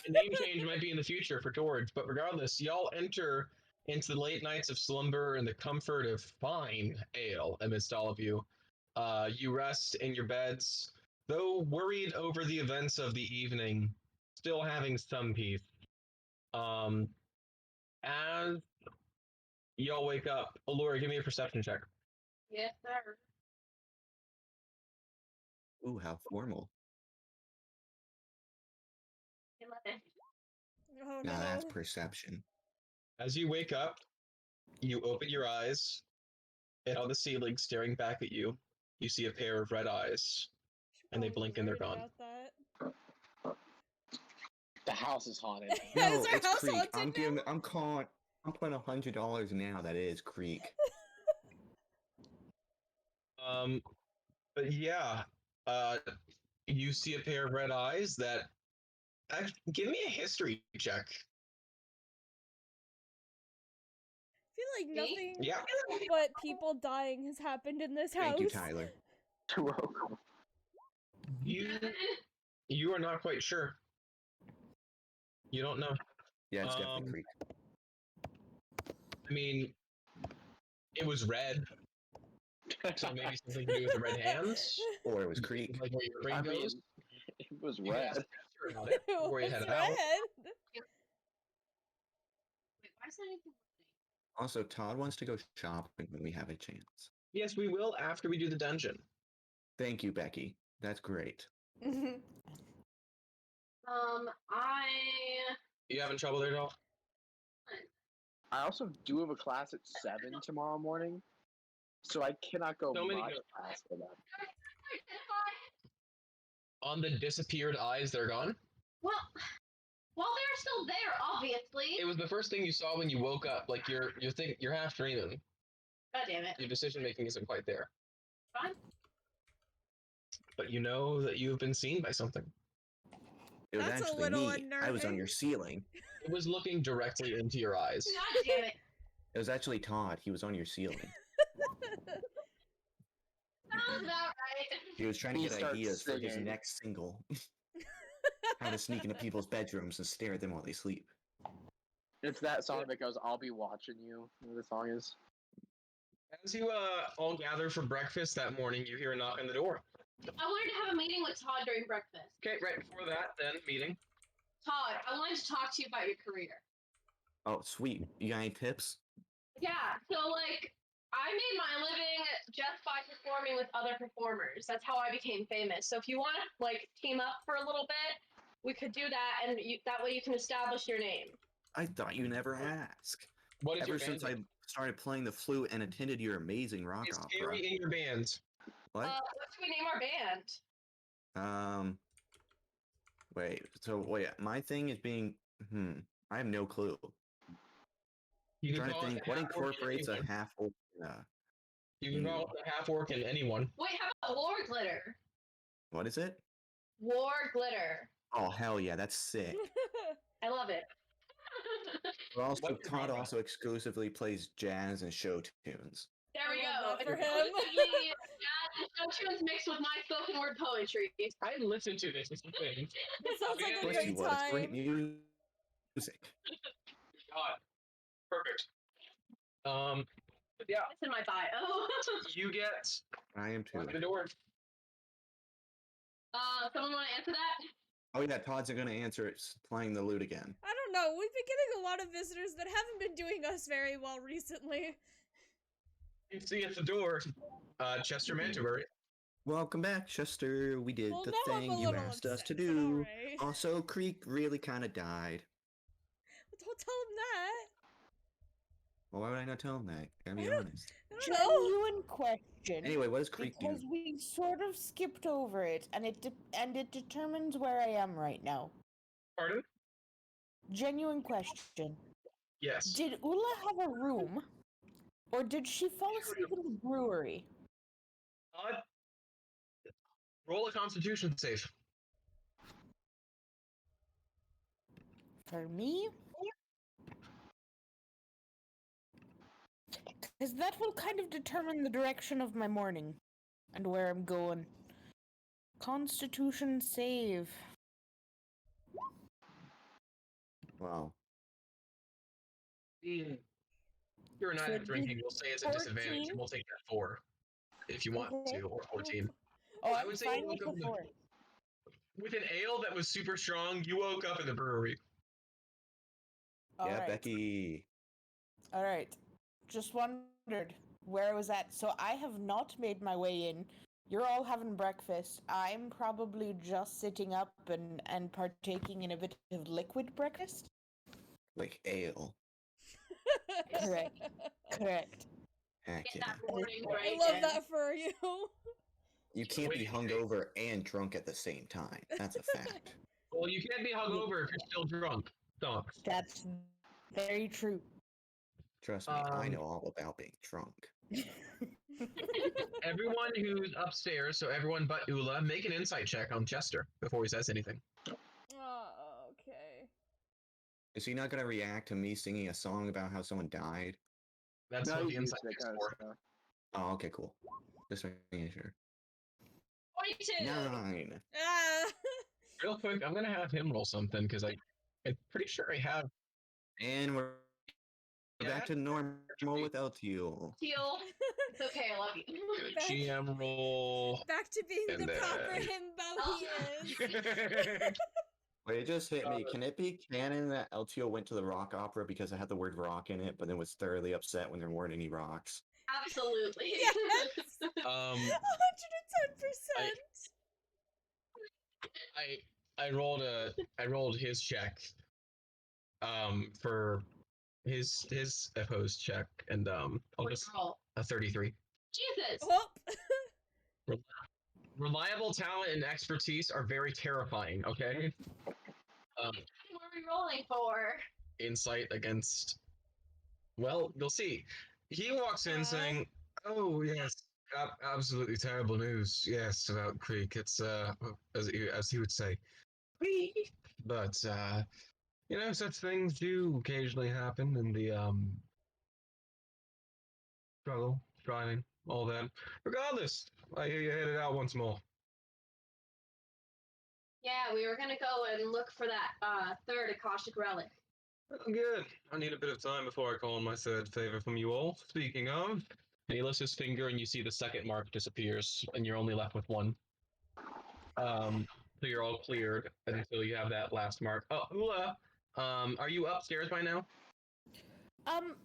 A name change might be in the future for George, but regardless, y'all enter into the late nights of slumber and the comfort of fine ale amidst all of you. You rest in your beds, though worried over the events of the evening, still having some peace. As y'all wake up, Allura, give me a perception check. Yes, sir. Ooh, how formal. 11. Oh Now that's no. perception. As you wake up, you open your eyes, and on the ceiling, staring back at you, you see a pair of red eyes. Should And they probably blink and they're write gone. about that. The house is haunted. Yeah, No, is our it's house Creek. haunted I'm now? giving. I'm calling. I'm putting $100 now. That is Creek. But yeah, you see a pair of red eyes that. Actually, give me a history check. I feel like Me? nothing Yeah. but people dying has happened in this house. Thank you, Tyler. You are not quite sure. You don't know. Yeah, it's definitely Um, Creek. I mean, it was red, so maybe something to do with the red hands, Or it was Creek. like where your brain I mean, goes. it was You can red. ask Esther about it before you It head was out. red. Wait, why is that anything? Also, Todd wants to go shopping when we have a chance. Yes, we will after we do the dungeon. Thank you, Becky. That's great. I You having trouble there, doll? I also do have a class at 7 tomorrow morning, so I cannot go So many much good- faster than that. On the disappeared eyes, they're gone. Well, they're still there, obviously. It was the first thing you saw when you woke up. Like you're half dreaming. God damn it. Your decision making isn't quite there. Fine. But you know that you have been seen by something. It was That's a actually little me. I was on your unnerving. ceiling. It was looking directly into your eyes. God damn it. It was actually Todd. He was on your ceiling. Sounds about right. He was trying to He get starts ideas for his singing. next single. How to sneak into people's bedrooms and stare at them while they sleep. It's that song that goes, "I'll be watching you." What the song is? As you all gather for breakfast that morning, you hear a knock on the door. I wanted to have a meeting with Todd during breakfast. Okay, right before that, then meeting. Todd, I wanted to talk to you about your career. Oh, sweet. You got any tips? Yeah, so like I made my living just by performing with other performers. That's how I became famous. So if you want to like team up for a little bit, we could do that, and that way you can establish your name. I thought you never ask. What is Ever your since band I started playing the flute and attended your amazing rock name? Is opera. Terry in your band? What? What should we name our band? Wait, my thing is being I have no clue. You I'm can trying to call it think the what half orc in incorporates a anyone. half orc You can call it the half orc in anyone. Wait, how about War Glitter? what is it? War Glitter. Oh hell yeah, that's sick. I love it. But also What's your Todd genre? also exclusively plays jazz and show tunes. There we I go. love that for It's him. exclusively jazz and show tunes mixed with my spoken word poetry. I listened to this. It's the thing. It sounds like Of a course he great was. Great time. music. God. Perfect. Yeah, It's in my bio. you get I am too. to the door. Someone want to answer that? Oh yeah, Todd's gonna answer it playing the lute again. I don't know. We've been getting a lot of visitors that haven't been doing us very well recently. You see at the door, Chester Mantibury. Welcome back, Chester. We did Well, the now I'm thing a you little asked us to upset, but do. alright. Also, Creek really kind of died. Don't tell him that. Well, why would I not tell him that? Gotta be I don't- honest. I don't know. Genuine question. Anyway, what does Creek do? Because we sort of skipped over it, and it determines where I am right now. Pardon? Genuine question. Yes. Did Ula have a room, or did she fall asleep in the brewery? Roll a Constitution save. For me? Because that will kind of determine the direction of my morning and where I'm going. Constitution save. Wow. You're an So addict it'd be drinking. We'll say it's a disadvantage, 14. and we'll take that 4 if you want Okay. to, or 14. Oh, I I'm would say fine you with woke up the in the- 4. With an ale that was super strong, you woke up in the brewery. Yeah, Alright. Becky. Alright. Just wondered where I was at. So I have not made my way in. You're all having breakfast. I'm probably just sitting up and partaking in a bit of liquid breakfast. Like ale. Correct. Correct. Heck Get yeah. that morning I right. love in. that for you. You can't be Wait. hungover and drunk at the same time. That's a fact. Well, you can't be hungover if you're still drunk. Stop. That's very true. Trust me, I Um, know all about being drunk. Everyone who's upstairs, so everyone but Ula, make an insight check on Chester before he says anything. Oh, okay. Is he not gonna react to me singing a song about how someone died? That's No, what he's the used insight to that check's kind of for. stuff. Oh, okay, cool. Just making sure. 22. 9. Ah. Real quick, I'm gonna have him roll something because I'm pretty sure I have. And we're Yeah, back to normal with LTU. Teal. It's okay, I love you. Back- GM roll. Back to being And the proper then- himbo he is. Wait, it just hit me. Can it be canon that LTO went to the rock opera because it had the word rock in it, but then was thoroughly upset when there weren't any rocks? Absolutely. Yes. 110%. I rolled his check for his opposed check, and I'll What's just the roll? a 33. Jesus. Oh. Reliable talent and expertise are very terrifying. Okay. What are we rolling for? Insight against. Well, you'll see. he walks in Aw. saying, "Oh yes, absolutely terrible news. Yes, about Creek. It's as he would say, Creek. But such things do occasionally happen in the struggle, striving, all that. Regardless, I hear you headed out once more. Yeah, we were gonna go and look for that third Akashic relic. Oh, good. I need a bit of time before I call on my third favor from you all. Speaking of, and he lifts his finger, and you see the second mark disappears, and you're only left with one. So you're all cleared until you have that last mark. Oh, Hula, are you upstairs by now?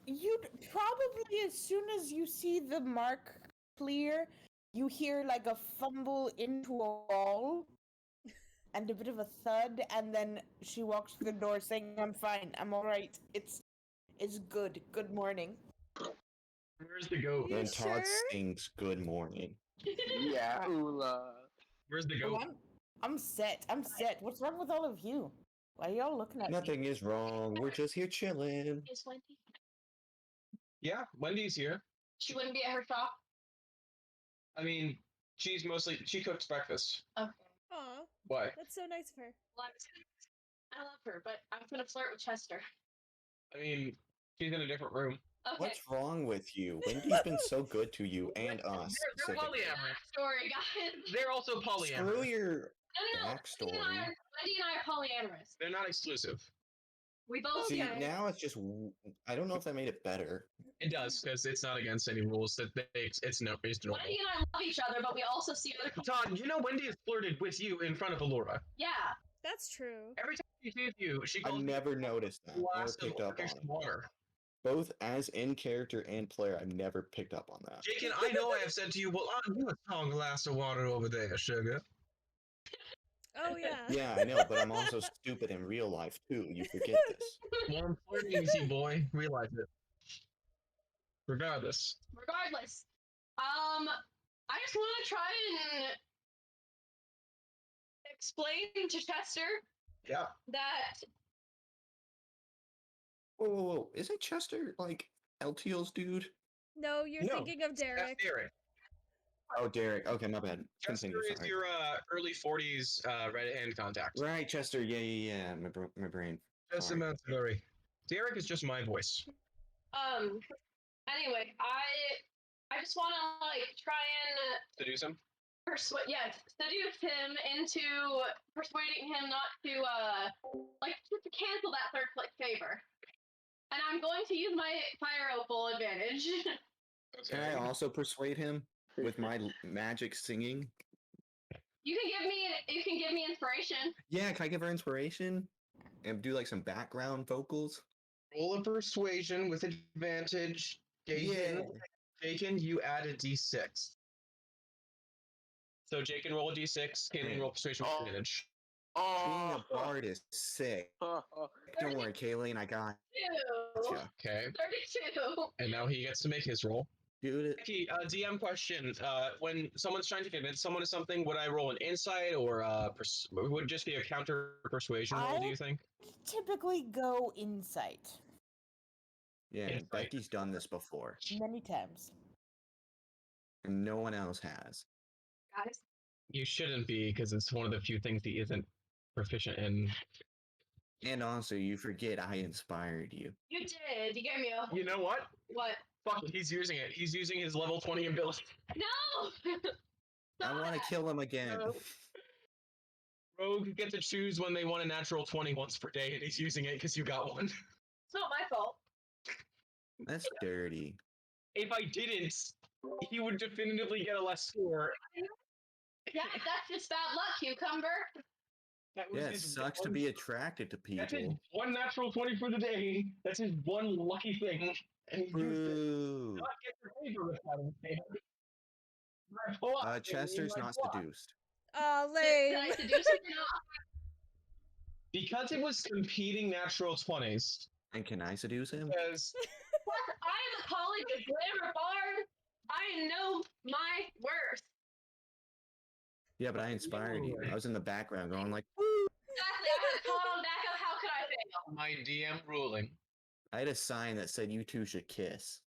You'd probably, as soon as you see the mark clear, you hear like a fumble into a wall and a bit of a thud, and then she walks to the door saying, "I'm fine, I'm alright. It's good. Good morning." Where's the goat? You Then Todd sure? sings "Good Morning." Yeah, Ula. Where's the Oh, goat? I'm set. I'm set. What's wrong with all of you? Why are y'all looking at me? Nothing is wrong. We're just here chilling. Is Wendy? Yeah, Wendy's here. She wouldn't be at her shop. I mean, she cooks breakfast. Okay. Aw, Why? that's so nice of her. Well, I love her, but I'm gonna flirt with Chester. I mean, she's in a different room. Okay. What's wrong with you? Wendy's been so good to you and us. They're specifically. polyamorous. Story, guys. They're also Screw polyamorous. your No. backstory. Wendy and I are polyamorous. They're not exclusive. We both See, okay. now it's just. I don't know if that made it better. It does because it's not against any rules. It's normal. Wendy and I love each other, but we also see other. Todd, you know Wendy has flirted with you in front of Alora. Yeah. That's true. Every time she sees you, she I calls you never noticed that. a Never glass of picked up on orcish it. water. Both as in character and player, I've never picked up on that. Jake, I know I have said to you, well, aren't you a strong glass of water over there, sugar? Oh yeah. Yeah, I know, but I'm also stupid in real life too. You forget this. Well, I'm flirting with you, boy. Realize it. Regardless. I just want to try and explain to Chester Yeah. that Whoa. Isn't Chester like LTL's dude? No, you're No, thinking of That's Derek. Derek. Oh, Derek. Okay, my bad. Chester Continue, is sorry. your early 40s right-hand contact. Right, Chester. Yeah. My brain. Just a Sorry. minute, Derek. Derek is just my voice. anyway, I just want to like try and Seduce him? seduce him into persuading him not to just to cancel that third favor. And I'm going to use my fire opal advantage. Can I also persuade him with my magic singing? You can give me inspiration. Yeah, can I give her inspiration and do like some background vocals? Roll a persuasion with advantage. Jaken, you add a d6. So Jaken roll a d6, Kayleen roll persuasion with advantage. Being Oh, a bard is sick. Don't worry, Kayleen, I got 32. you. Okay. 32. And now he gets to make his roll. Dude, Becky, DM question. When someone's trying to convince someone of something, would I roll an insight or would it just be a counter persuasion roll, do you think? Typically go insight yeah, Insight. Becky's done this before, many times. and no one else has. Guys. You shouldn't be, because it's one of the few things he isn't proficient in. And also, you forget I inspired you. You did. You gave me a You know what? what? Fuck it, he's using it. He's using his level 20 ability. No. I want to kill him again. No. Rogue get to choose when they want a natural 20 once per day, and he's using it because you got one. It's not my fault. That's dirty. If I didn't, he would definitively get a less score. Yeah, that's just bad luck, cucumber. That was Yeah, it his sucks to one- be attracted to That's his people. one natural 20 for the day. That's his one lucky thing. And he used it. Boo. Not get your favor with that instead. My philosophy, Chester's my not philosophy. seduced. Aw, Did I lame. seduce him or not? Because it was competing natural 20s. And can I seduce him? Because Plus, I am a college of glamour bard. I know my worth. Yeah, but I inspired you. I was in the background going like, Exactly. I had a caught on backup. How could I fail? my DM ruling. I had a sign that said you two should kiss.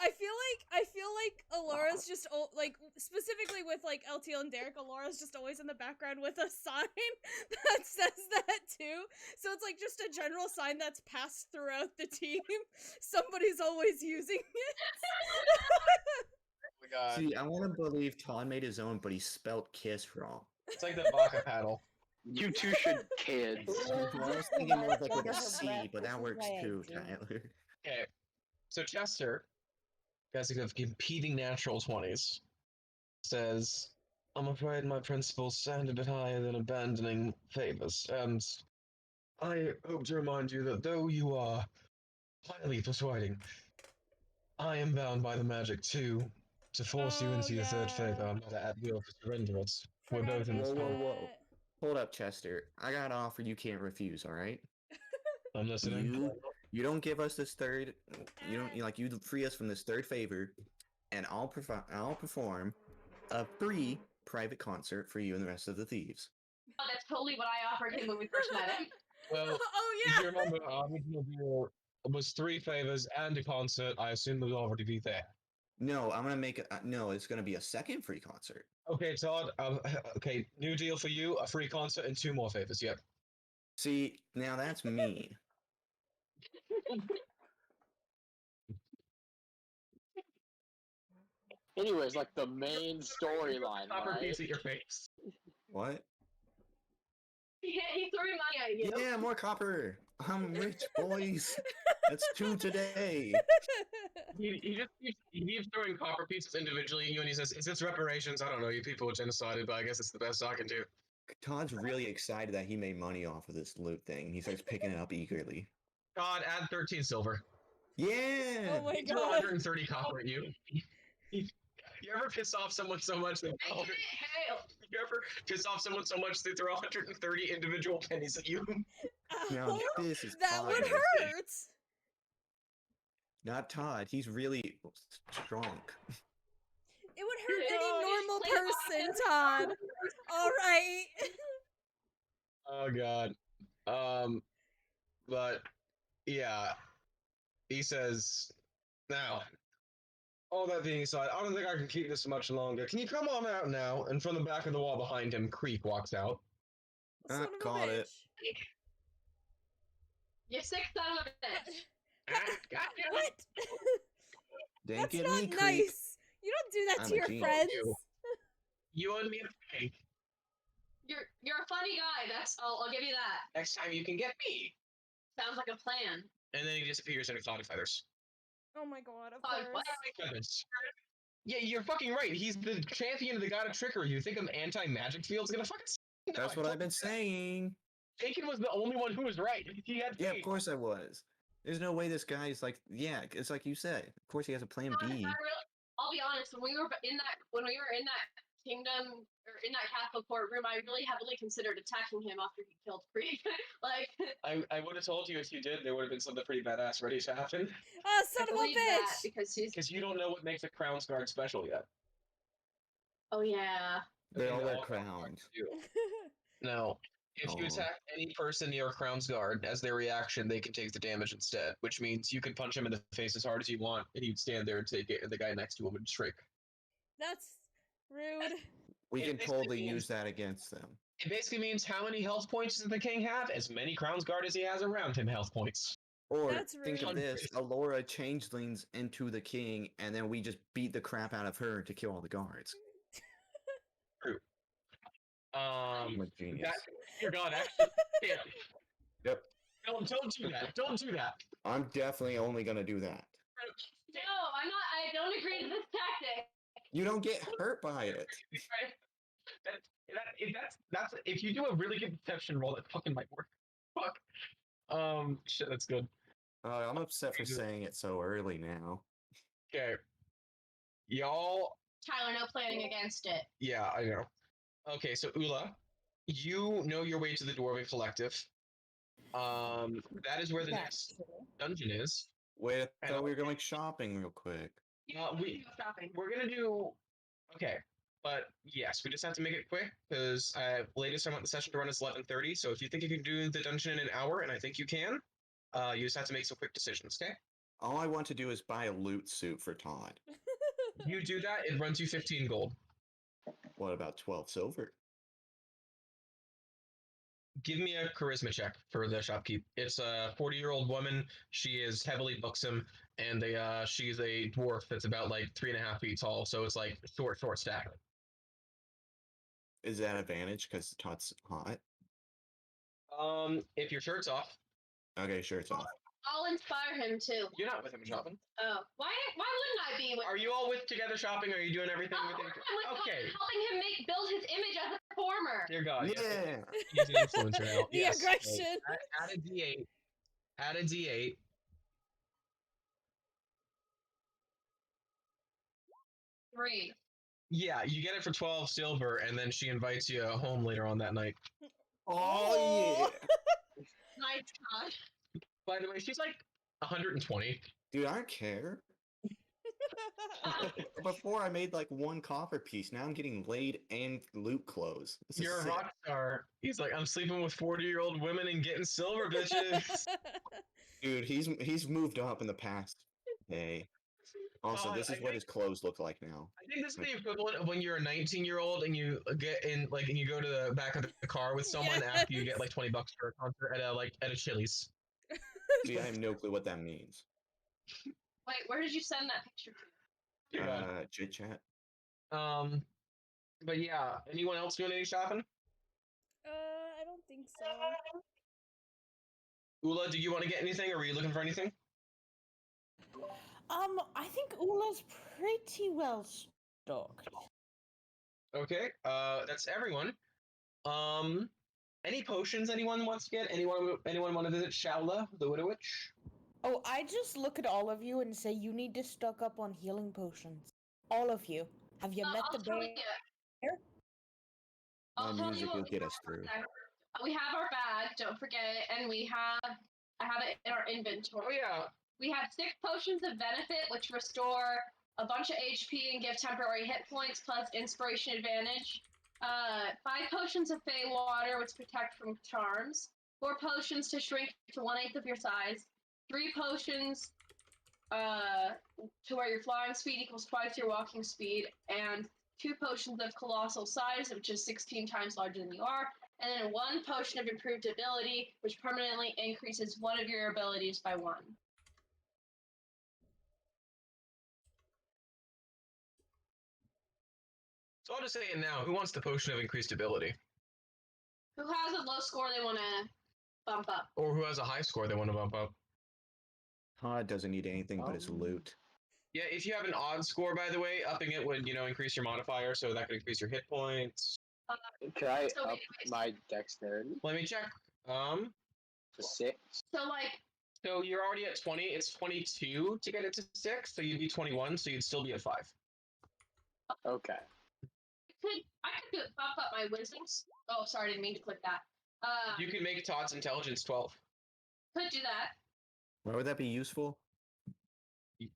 I feel like Alora's just like specifically with like LTL and Derek, Alora's just always in the background with a sign that says that too. So it's like just a general sign that's passed throughout the team. Somebody's always using it. Oh my god. See, I want to believe Todd made his own, but he spelled kiss wrong. It's like the Baka paddle. You two should kids. I was thinking more of like with Under a her C, breath, but this that is works my too, idea. Tyler. Okay. So Chester, guys, have competing natural 20s, says, I'm afraid my principles stand a bit higher than abandoning favors, and I hope to remind you that though you are highly persuading, I am bound by the magic too, to force you Oh, into your third yeah. favor. I'm not at will to surrender us. We're Forgot both in this about Whoa, whoa, boat. whoa. that. Hold up, Chester. I got an offer you can't refuse, alright? I'm listening. You don't give us this third, you free us from this third favor, and I'll perform a free private concert for you and the rest of the thieves. Oh, that's totally what I offered him when we first met him. Well, Oh if yeah. you remember, our original deal was 3 favors and a concert. I assume they'll already be there. No, I'm gonna make it. No, it's gonna be a second free concert. Okay, Todd. Okay, new deal for you: a free concert and 2 more favors. Yep. See, now that's mean. Anyways, like the main storyline, Copper right? piece at your face. What? He threw money at you. Yeah, more copper. I'm rich, boys. That's 2 today. He keeps throwing copper pieces individually at you, and he says, "Is this reparations? I don't know. You people are genocided, but I guess it's the best I can do." Todd's really excited that he made money off of this loot thing. He starts picking it up eagerly. Todd, add 13 silver. Yeah. Oh my He threw god. 130 copper at you. You ever piss off someone so much that Hey, you ever piss off someone so much they throw 130 individual pennies at you? Now Ow, this is that would fire. hurt. Not Todd. He's really strong. It would hurt No, any just normal play person, offense. Todd. All right. Oh god. But yeah, he says, now, all that being said, I don't think I can keep this much longer. Can you come on out now? And from the back of the wall behind him, Creek walks out. Son of a caught it. bitch. You sick son of a bitch. Gotcha. What? Didn't That's get not me, Creek. nice. You don't do that I'm to a your genius. friends. You owe me a pay. You're a funny guy. I'll give you that. Next time you can get me. Sounds like a plan. And then he disappears into cloud feathers. Oh my god, of Cloud course. Feathers. Yeah, you're fucking right. He's the champion of the god of trickery. You think an anti-magic field's gonna fucking... No, That's what I've been saying. Aiken was the only one who was right. He had Yeah, of faith. course I was. There's no way this guy is like, yeah, it's like you said. Of course he has a plan B. I'll be honest. When we were in that kingdom or in that castle courtroom, I really heavily considered attacking him after he killed Creek. Like, I would have told you if you did, there would have been something pretty badass ready to happen. Ah, I son of a believe that bitch. because he's. Because you don't know what makes a Crown's Guard special yet. Oh yeah. They all know wear all Crown's crowns. Guards do. No. If you Oh. attack any person near a Crown's Guard, as their reaction, they can take the damage instead, which means you can punch him in the face as hard as you want, and he'd stand there and take it, and the guy next to him would shrink. That's rude. We It can basically totally means- use that against them. It basically means how many health points does the king have? As many Crown's Guard as he has around him health points. Or That's think of rude. this: Alora changelings into the king, and then we just beat the crap out of her to kill all the guards. I'm a genius. That, dear God, actually, yeah. Yep. Don't do that. Don't do that. I'm definitely only gonna do that. No, I'm not. I don't agree to this tactic. You don't get hurt by it. That's if you do a really good deception roll, that fucking might work. Fuck. Shit, that's good. I'm upset for saying it so early now. Okay. Y'all, Tyler, no planning against it. yeah, I know. Okay, so Ula, you know your way to the Dwarven Collective. That is where the next dungeon is. Wait, I thought we were going shopping real quick. We- Go shopping. We're gonna do okay, but yes, we just have to make it quick because latest I want the session to run is 11:30. So if you think you can do the dungeon in an hour, and I think you can, you just have to make some quick decisions. Okay. All I want to do is buy a loot suit for Todd. You do that, it runs you 15 gold. What about 12 silver? Give me a charisma check for the shopkeep. It's a 40-year-old woman. She is heavily buxom, and she's a dwarf that's about like 3.5 feet tall. So it's like short stack. Is that advantage because Todd's hot? If your shirt's off, Okay, sure, it's off. I'll inspire him too. you're not with him shopping. Oh, why wouldn't I be with? Are you all with together shopping? Or are you doing everything with him? I'm with Okay. helping him build his image as a performer. Dear God. Yeah. He's an influencer now. The Yes. aggression. Add a D8. Add a D8. Three. Yeah, you get it for 12 silver, and then she invites you home later on that night. Oh, yeah. Nice God. By the way, she's like 120. Dude, I don't care. Before I made like 1 copper piece. Now I'm getting laid and loot clothes. This is You're a sick. rock star. He's like, I'm sleeping with 40-year-old women and getting silver, bitches. Dude, he's moved up in the past day. Also, this I is what his clothes look like now. I think this is the equivalent of when you're a 19-year-old and you get in, like, and you go to the back of the car with someone after you get like $20 for a concert at a Chili's. See, I have no clue what that means. Wait, where did you send that picture to? Chit chat. But yeah, anyone else doing any shopping? I don't think so. Ula, do you want to get anything, or were you looking for anything? I think Ula's pretty well stocked. Okay, that's everyone. Any potions anyone wants to get? Anyone want to visit Shaula, the Widow Witch? Oh, I just look at all of you and say you need to stock up on healing potions. All of you. Have you met the tell bear? you. My I'll tell you music what will we get have us through. We have our bag, don't forget it, and I have it in our Oh inventory. yeah, We have 6 potions of benefit, which restore a bunch of HP and give temporary hit points plus inspiration advantage. 5 potions of Fey Water, which protect from charms. 4 potions to shrink to 1/8 of your size. 3 potions to where your flying speed equals twice your walking speed, and 2 potions of colossal size, which is 16 times larger than you are, and then 1 potion of improved ability, which permanently increases one of your abilities by 1. so I'll just say it now. Who wants the potion of increased ability? Who has a low score they want to bump up? Or who has a high score they want to bump up? Todd doesn't need anything but his loot. Yeah, if you have an odd score, by the way, upping it would, increase your modifier, so that could increase your hit points. Can I So up anyways. my dexterity Let me check. to 6? So, like, So you're already at 20. It's 22 to get it to 6, so you'd be 21, so you'd still be at 5. Okay. I could bump up my wisdoms. Oh, sorry, I didn't mean to click that. You can make Todd's intelligence 12. Could do that. Why would that be useful?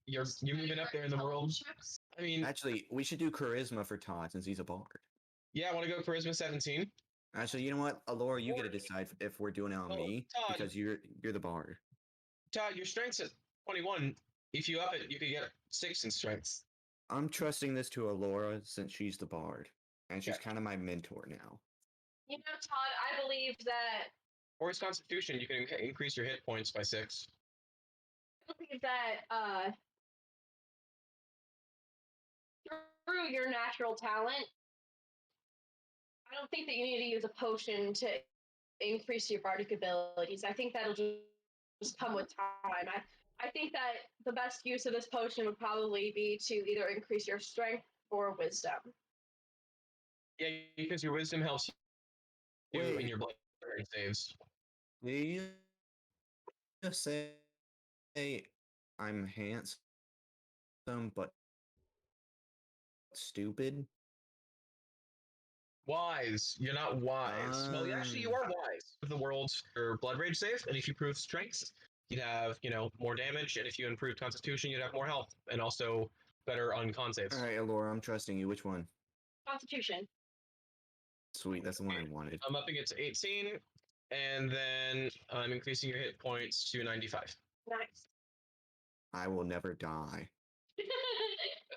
You're moving up there in the world. Checks. I mean, Actually, we should do charisma for Todd since he's a bard. yeah, I want to go charisma 17. Actually, you know what, Alora, you get to decide if we're doing it on Oh, me Todd. because you're the bard. Todd, your strength's at 21. If you up it, you could get 6 in strength. I'm trusting this to Alora since she's the bard, and she's Okay. kind of my mentor now. You know, Todd, I believe that Or it's Constitution, you can increase your hit points by 6. Through your natural talent, I don't think that you need to use a potion to increase your bardic abilities. I think that'll just come with time. I think that the best use of this potion would probably be to either increase your strength or wisdom. Yeah, because your wisdom helps you in Wait. your blood saves. Did you just say I'm handsome but stupid? Wise. You're not wise. Well, actually, you are wise. The world's your blood rage save, and if you prove strength, you'd have, more damage, and if you improve constitution, you'd have more health, and also better on con saves. All right, Alora, I'm trusting you. Which one? Constitution. Sweet, that's the one I wanted. I'm upping it to 18, and then I'm increasing your hit points to 95. Nice. I will never die.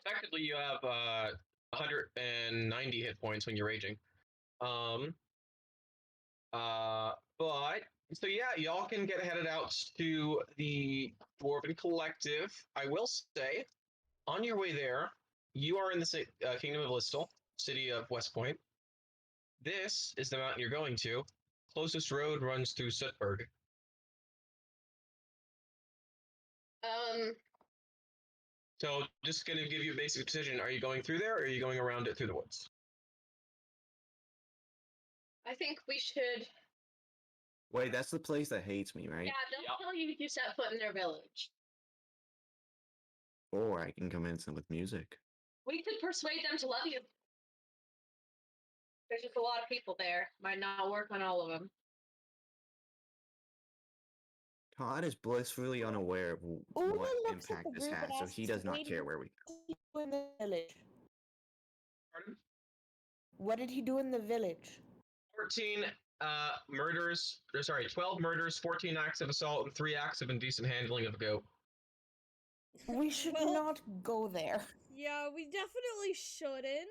Effectively, you have 190 hit points when you're raging. But so yeah, y'all can get headed out to the Dwarven Collective. I will say, on your way there, you are in the Kingdom of Listle, city of West Point. This is the mountain you're going to. Closest road runs through Sutberg. So just going to give you a basic decision. Are you going through there or are you going around it through the woods? I think we should. Wait, that's the place that hates me, right? Yeah, they'll Yep. tell you if you set foot in their village. Or I can convince them with music. We could persuade them to love you. There's just a lot of people there. Might not work on all of them. Todd is blissfully unaware of what Uma looks at impact the this group has, and so asks, he does not "Wait, care where we what did he do in the village? Pardon? What did he do in the village?" 12 murders, 14 acts of assault, and 3 acts of indecent handling of a goat. We should Well- not go there. Yeah, we definitely shouldn't.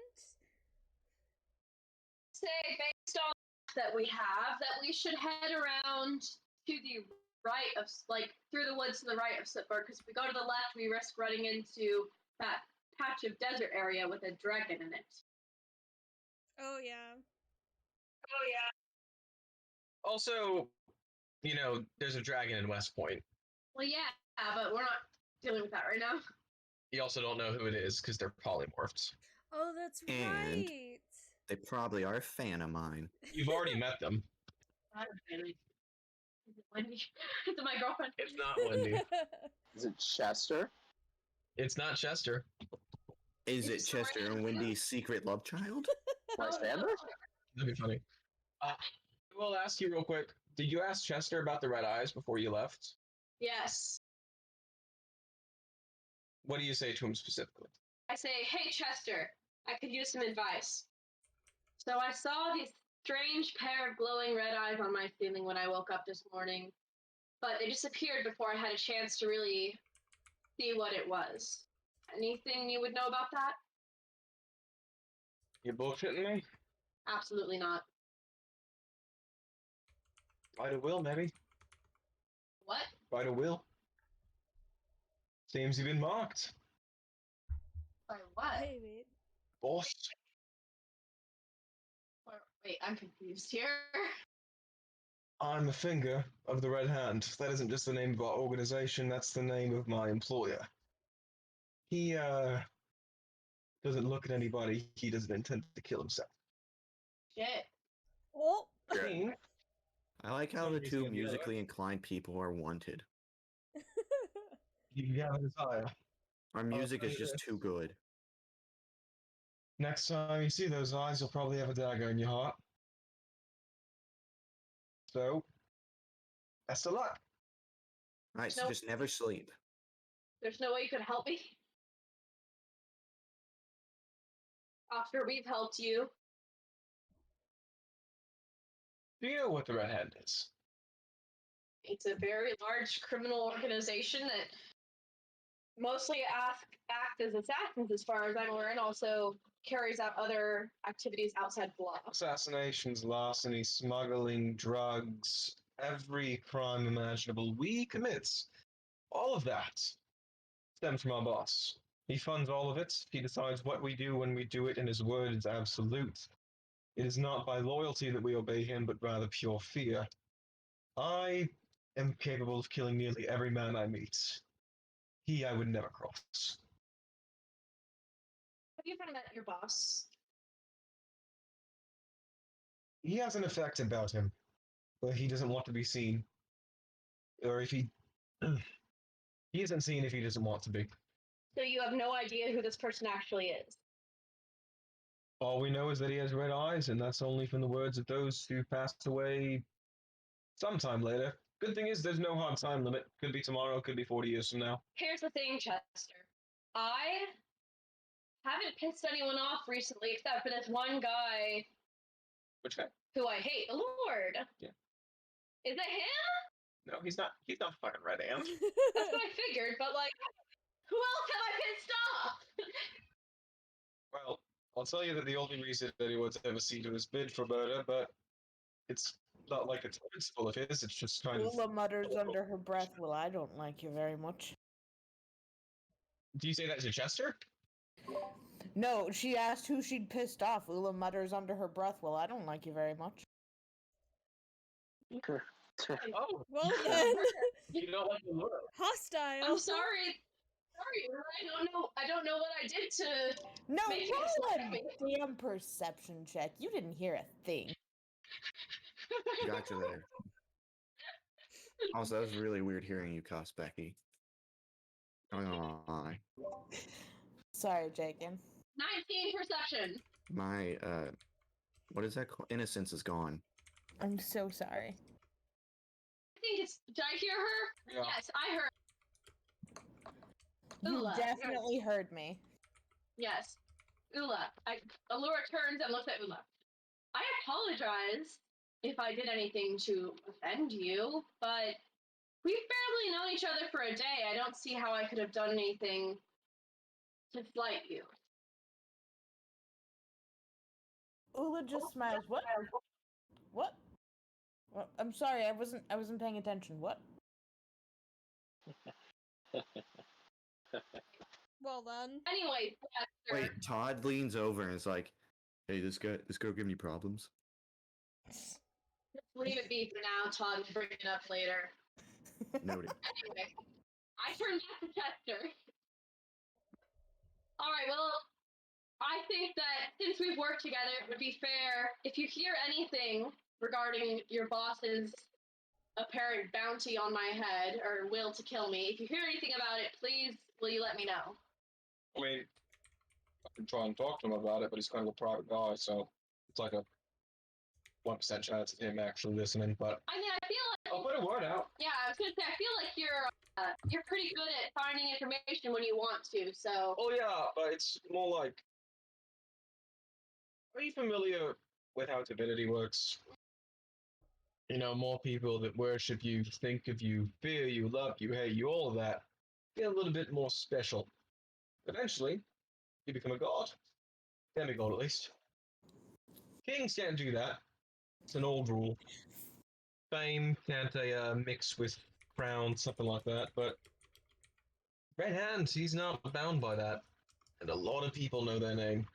Say, based on that we have, that we should head around to the right of, like, through the woods to the right of Sutberg, because if we go to the left, we risk running into that patch of desert area with a dragon in it. Oh yeah. Oh, yeah. Also, you know, there's a dragon in West Point. Well, yeah, but we're not dealing with that right now. You also don't know who it is because they're polymorphs. Oh, that's And- right. They probably are a fan of mine. You've already met them. I don't really. Is it Wendy? Is it my girlfriend? It's not Wendy. Is it Chester? It's not Chester. Is it It's Chester Serena. and Wendy's secret love child? Lysander? That'd be funny. I will ask you real quick. Did you ask Chester about the red eyes before you left? Yes. What do you say to him specifically? I say, hey, Chester, I could use some advice. So I saw these strange pair of glowing red eyes on my ceiling when I woke up this morning, but they disappeared before I had a chance to really see what it was. Anything you would know about that? You bullshitting me? Absolutely not. Fight a will, maybe. What? Fight a will. Seems you've been marked. By what? Hey, wait. Boss. Wait, I'm confused here. I'm a finger of the Red Hand. That isn't just the name of our organization, that's the name of my employer. He, doesn't look at anybody he doesn't intend to kill himself. Shit. Oh. Me, I like how So the he's two gonna be alright. musically inclined people are wanted. you have a desire. Our music tell is you just this. too good. Next time you see those eyes, you'll probably have a dagger in your heart. So, best of luck. Alright, so Nope. just never sleep. There's no way you could help me? After we've helped you. Do you know what the Red Hand is? It's a very large criminal organization that mostly act as assassins, as far as I'm aware, and also carries out other activities outside the law. Assassinations, larceny, smuggling, drugs, every crime imaginable we commit. All of that stems from our boss. He funds all of it. He decides what we do when we do it, and his word is absolute. It is not by loyalty that we obey him, but rather pure fear. I am capable of killing nearly every man I meet. He I would never cross. Have you ever met your boss? He has an effect about him, but he doesn't want to be seen. Or if he... he isn't seen if he doesn't want to be. So you have no idea who this person actually is. All we know is that he has red eyes, and that's only from the words of those who passed away sometime later. Good thing is, there's no hard time limit. Could be tomorrow, could be 40 years from now. Here's the thing, Chester. I haven't pissed anyone off recently except for this one guy Which guy? who I hate, the Lord. Yeah. Is that him? No, he's not. He's not fucking Red Ant. That's what I figured, but like, who else have I pissed off? Well, I'll tell you that the only reason anyone's ever seen him is bid for murder, but it's not like it's a principle of his. It's just kind of. Ula mutters under her breath, "Well, I don't like you very much." Do you say that to Chester? No, she asked who she'd pissed off. Ula mutters under her breath, "Well, I don't like you very much." Oh, Well then, you don't like the look. hostile. I'm sorry. Sorry, I don't know what I did to. No, Maybe roll it's a like me. damn perception check. You didn't hear a thing. Gotcha there. Also, that was really weird hearing you cuss, Becky. I'm not gonna lie. Sorry, Jakin. 19 perception. My what is that called? Innocence is gone. I'm so sorry. I think it's. Did I hear her? Yeah. Yes, I heard. You Ula. definitely heard me. Yes. Ula. Allura turns and looks at Ula. I apologize if I did anything to offend you, but we've barely known each other for a day. I don't see how I could have done anything to slight you. Ula just smiles. What? What? Well, I'm sorry. I wasn't paying attention. What? Well then. Anyway, Chester, Wait, Todd leans over and is like, "Hey, this girl give me problems." just leave it be for now. Todd will bring it up later. Noted. Anyway, I turn back to Chester. Alright, well, I think that since we've worked together, it would be fair if you hear anything regarding your boss's apparent bounty on my head or will to kill me. If you hear anything about it, please will you let me know? I mean, I can try and talk to him about it, but he's kind of a private guy, so it's like a 1% chance of him actually listening. But I mean, I feel like I'll put a word out. yeah, I was gonna say I feel like you're pretty good at finding information when you want to. So Oh yeah, but it's more like. Are you familiar with how divinity works? You know, more people that worship you, think of you, fear you, love you, hate you, all of that. Get a little bit more special. Eventually, you become a god. Demigod, at least. Kings can't do that. It's an old rule. Fame can't mix with crown, something like that. But Red Hand, he's not bound by that. And a lot of people know their name.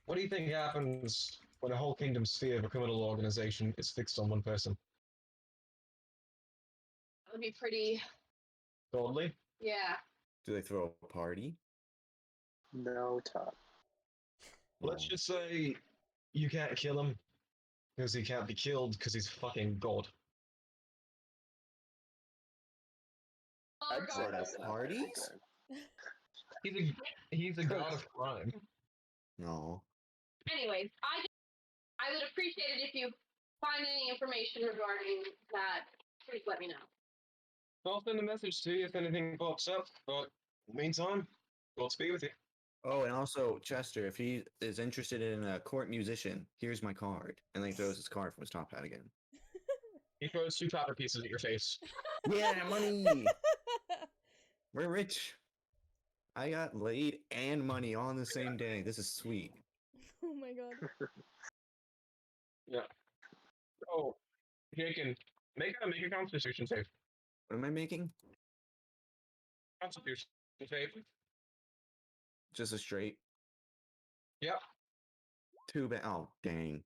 What do you think happens when a whole kingdom sphere of a criminal organization is fixed on one person? that would be pretty. Godly? Yeah. Do they throw a party? No, Todd. Let's just say you can't kill him because he can't be killed because he's fucking God. Well, I'd say regardless, that's parties? He's a god of crime. No. anyways, I would appreciate it if you find any information regarding that. Please let me know. I'll send a message to you if anything pops up. But in the meantime, Godspeed with you. Oh, and also Chester, if he is interested in a court musician, here's my card. And then he throws his card from his top hat again. He throws 2 copper pieces at your face. Yeah, money. We're rich. I got laid and money on the same day. This is sweet. Oh my god. Yeah. Oh, Jakin, make a Constitution save. What am I making? Constitution save. Just a straight. Yep. Too bad. Oh, dang.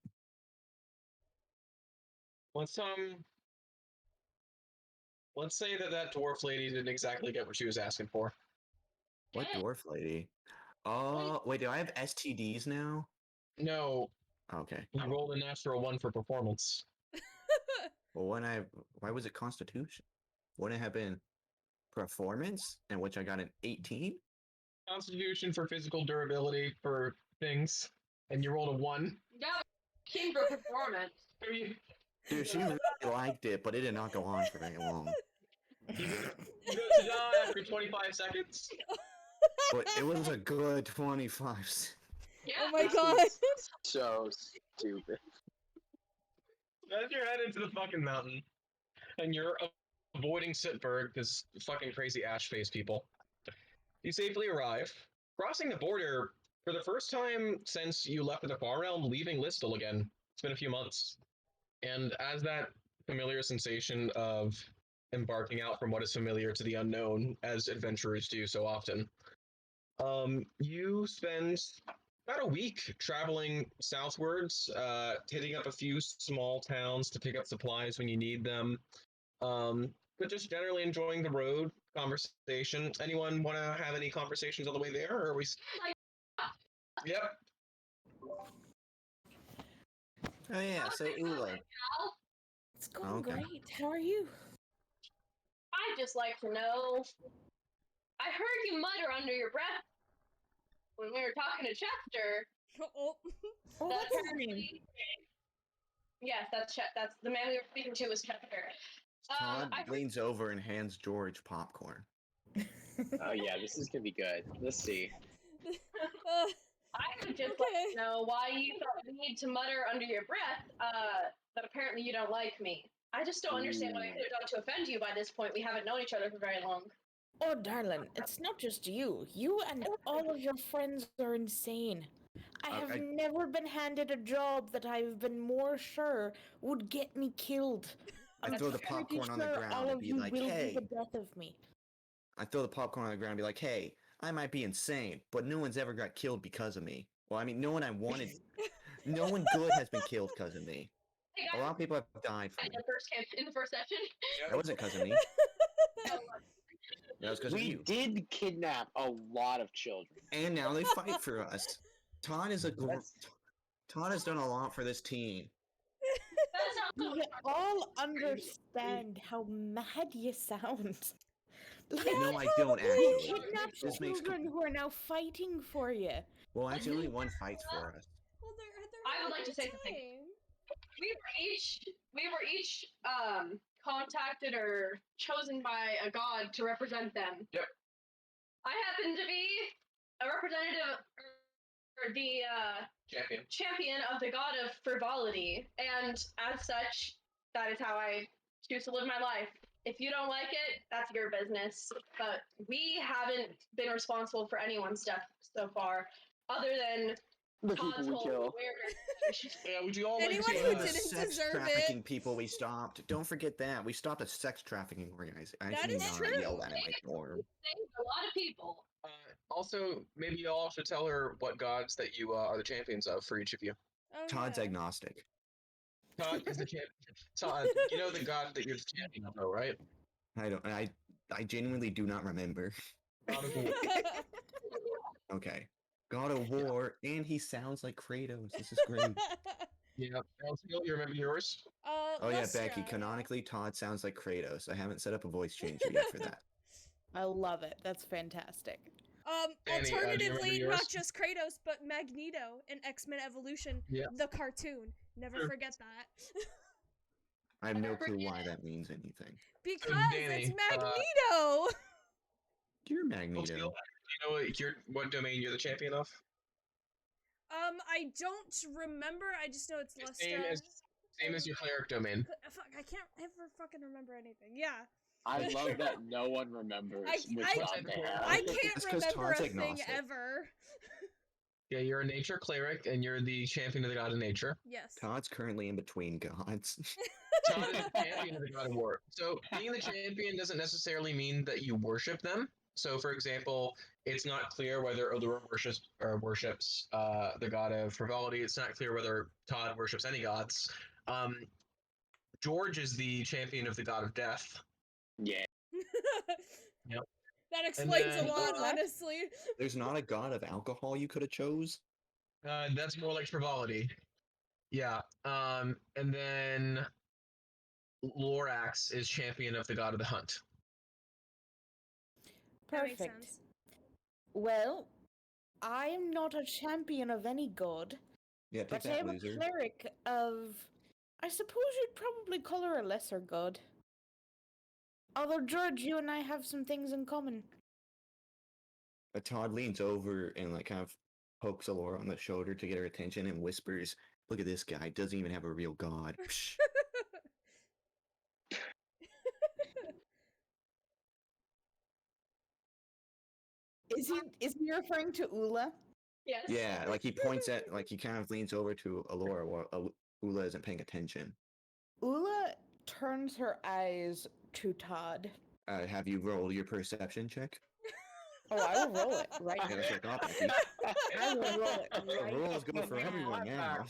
Let's say that dwarf lady didn't exactly get what she was asking for. What dwarf lady? Oh, wait, do I have STDs now? No, Okay. you rolled a natural 1 for performance. Well, why was it Constitution? Wouldn't it have been Performance, in which I got an 18? Constitution for physical durability for things, and you rolled a 1. That was king for performance. So you Dude, she really liked it, but it did not go on for very long. go to die after 25 seconds. But it was a good 25 seconds. Yeah. Oh my god. So stupid. Smash your head into the fucking mountain. and you're avoiding Sitberg, this fucking crazy ash face people. You safely arrive, crossing the border for the first time since you left the Far Realm, leaving Listel again. It's been a few months. And as that familiar sensation of embarking out from what is familiar to the unknown, as adventurers do so often, you spend about a week traveling southwards, hitting up a few small towns to pick up supplies when you need them, but just generally enjoying the road. Conversation. Anyone want to have any conversations on the way there, or are we? Yep. Oh yeah, say Ula. It's going Okay. great. How are you? I'd just like to know. I heard you mutter under your breath when we were talking to Chester. Oh. Oh, that that's his name. apparently- Yes, that's that's the man we were speaking to was Chester. Todd I heard leans over and hands George popcorn. Oh yeah, this is gonna be good. Let's see. I would just like Okay. to know why you felt the need to mutter under your breath that apparently you don't like me. I just don't understand what I could have done to offend you by this point. We haven't known each other for very long. Oh, darling, it's not just you. You and all of your friends are insane. I have I- never been handed a job that I've been more sure would get me killed. I I'm throw the pretty popcorn on the sure ground all and of be you like, will "Hey." be the death of me. I throw the popcorn on the ground and be like, hey, I might be insane, but no one's ever got killed because of me. Well, I mean, no one I wanted, no one good has been killed because of me. Hey A guys, lot of people have died in from me. the first session. That wasn't because of me. That was because of We you. did kidnap a lot of children. And now they fight for us. Todd is That's- Todd has done a lot for this team. That's not You all understand how mad you sound. Like, No, I don't you actually. kidnapped This makes children who are now fighting for you. Well, actually, only one fights for us. Well, they're I would having like a to say good something. time. we were each contacted or chosen by a god to represent them. Yep. I happen to be a representative or the Champion. champion of the god of frivolity, and as such, that is how I choose to live my life. If you don't like it, that's your business. But we haven't been responsible for anyone's death so far, other than The Todd's people we whole kill. weird. Yeah, would you all Anyone like who to? And the didn't sex deserve trafficking it. people we stopped. Don't forget that. We stopped a sex trafficking organization. I That actually is not true. yelled at in my dorm. Saved a lot of people. Also, maybe you all should tell her what gods that you are the champions of for each of you. Oh, Todd's yeah. agnostic. Todd is the champion. Todd, you know the god that you're the champion of, though, right? I don't. I genuinely do not remember. God of War. Okay. God of War, and he sounds like Kratos. This is great. Yeah. Elseal, you remember yours? Oh yeah, Lustra, Becky. yeah. Canonically, Todd sounds like Kratos. I haven't set up a voice changer yet for that. I love it. That's fantastic. Danny, do you remember Alternatively, yours? not just Kratos, but Magneto in X-Men Evolution, Yeah. the cartoon. Never Sure. forget that. I have no clue why that means anything. Because Danny, it's Magneto! Dear Elseal, Magneto. do you know what domain you're the champion of? I don't remember. I just know it's Lustra. Same as your cleric domain. Fuck, I can't ever fucking remember anything. Yeah. I love that no one remembers I- which I- god they have. I can't It's 'cause remember Todd's a thing agnostic. ever. Yeah, you're a nature cleric, and you're the champion of the god of nature. Yes. Todd's currently in between gods. Todd is the champion of the god of war. So being the champion doesn't necessarily mean that you worship them. So, for example, it's not clear whether Odor worships the god of frivolity. It's not clear whether Todd worships any gods. George is the champion of the god of death. Yeah. Yep. That explains then- a lot, Oh, honestly. There's not a god of alcohol you could have chose. That's more like frivolity. Yeah. And then Lorax is champion of the god of the hunt. That makes Perfect. sense. Well, I am not a champion of any god, Yeah, take but I that, am a loser. cleric of. I suppose you'd probably call her a lesser god. Although, George, you and I have some things in common. Todd leans over and like kind of pokes Alora on the shoulder to get her attention and whispers, "Look at this guy. Doesn't even have a real god." Psh. Is he referring to Ula? Yes. Yeah, like he points at, like he kind of leans over to Alora while Ula isn't paying attention. Ula turns her eyes to Todd. Have you rolled your perception check? Oh, I will roll it right Yeah, now. that's what I thought, Becky. I will roll it The right rules go for now. everyone now.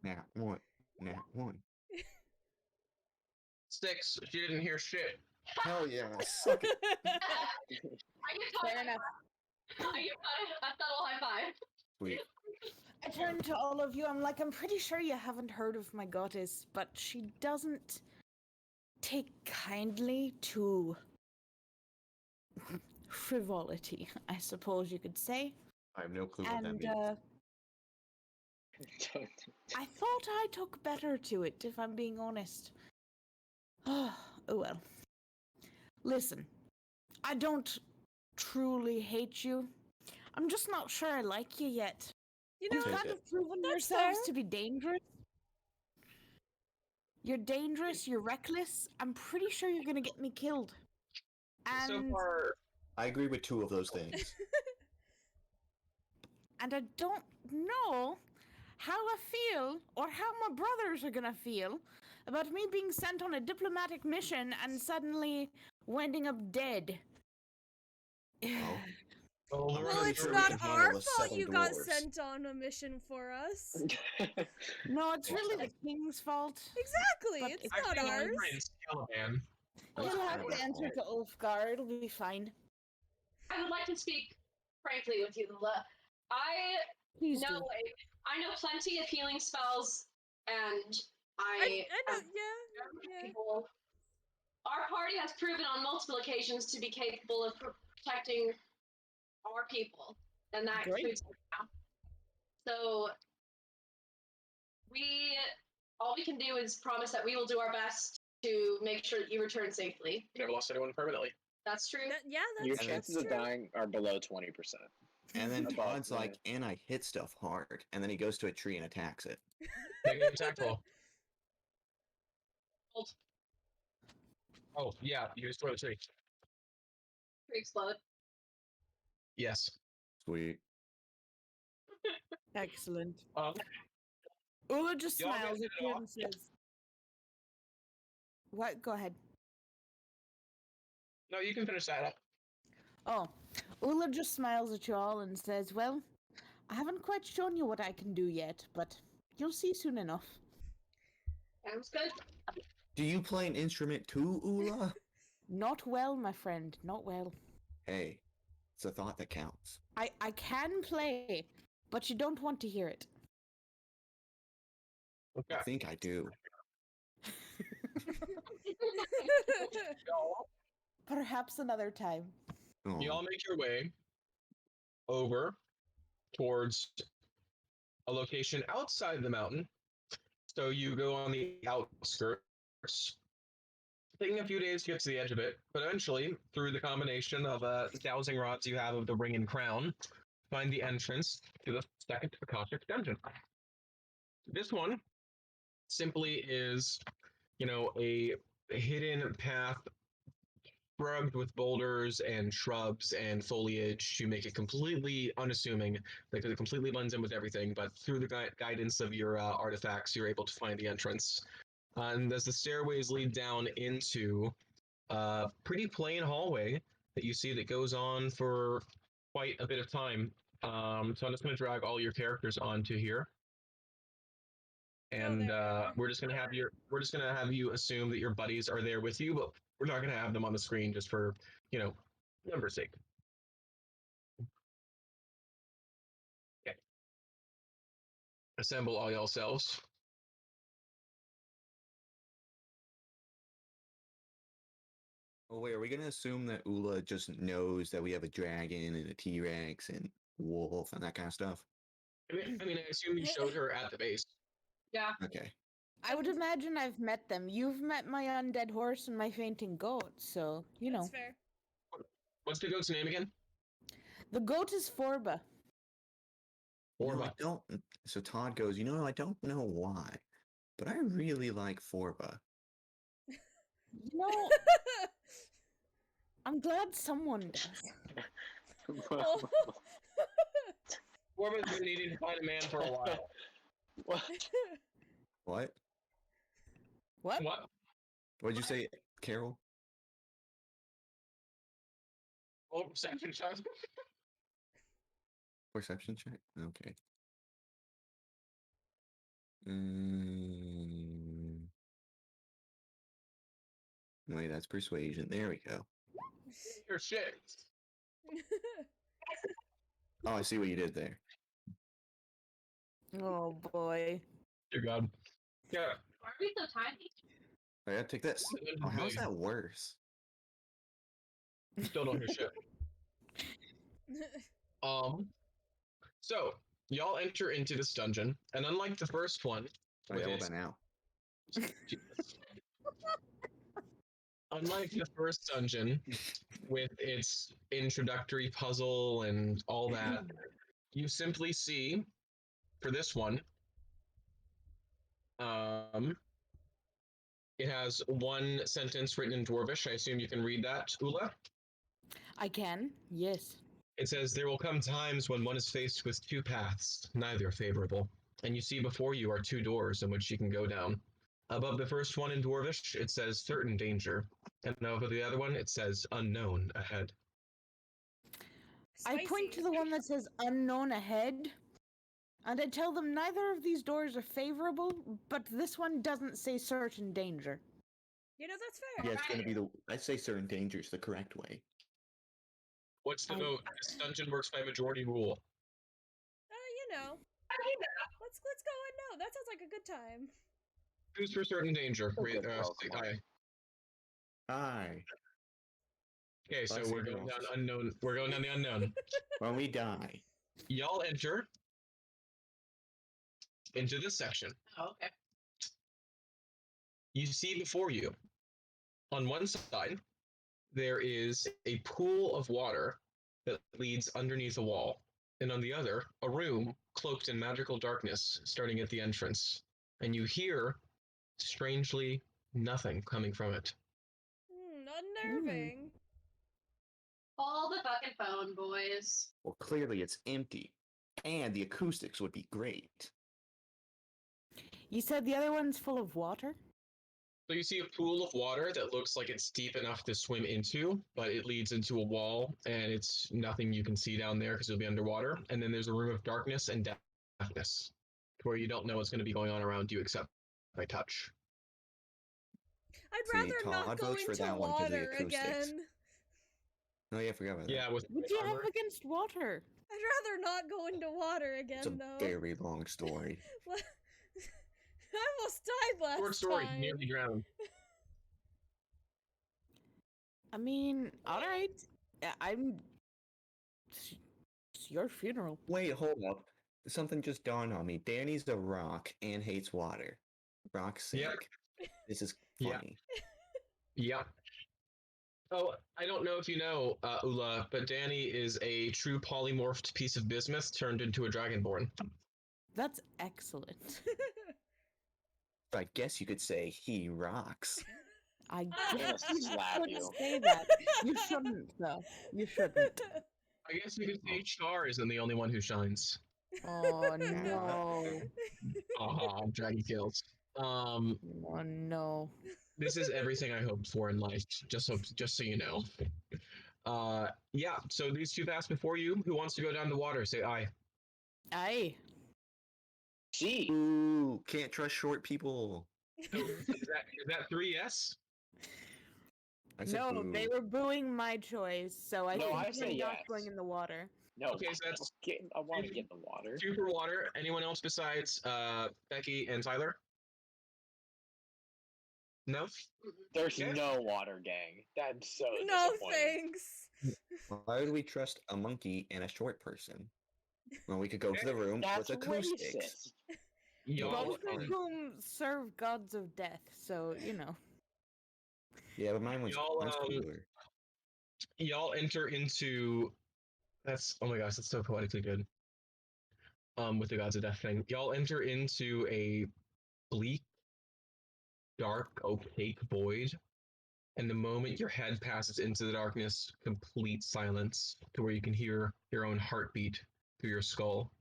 Nat one. Nat one. 6. She didn't hear shit. Hell yeah, suck it. I give Todd Fair enough. I give Todd a subtle high five. Sweet. I turn to all of you. I'm pretty sure you haven't heard of my goddess, but she doesn't take kindly to frivolity, I suppose you could say. I have no clue what that And means. I thought I took better to it, if I'm being honest. Oh well. Listen, I don't truly hate you. I'm just not sure I like you yet. You You've know, Take kind it. of proven That's yourselves fair. to be dangerous. You're dangerous, you're reckless. I'm pretty sure you're gonna get me killed. So And far, I agree with 2 of those things. and I don't know how I feel or how my brothers are gonna feel about me being sent on a diplomatic mission and suddenly winding up dead. well, I'm well, pretty it's sure we not can handle our the fault 7 you got dwarves. sent on a mission for us. No, it's really the king's fault. Exactly, But it's if not actually, ours. Prince Caliban. That's He'll kind have of to my answer fault. to Ulfgar. It'll be fine. I would like to speak frankly with you, Lula. I Please know do. I know plenty of healing spells, and I I know, yeah. people. Our party has proven on multiple occasions to be capable of protecting our people, and that Great. includes now. So all we can do is promise that we will do our best to make sure that you return safely. We never lost anyone permanently. That's true. Yeah, Your that's chances true. of dying are below 20%. And then About, Todd's like, and I hit stuff hard. And then he goes to a tree and attacks it. Make an attack roll. Oh, yeah, you destroy the tree. Tree explode. Yes. Sweet. Excellent. Um, Ula just Y'all smiles get at it you off? and says, "What? Go ahead." no, you can finish that up. Oh, Ula just smiles at you all and says, "Well, I haven't quite shown you what I can do yet, but you'll see soon enough." Sounds good. Do you play an instrument too, Ula? Not well, my friend. Not well. Hey, it's a thought that counts. I can play, but you don't want to hear it. Okay. I think I do. Perhaps another time. Oh, You all make your way over towards a location outside the mountain. So you go on the outskirts, taking a few days to get to the edge of it, but eventually, through the combination of dowsing rods you have of the ring and crown, find the entrance to the second Akashic dungeon. This one simply is, a hidden path scrubbed with boulders and shrubs and foliage to make it completely unassuming, because it completely blends in with everything. But through the guidance of your artifacts, you're able to find the entrance. And as the stairways lead down into a pretty plain hallway that you see that goes on for quite a bit of time. So I'm just going to drag all your characters onto here. And there we we're just gonna have you assume that your buddies are there with you, but we're not gonna have them on the screen just for numbers sake. Okay. Assemble all y'all selves. oh wait, are we gonna assume that Ula just knows that we have a dragon and a T-Rex and wolf and that kind of stuff? I mean, I assume you showed her at the base. Yeah. Okay. I would imagine I've met them. You've met my undead horse and my fainting goat, so, you know. That's fair. What's the goat's name again? The goat is Forba. You know, I Forba. don't. So Todd goes, you know, I don't know why, but I really like Forba. You know, I'm glad someone does. Oh. Forba's been needing to find a man for a while. What? What? What? What? What'd you say, Carol? Oh, perception check. Perception check? Okay. Mm, wait, that's persuasion. There we go. Your shit. Oh, I see what you did there. Oh boy. Dear God. Yeah. Why are we so tiny? I gotta take this. Oh, how's that worse? Still don't hear shit. So y'all enter into this dungeon, and unlike the first one, Oh, with yeah, its- about now. unlike the first dungeon with its introductory puzzle and all that, you simply see for this one, it has one sentence written in Dwarvish. I assume you can read that, Ula. I can. Yes. It says, "There will come times when one is faced with two paths, neither favorable, and you see before you are two doors in which you can go down. Above the first one in Dwarvish, it says certain danger, and over the other one, it says unknown ahead." I point to the one that says unknown ahead, and I tell them neither of these doors are favorable, but this one doesn't say certain danger. You know, that's fair. Yeah, it's gonna be the. I say certain danger is the correct way. What's the I- vote? This dungeon works by majority rule. You know. Let's go and no. That sounds like a good time. Who's for certain danger? Oh, Say good Pokemon. aye. Aye. Okay, so Plus we're anyone going down else's. unknown. We're going down the unknown. When we die. Y'all enter into this section. Oh, okay. You see before you, on one side, there is a pool of water that leads underneath a wall, and on the other, a room cloaked in magical darkness starting at the entrance. And you hear, strangely, nothing coming from it. Unnerving. Hold the fucking phone, boys. Well, clearly it's empty, and the acoustics would be great. You said the other one's full of water? So you see a pool of water that looks like it's deep enough to swim into, but it leads into a wall, and it's nothing you can see down there because it'll be underwater. And then there's a room of darkness and deafness, where you don't know what's going to be going on around you except by touch. I'd See, rather not Todd go votes for into that one 'cause of the water acoustics. again. Oh yeah, I forgot about that. Yeah, with What do you have armor. against water? I'd rather not go into water again, It's a though. very long story. I almost died last Short story, time. nearly drowned. I mean, alright. I'm. It's your funeral. Wait, hold up. Something just dawned on me. Danny's a rock and hates water. Rock sink. Yep. This is Yeah. funny. Yeah. Oh, I don't know if you know, Ula, but Danny is a true polymorphed piece of bismuth turned into a dragonborn. That's excellent. I guess you could say he rocks. I gonna guess you slap could you. say that. You shouldn't, though. You shouldn't. I guess you could say Char isn't the only one who shines. Oh no. Aha, dragon kills. Oh no. This is everything I hoped for in life. Just so you know. Yeah. So these two paths before you. Who wants to go down the water? Say aye. Aye. See, Ooh, can't trust short people. Is that 3 yes? I said No, boo. they were booing my choice, so I No, think I we're say not yes. going in the water. no. Okay, so that's- I want to get in the water. 2 for water. Anyone else besides Becky and Tyler? No. There's Yeah. no water, gang. That's so No disappointing. thanks. Why would we trust a monkey and a short person? Well, we could go to the room That's with acoustics. racist. Y'all, Both of whom serve gods of death, so you know. Yeah, but mine was Y'all, mine's cooler. y'all enter into. That's oh my gosh, that's so poetically good. with the gods of death thing. Y'all enter into a bleak, dark, opaque void. And the moment your head passes into the darkness, complete silence to where you can hear your own heartbeat through your skull.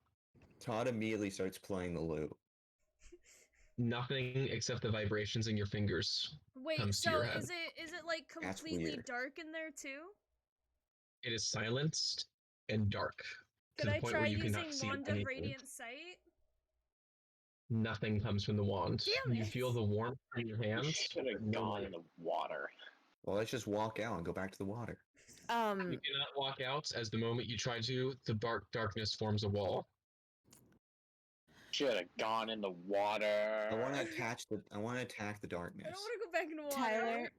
Todd immediately starts playing the lute. Nothing except the vibrations in your fingers Wait, comes to so your head. is it like That's completely weird. dark in there too? It is silenced and dark to Could the I point try where you using cannot see Wand of anything. Radiant Sight? Nothing comes from the wand. Damn You it. feel the warmth in your You hands. should but have no gone light. in the water. Well, let's just walk out and go back to the water. You Um, cannot walk out, as the moment you try to, the darkness forms a wall. Should have gone in the water. I want to attack the I darkness. don't want to go back in water.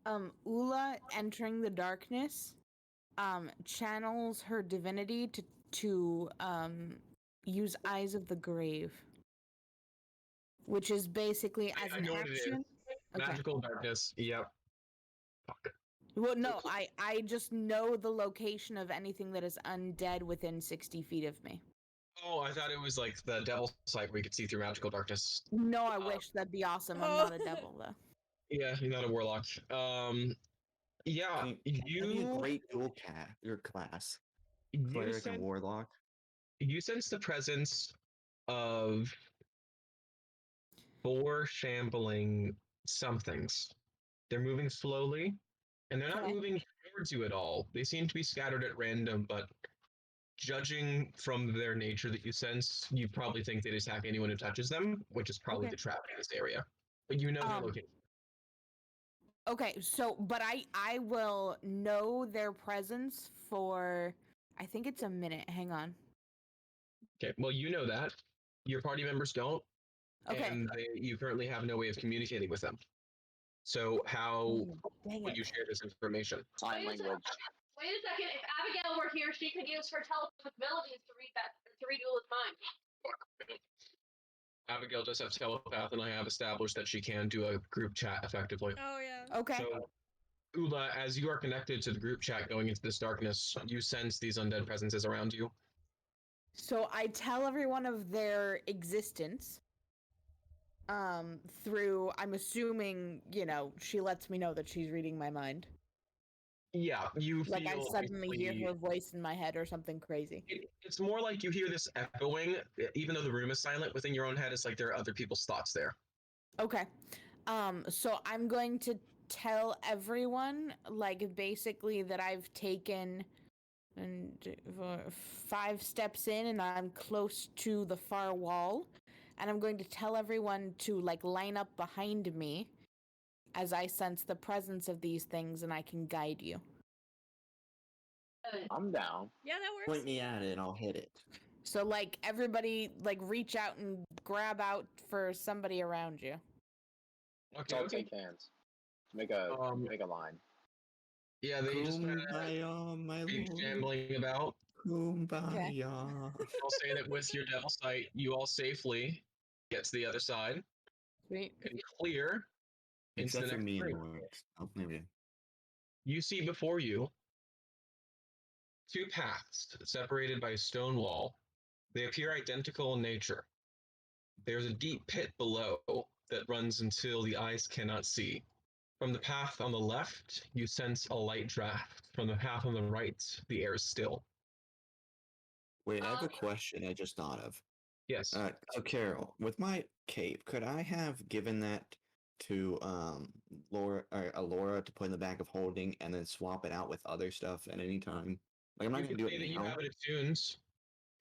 Tyler, Ula entering the darkness, channels her divinity to use Eyes of the Grave, which is basically as I an know what it is. action. Okay. Magical darkness. Yep. Fuck. Well, no, I just know the location of anything that is undead within 60 feet of me. Oh, I thought it was like the devil site where you could see through magical darkness. No, I wish that'd be awesome. I'm not a devil though. Yeah, you're not a warlock. Yeah, Can you be a you great dual cat your class, you cleric and sense, warlock. you sense the presence of 4 shambling somethings. They're moving slowly, and they're not Okay. moving towards you at all. They seem to be scattered at random, but judging from their nature that you sense, you probably think they'd attack anyone who touches them, which is probably Okay. the trap in this area. But you know their Um, location. Okay, so but I will know their presence for I think it's a minute. Hang on. Okay, well, you know that. Your party members don't, Okay. and you currently have no way of communicating with them. So how Dang would it. you share this information? Sign Wait a language. Wait a second. If Abigail were here, she could use her telepathic abilities to read Ula's mind. Abigail does have telepath, and I have established that she can do a group chat effectively. Oh yeah. Okay. So, Ula, as you are connected to the group chat going into this darkness, you sense these undead presences around you. So I tell everyone of their existence. Through I'm assuming, she lets me know that she's reading my mind. Yeah, you Like I feel suddenly hear basically- her voice in my head or something crazy. It's more like you hear this echoing, even though the room is silent within your own head. It's like there are other people's thoughts there. Okay. So I'm going to tell everyone, like, basically that I've taken 5 steps in and I'm close to the far wall. And I'm going to tell everyone to, like, line up behind me as I sense the presence of these things and I can guide you. I'm down. Yeah, that works. Point me at it, and I'll hit it. So, like, everybody, like, reach out and grab out for somebody around you. Okay. I'll take hands. Make a line. Yeah, they just kind of Kumbaya, my keep lord. shambling about. Kumbaya. I'll say that with your devil sight, you all safely get to the other side Sweet. and clear into Except the for next me, it room. works. Oh, maybe. You see before you 2 paths separated by a stone wall. They appear identical in nature. There's a deep pit below that runs until the eyes cannot see. From the path on the left, you sense a light draft. From the path on the right, the air is still. Wait, I have a question I just thought of. Yes. So Carol, with my cape, could I have given that to Laura or Laura to put in the bag of holding and then swap it out with other stuff at any time? Like I'm not You gonna could do say that it you now. have it attuned.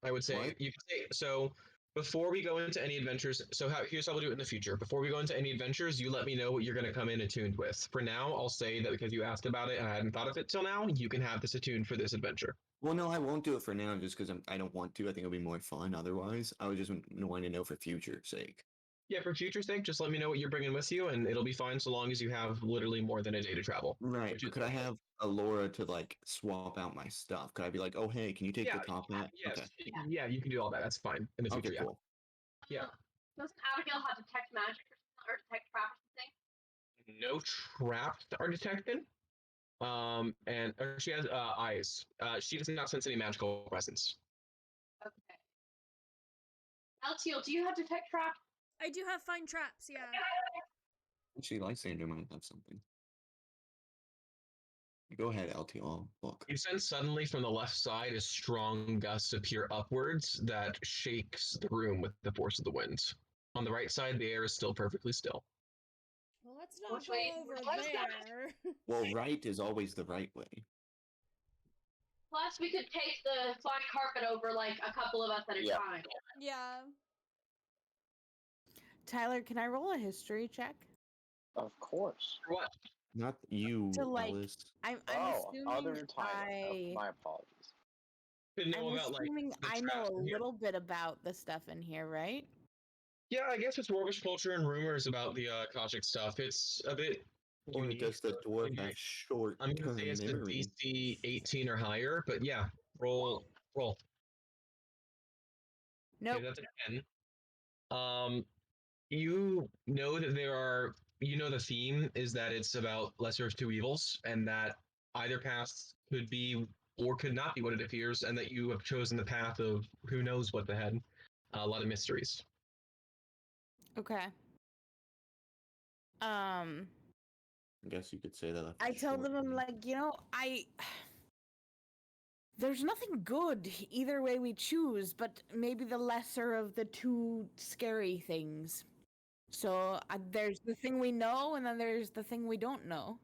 I would say What? you could say so. Before we go into any adventures, here's how we'll do it in the future. Before we go into any adventures, you let me know what you're going to come in attuned with. For now, I'll say that because you asked about it and I hadn't thought of it till now, you can have this attuned for this adventure. Well, no, I won't do it for now just because I don't want to. I think it'll be more fun otherwise. I was just wanting to know for future sake. Yeah, for future sake, just let me know what you're bringing with you, and it'll be fine so long as you have literally more than a day to travel. Right. Which But is could I okay. have a Laura to like swap out my stuff? Could I be like, oh hey, can you take Yeah, the top hat? Yes. Okay. Yeah, you can do all that. That's fine in the future. Okay, cool. Yeah. Doesn't Abigail have detect magic or detect trap or something? No traps are detected. And she has eyes. She does not sense any magical presence. Okay. Altiel, do you have detect trap? I do have find traps, yeah. Actually, Lysander might have something. Go ahead, LT. I'll look. You sense suddenly from the left side a strong gust appear upwards that shakes the room with the force of the wind. On the right side, the air is still perfectly still. Well, let's not Which go way- over which way's that? there. Well, right is always the right way. Plus, we could take the flying carpet over like a couple of us at a Yeah. time. Yeah. Tyler, can I roll a history check? Of course. For what? Not you, To, like, Ellis. I'm Oh, assuming other Tyler. Oh, my apologies. To know I'm about like assuming the I know traps a in here. little bit about the stuff in here, right? Yeah, I guess it's dwarvish culture and rumors about the Koshik stuff. It's a bit Or unique. does the dwarf Unique. have short-term I'm gonna say it's a memory? DC 18 or higher, but yeah, roll. Nope. Okay, that's a 10. You know that there are. You know the theme is that it's about lesser of two evils, and that either path could be or could not be what it appears, and that you have chosen the path of who knows what ahead. A lot of mysteries. Okay. I guess you could say that. I tell them, I'm like, there's nothing good either way we choose, but maybe the lesser of the two scary things. So there's the thing we know, and then there's the thing we don't know.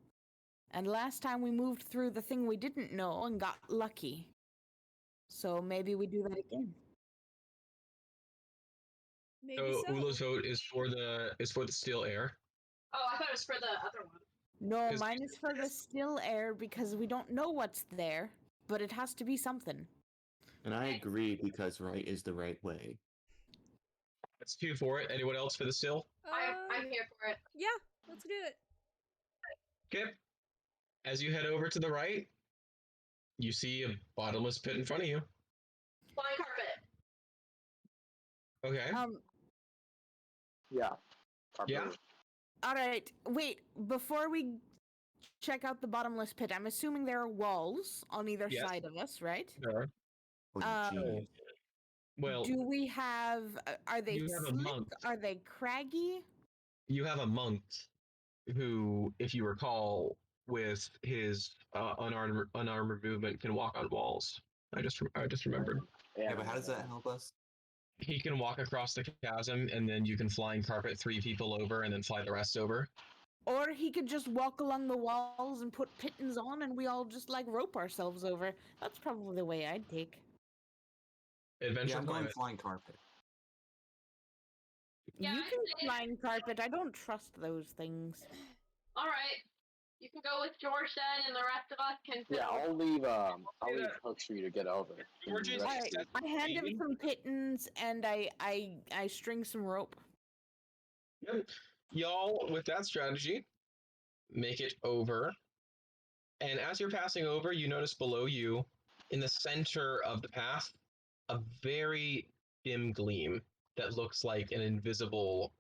And last time we moved through the thing we didn't know and got lucky. So maybe we do that again. Maybe So so. Ula's vote is for the still air. Oh, I thought it was for the other one. No, 'Cause- mine is for the still air because we don't know what's there, but it has to be something. And I agree because right is the right way. That's 2 for it. Anyone else for the still? I'm here for it. Yeah, let's do it. Okay. As you head over to the right, you see a bottomless pit in front of you. Flying carpet. Okay. Yeah. Yeah. All right, wait. Before we check out the bottomless pit, I'm assuming there are walls on either Yes. side of us, right? Sure. Oh, Um, geez. Well, Do we have? Are they you have a slick? monk. Are they craggy? you have a monk who, if you recall, with his unarmored movement, can walk on walls. I just remembered. Yeah, but how does that help us? He can walk across the chasm, and then you can flying carpet 3 people over, and then fly the rest over. Or he could just walk along the walls and put pittons on, and we all just like rope ourselves over. That's probably the way I'd take. Adventure Yeah, I'm going climate. flying carpet. Yeah, You I'd can say- flying carpet. I don't trust those things. All right. You can go with George then, and the rest of us can. Yeah, fiddle. I'll leave hooks for you to get over. George is- The rest Alright, of you- I hand him Maybe. some pittons and I string some rope. Yep. Y'all, with that strategy, make it over. And as you're passing over, you notice below you, in the center of the path, a very dim gleam that looks like an invisible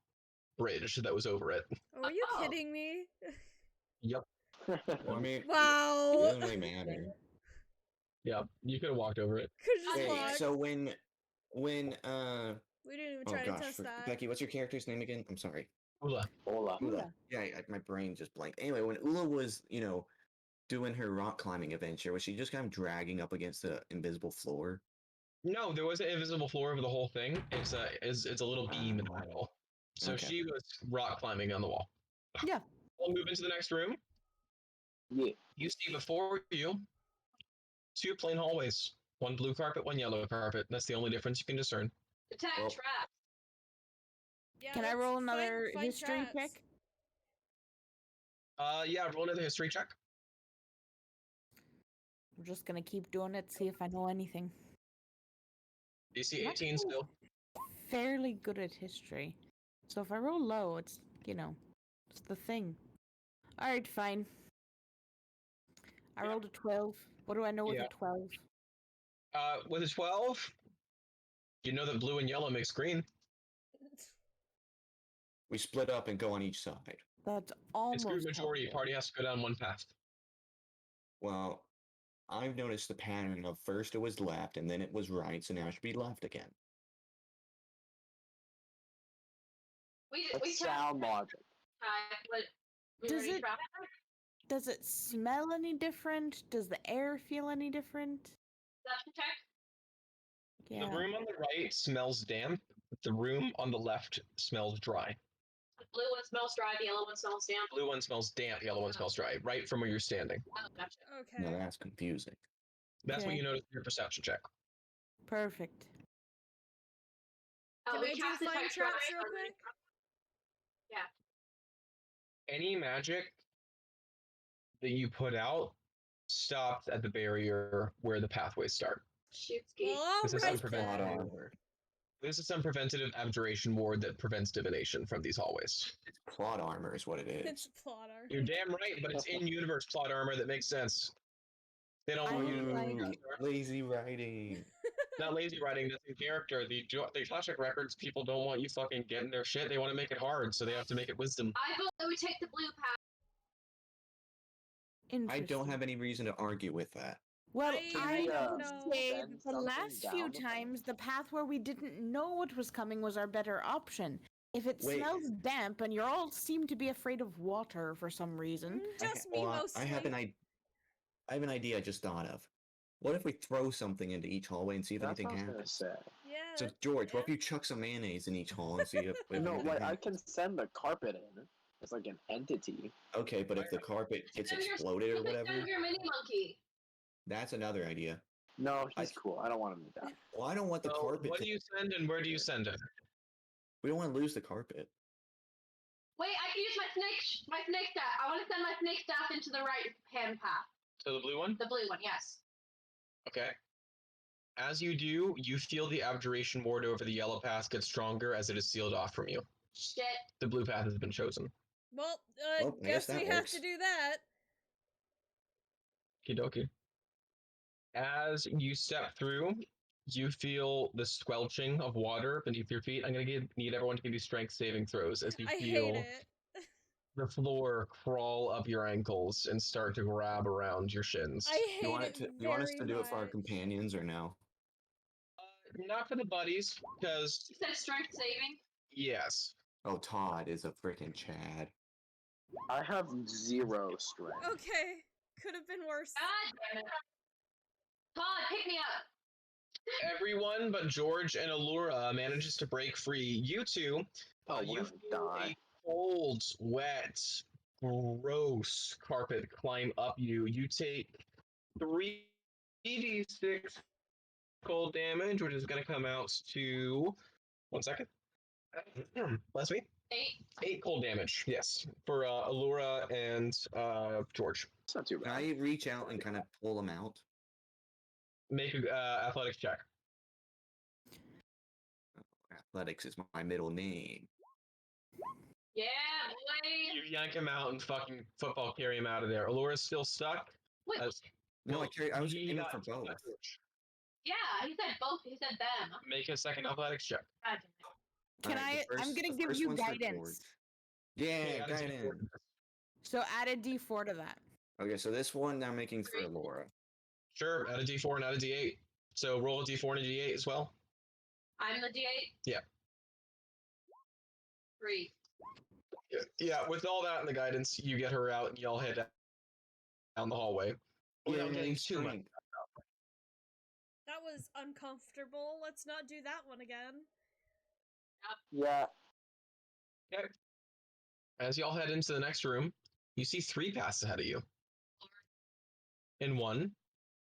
bridge that was over it. Oh, are you Oh. kidding me? Yep. Well, I mean, it Wow. doesn't really matter. Yep. You could have walked over it. Could just Hey, walk. so when We didn't even oh try to gosh, test that. Becky, what's your character's name again? I'm sorry. Ula. Hola. Ula. Yeah, my brain just blanked. Anyway, when Ula was, doing her rock climbing adventure, was she just kind of dragging up against the invisible floor? No, there was an invisible floor over the whole thing. It's a little beam in the middle. So Okay. she was rock climbing on the wall. Yeah. We'll move into the next room. Yeah. You see before you 2 plain hallways. 1 blue carpet, 1 yellow carpet. That's the only difference you can discern. Attack Well- trap. Yeah, Can I let's roll find- another find history traps. check? Yeah, roll another history check. I'm just gonna keep doing it, see if I know anything. DC I'm 18 actually still. fairly good at history. So if I roll low, it's it's the thing. Alright, fine. I Yeah. rolled a 12. What do I know with Yeah. a 12? With a 12, you know that blue and yellow makes green. We split up and go on each side. That's It's almost group majority. helpful. Party has to go down 1 path. Well, I've noticed the pattern of first it was left and then it was right, so now it should be left again. We That's tap sound logic. what we Does already it- trapped. Does it smell any different? Does the air feel any different? Perception check. Yeah. The room on the right smells damp. The room on the left smells dry. The blue one smells dry. The yellow one smells damp. Blue one smells damp. Yellow one smells dry. Right from where you're standing. Oh, gotcha. Okay. No, that's confusing. That's what Okay. you notice in your perception check. Perfect. Can we I do cast find detect traps traps real on the- quick? Any magic that you put out stops at the barrier where the pathways start. Shoots Well, gate. This is alright unpreventable. then. armor. This is some preventative abjuration ward that prevents divination from these hallways. It's plot armor is what it It's is. plotter. You're damn right, but it's in-universe plot armor that makes sense. They don't want you to like- lazy writing. not lazy writing, that's in character. The Akashic Records people don't want you fucking getting their shit. They want to make it hard, so they have to make it wisdom. I vote that we take the blue path. I don't Interesting. have any reason to argue with that. Well, I I don't would know. say Send that the something last down few the times, the path where we didn't know what was coming was our better option. If it Wait. smells damp and you all seem to be afraid of water for some reason, Just I me ha- mostly. I have an idea I just thought of. What if we throw something into each hallway and see if That's what anything I was gonna happens? say. Yeah. So George, what if you chuck some mayonnaise in each hall and see if No, anything like I happens? can send the carpet in. It's like an entity. Okay, but if the carpet gets Send your- exploded or Send whatever, your mini monkey. that's another idea. No, I- he's cool. I don't want him to die. Well, I don't want the So, carpet. what to- do you send and where do you send it? We don't want to lose the carpet. Wait, I can use my snake staff. I want to send my snake staff into the right hand path. So the blue one? The blue one, yes. Okay. As you do, you feel the abjuration ward over the yellow path get stronger as it is sealed off from you. Shit. The blue path has been chosen. Well, Well, I guess guess we that have to works. do that. Kidoki. As you step through, you feel the squelching of water beneath your feet. I'm gonna need everyone to give you strength saving throws as you I feel hate it. the floor crawl up your ankles and start to grab around your shins. I hate You want it. you want us very to do it for our much. companions or no? Not for the buddies, because You said strength saving? yes. Oh, Todd is a freaking Chad. I have 0 strength. Okay, could have been worse. God damn it. Todd, pick me up. Everyone but George and Allura manages to break free. You two, Oh, you we're feel gonna die. a cold, wet, gross carpet climb up you. You take 3d6 cold damage, which is going to come out to 1 second. Last week, 8. 8 cold damage. Yes, for Allura and George. It's not too Can bad. I reach out and kind of pull them out? Make a athletics check. Athletics is my middle name. Yeah, boy. You yank him out and fucking football carry him out of there. Allura's still stuck. Wait, No, Well, I was he aiming got for both. yeah, he said both. He said them. Make a second athletics check. God damn it. can Alright, the I'm first- gonna the give first you one's for guidance. George. Yeah, add a D4 guidance. to this. So add a d4 to that. Okay, so this one I'm making for Great. Laura. Sure, add a d4 and add a d8. So roll a d4 and a d8 as well. I'm the D8? Yeah. 3. Yeah, with all that and the guidance, you get her out and y'all head down the hallway. Without getting Yay, too much. strength. That was uncomfortable. Let's not do that one again. Yeah. As y'all head into the next room, you see 3 paths ahead of you. In one,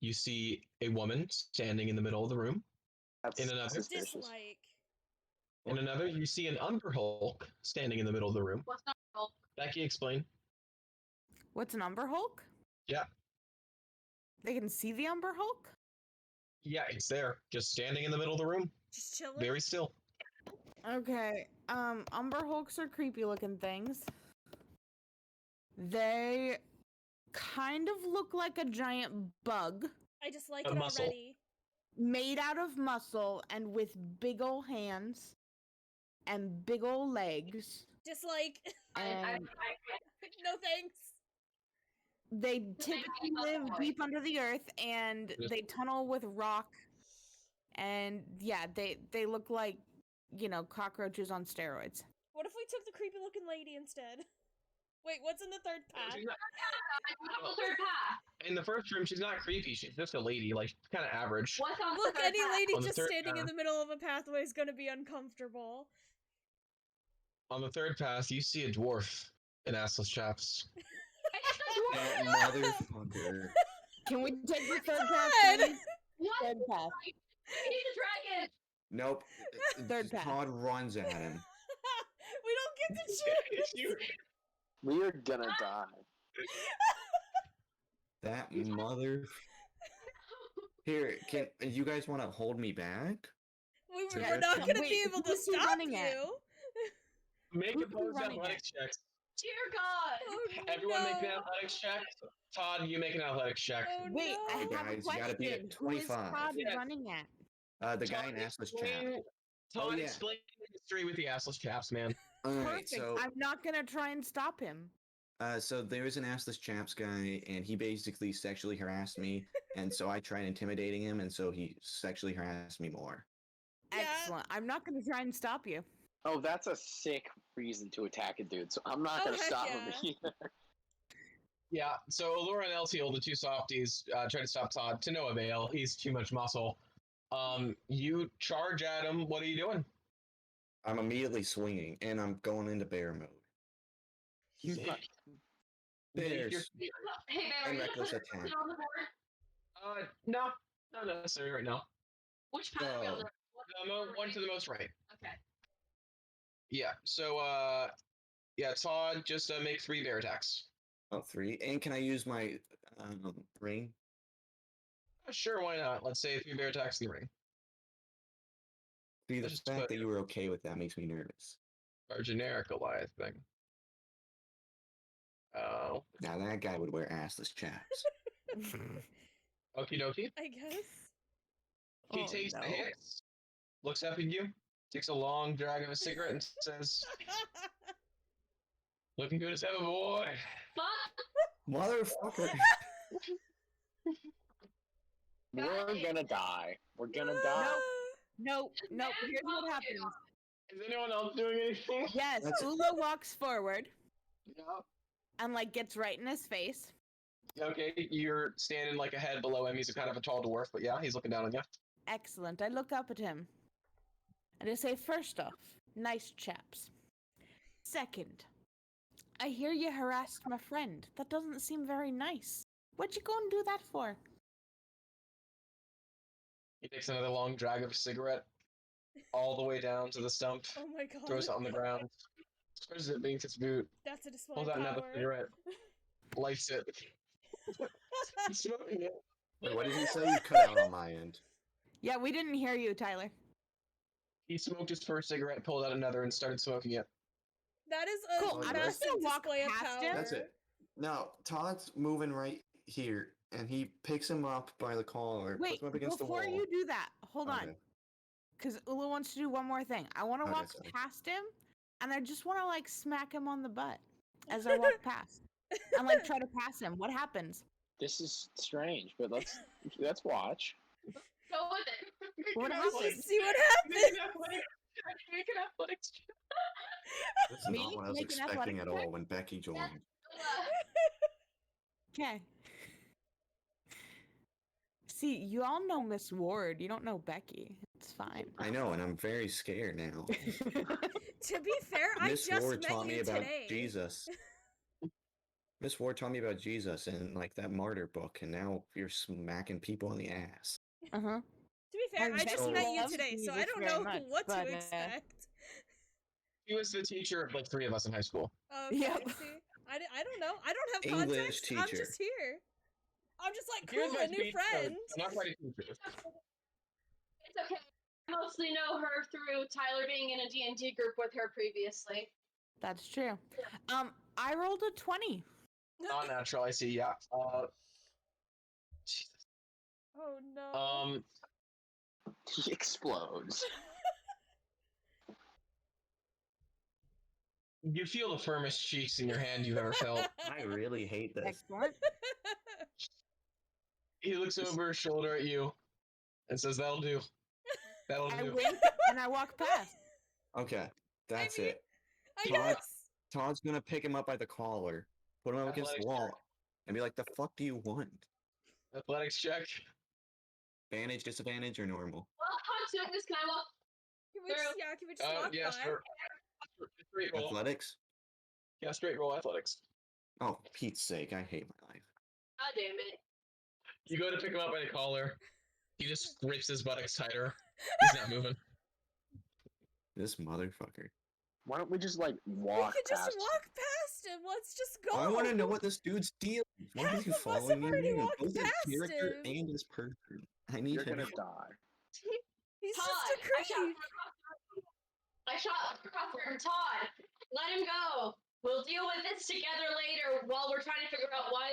you see a woman standing in the middle of the room. That's In another? suspicious. Dislike. In another, you see an Umber Hulk standing in the middle of the room. What's not roll? Becky, explain. What's an Umber Hulk? Yeah. They can see the Umber Hulk? Yeah, it's there, just standing in the middle of the room, Just chilling. very still. Okay. Umber Hulks are creepy looking things. They kind of look like a giant bug I dislike A it muscle. already. made out of muscle and with big ol' hands and big ol' legs. Dislike. And No thanks. they make typically me live avoid. deep under the earth and Just- they tunnel with rock. And yeah, they look like, you know, cockroaches on steroids. What if we we took the creepy looking lady instead. Wait, what's in the third path? She's not- What's the third path? in the first room, she's not creepy. She's just a lady, like kind of average. What's on Look, the third any path? lady On the just third standing in path. the middle of a pathway is gonna be uncomfortable. On the third path, you see a dwarf in assless chaps. It's the That dwarf! motherfucker. Can we take the third God! path, please? What? Third path. He's a dragon! Nope. Third path. Todd runs at him. We don't get to choose. We are gonna die. That mother. Here, can you guys want to hold me back? We're Yeah, not gonna wait, be able to who's he stop running at? you. Make Who's he opposed running athletics checks. Dear God! Oh, Everyone make an no. athletics check. Todd, you make an athletics check. Oh, Wait, I no. have a Guys, you gotta be at question. Who is 25. Todd Yes. running at? The guy Todd, in assless chap. explain- Oh, Todd, yeah. explain the history with the assless chaps, man. Alright, Perfect. so I'm not gonna try and stop him. so there was an assless chaps guy, and he basically sexually harassed me, and so I tried intimidating him, and so he sexually harassed me more. Yeah. Excellent. I'm not gonna try and stop you. Oh, that's a sick reason to attack a dude, so I'm not Oh, gonna heck stop him yeah. either. Yeah, so Allura and Eltiel, the two softies, try to stop Todd to no avail. He's too much muscle. You charge at him. What are you doing? I'm immediately swinging, and I'm going into bear mode. He's not. Make your- Bears. Hey, babe, are And you gonna reckless put attack. it on the board? No, not necessary right now. Which path are we on? No. One to the most right. Okay. Yeah. So, yeah, Todd, just make 3 bear attacks. Oh, 3. And can I use my ring? Sure, why not? Let's say 3 bear attacks in the ring. See, the Just fact put- that you were okay with that makes me nervous. Our generic Goliath thing. Oh, Now that guy would wear assless chaps. okie dokie. I guess. He Oh, takes the no. hits, looks up at you, takes a long drag of a cigarette, and says, "Looking good as ever, boy." Fuck! Motherfucker! We're gonna die. We're gonna die. Nope. Nope. Here's what happens. Is anyone else doing anything? Yes, That's- Ula walks forward Yeah. and like gets right in his face. Okay, you're standing like a head below him. He's a kind of a tall dwarf, but yeah, he's looking down on you. Excellent. I look up at him. And I say, first off, nice chaps. Second, I hear you harassed my friend. That doesn't seem very nice. What'd you go and do that for? He takes another long drag of a cigarette, all the way down to the stump, Oh my god. throws it on the ground, spreads it beneath his boot, That's a display pulls of out another power. cigarette, lights it. He's smoking it. Wait, what did he say? You cut out on my end. Yeah, we didn't hear you, Tyler. He smoked his first cigarette, pulled out another, and started smoking it. That is a Cool, I'm massive just gonna walk display of past power. him. That's it. Now, Todd's moving right here, and he picks him up by the collar, Wait, puts him up against the wall. before you do that, hold on. Okay. Because Ula wants to do one more thing. I want to Okay, walk sorry. past him, and I just want to like smack him on the butt as I walk past. And like try to pass him. What happens? This is strange, but let's watch. Go with it. What Make an happens? athletics- See what make happens. an athletics check, make an athletics check. That's Me? not what I was Make an expecting athletic at all when Becky joined. Okay. See, you all know Miss Ward. You don't know Becky. It's fine. I know, and I'm very scared now. To be fair, I Miss just Ward met taught me you about today. Jesus. Miss Ward taught me about Jesus and like that martyr book, and now you're smacking people in the ass. Uh huh. To be fair, And I just Becky met you loves today, so I Jesus don't very know much, what but, to expect. He was the teacher of like 3 of us in high school. Okay, Yep. see, I don't know. I don't have English context. I'm teacher. just here. I'm just like, He was cool, my a new teacher. friend. I'm not quite a teacher. It's okay. I mostly know her through Tyler being in a D&D group with her previously. That's true. I rolled a 20. Not natural, I see, yeah. Jesus. Oh no. He explodes. You feel the firmest cheeks in your hand you've ever felt. I really hate this. Excellent. He looks over his shoulder at you and says, "That'll do. That'll I do." wink and I walk past. Okay, that's mean, it. I Todd- guess. Todd's gonna pick him up by the collar, put him up against the Athletics wall, check. and be like, "The fuck do you want? Athletics check. Advantage, disadvantage, or normal?" Well, Todd's doing this. Can I walk? Can we just walk Yeah, by? sure. Straight roll. Athletics? Yeah, straight roll athletics. Oh, Pete's sake, I hate my life. God damn it. You go to pick him up by the collar. He just grips his buttocks tighter. He's not moving. This motherfucker. Why don't we just like We walk could just past? walk past him. Let's just go. I want to know what this dude's deal is. Why Half is he of us following have already me? walked Both his past character him. and his person. I need You're to gonna know. die. He's Todd, just a creep. I shot across the room. Todd, let him go. We'll deal with this together later while we're trying to figure out why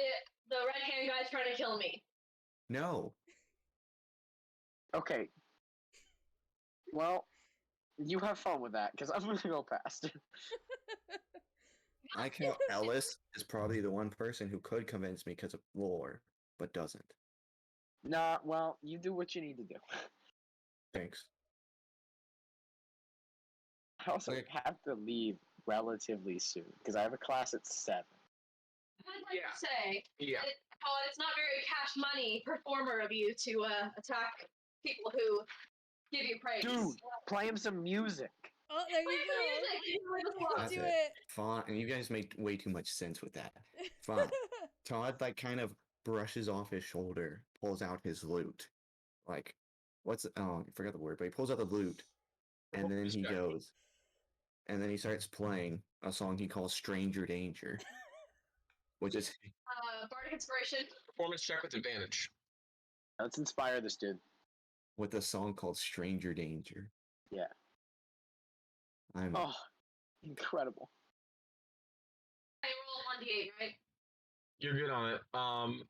the red hand guy's trying to kill me. No. Okay. Well, you have fun with that, because I'm gonna go past. I count Ellis as probably the one person who could convince me because of lore, but doesn't. Nah, well, you do what you need to do. Thanks. I also Okay. have to leave relatively soon, because I have a class at 7. I'd like Yeah. to say, Yeah. Todd, it's not very cash money performer of you to attack people who give you praise. Dude, play him some music. Oh, there Play you the music. go. That's Do it. it. Fine. And you guys make way too much sense with that. Fine. Todd like kind of brushes off his shoulder, pulls out his lute. Like, I forgot the word, but he pulls out the lute, and then he Respect. goes, and then he starts playing a song he calls "Stranger Danger," which is Bardic Inspiration. Performance check with advantage. Let's inspire this dude. with a song called "Stranger Danger." Yeah. I'm Oh, incredible. I roll 1d8, right? You're good on it.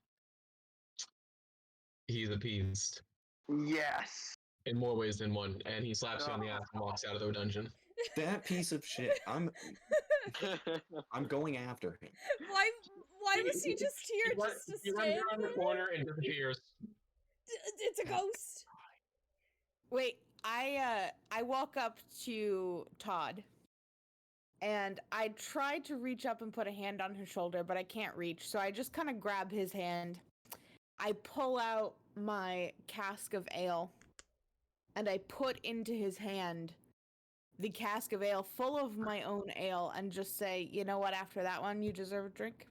He's appeased Yes. in more ways than one, and he slaps you on the ass and walks out of the dungeon. that piece of shit. I'm going after him. Why was he just here just to He runs stand around the there? corner and disappears. It's a ghost. Wait, I walk up to Todd, and I try to reach up and put a hand on his shoulder, but I can't reach, so I just kind of grab his hand. I pull out my cask of ale, and I put into his hand the cask of ale full of my own ale, and just say, "You know what? After that one, you deserve a drink."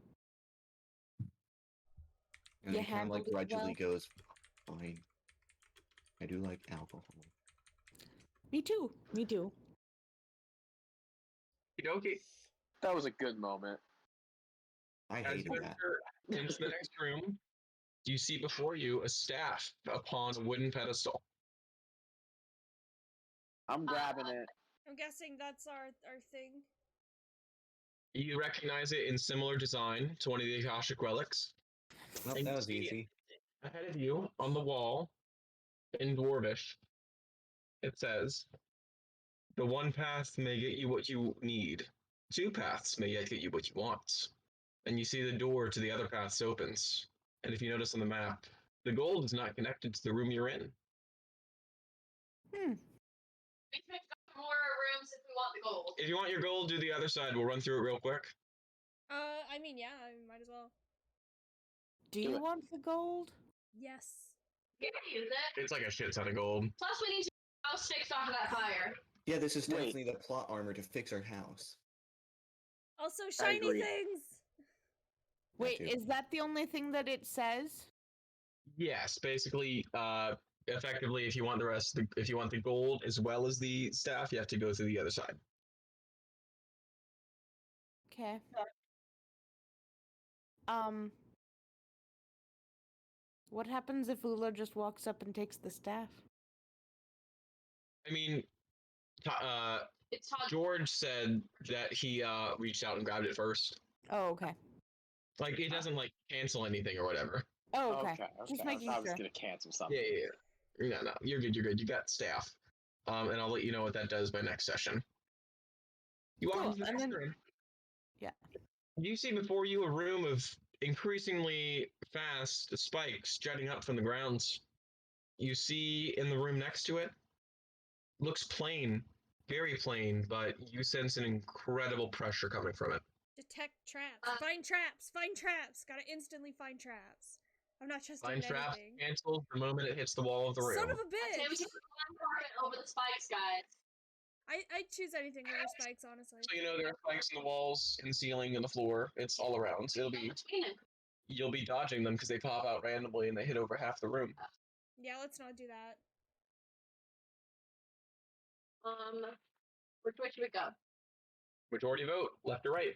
And You he kind of like handled it well. grudgingly goes, "Fine. I do like alcohol." Me too. Me too. Okay. That was a good moment. I As hated you that. enter into the next room, you see before you a staff upon a wooden pedestal. I'm grabbing it. I'm guessing that's our thing. You recognize it in similar design to one of the Akashic relics. Well, And that you was see easy. ahead of you on the wall in Dwarvish, it says, "The one path may get you what you need. 2 paths may yet get you what you want." And you see the door to the other paths opens. And if you notice on the map, the gold is not connected to the room you're in. Hmm. We can go more rooms if we want the gold. If you want your gold, do the other side. We'll run through it real quick. I mean, yeah, I might as well. Do Do you it. want the gold? Yes. You can use it. It's like a shit ton of gold. Plus, we need to get house fixed off of that fire. Yeah, this is Wait. definitely the plot armor to fix our house. Also, shiny agree. things. Wait, too. is that the only thing that it says? Yes, basically, effectively, if you want if you want the gold as well as the staff, you have to go through the other side. Okay. What happens if Ula just walks up and takes the staff? I mean, It's Todd. George said that he reached out and grabbed it first. Oh, okay. Like, it doesn't like cancel anything or whatever. Oh, okay. Okay. Just I making thought I was sure. gonna cancel something. Yeah. No, you're good. You're good. You got staff. And I'll let you know what that does by next session. You walk Cool, into the and next then- room. yeah. You see before you a room of increasingly fast spikes jutting up from the grounds. You see in the room next to it, looks plain, very plain, but you sense an incredible pressure coming from it. Detect traps. Uh, Find traps. Find traps. Gotta instantly find traps. I'm not just Find doing traps anything. cancels the moment it hits the wall of the room. Son of a Tim bitch! took the one target over the spikes, guys. I choose anything over spikes, honestly. So you know there are spikes in the walls, in the ceiling, and the floor. It's all around. So you'll be dodging them because they pop out randomly and they hit over half the room. Yeah, let's not do that. Which way should we go? Majority vote, left or right.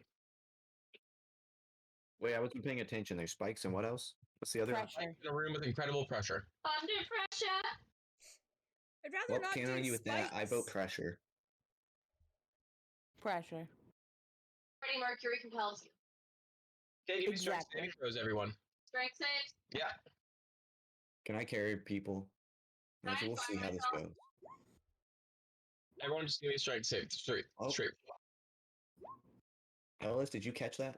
Wait, I wasn't paying attention. There's spikes and what else? What's the other? Pressure. In a room with incredible pressure. Under pressure. I'd rather Well, not can't do argue with that. I vote spikes. pressure. Pressure. Freddie Mercury compels you. Okay, give me strength Exactly. saving throws, everyone. Strength saves. Yeah. Can I carry people? Can I We'll see try how this myself? goes. Everyone just give me a strength save. Straight. Oh. Straight. Ellis, did you catch that?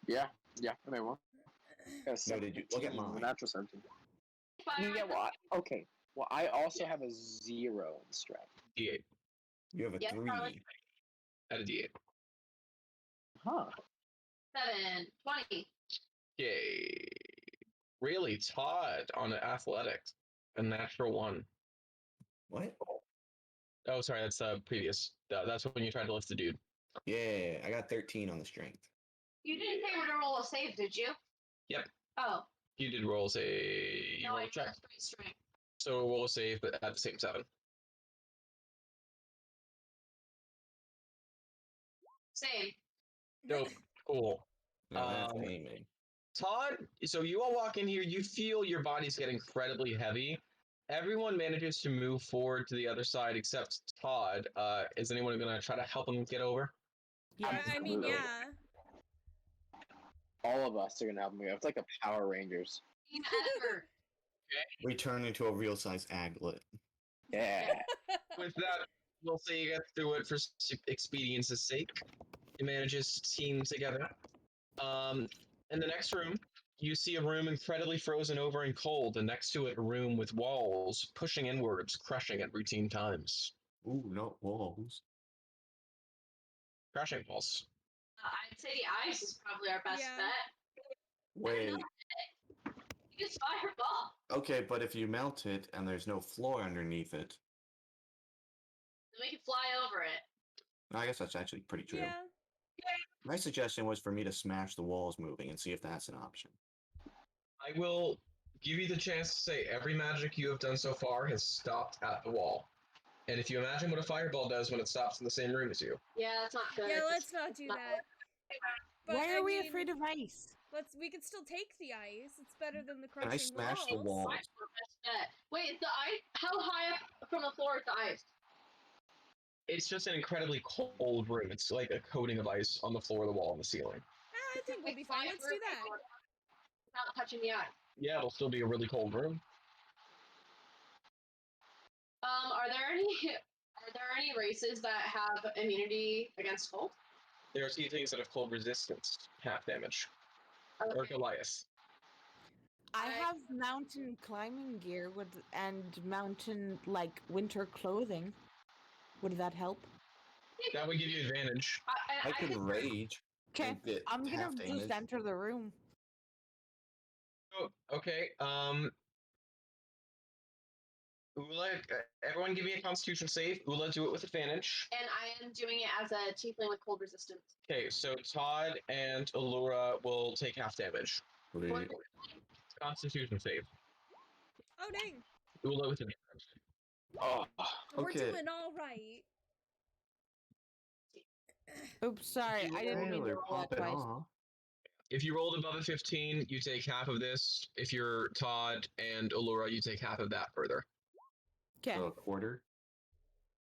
Yeah, I mean, well, No, did you? Look at mine. Natural 17. Fire Yeah, well, okay. Well, I also have a 0 in strength. D8. You have a Yes, 3. Harley. Add a D8. Huh. 7, 20. Okay. Really, Todd on athletics. A natural 1. What? Oh, sorry, that's previous. That's when you tried to lift the dude. Yeah, I got 13 on the strength. You didn't say we're to roll a save, did you? Yep. Oh, You did roll a no, roll I a check. rolled straight strength. So roll a save, but at the same 7. Same. Dope. Cool. No, that's Um, aiming. Todd, so you all walk in here, you feel your bodies get incredibly heavy. Everyone manages to move forward to the other side except Todd. Is anyone going to try to help him get over? Yeah. I mean, Absolutely. yeah. All of us are gonna help me. It's like a Power Rangers. Team effort. We turn into a real size aglet. Yeah. With that, we'll say you get through it for expedience's sake. You manage to team together. In the next room, you see a room incredibly frozen over and cold, and next to it, a room with walls pushing inwards, crushing at routine times. Ooh, no walls. Crashing walls. I'd say the ice is probably our best Yeah. bet. Wait. You just fireball. Okay, but if you melt it and there's no floor underneath it, Then we can fly over it. I guess that's actually pretty true. Yeah. My suggestion was for me to smash the walls moving and see if that's an option. I will give you the chance to say every magic you have done so far has stopped at the wall. And if you imagine what a fireball does when it stops in the same room as you. Yeah, that's not good. Yeah, It's- let's not do that. But Why I are we mean, afraid of ice? we can still take the ice. It's better than the Can I crushing smash the walls. wall? Ice is our best bet. Wait, is the ice? How high up from the floor is the ice? It's just an incredibly cold room. It's like a coating of ice on the floor, the wall, and the ceiling. I think we'll be fine. Let's do that. Without touching the ice. Yeah, it'll still be a really cold room. Are there any races that have immunity against cold? There are sea things that have cold resistance, half damage. Or Okay. Goliath. I I- have mountain climbing gear and mountain winter clothing. Would that help? That would give you advantage. I could rage. Okay, and get I'm gonna half just damage. enter the room. Oh, okay. Ula, everyone give me a constitution save. Ula, do it with advantage. And I am doing it as a tiefling with cold resistance. Okay, so Todd and Allura will take half damage. Sweet. Constitution save. Oh dang, Ula with advantage. Oh, we're okay. doing all right. Oops, sorry, I didn't mean to Taylor, roll pop that it twice. off. If you rolled above a 15, you take half of this. If you're Todd and Allura, you take half of that further. Okay. So a quarter.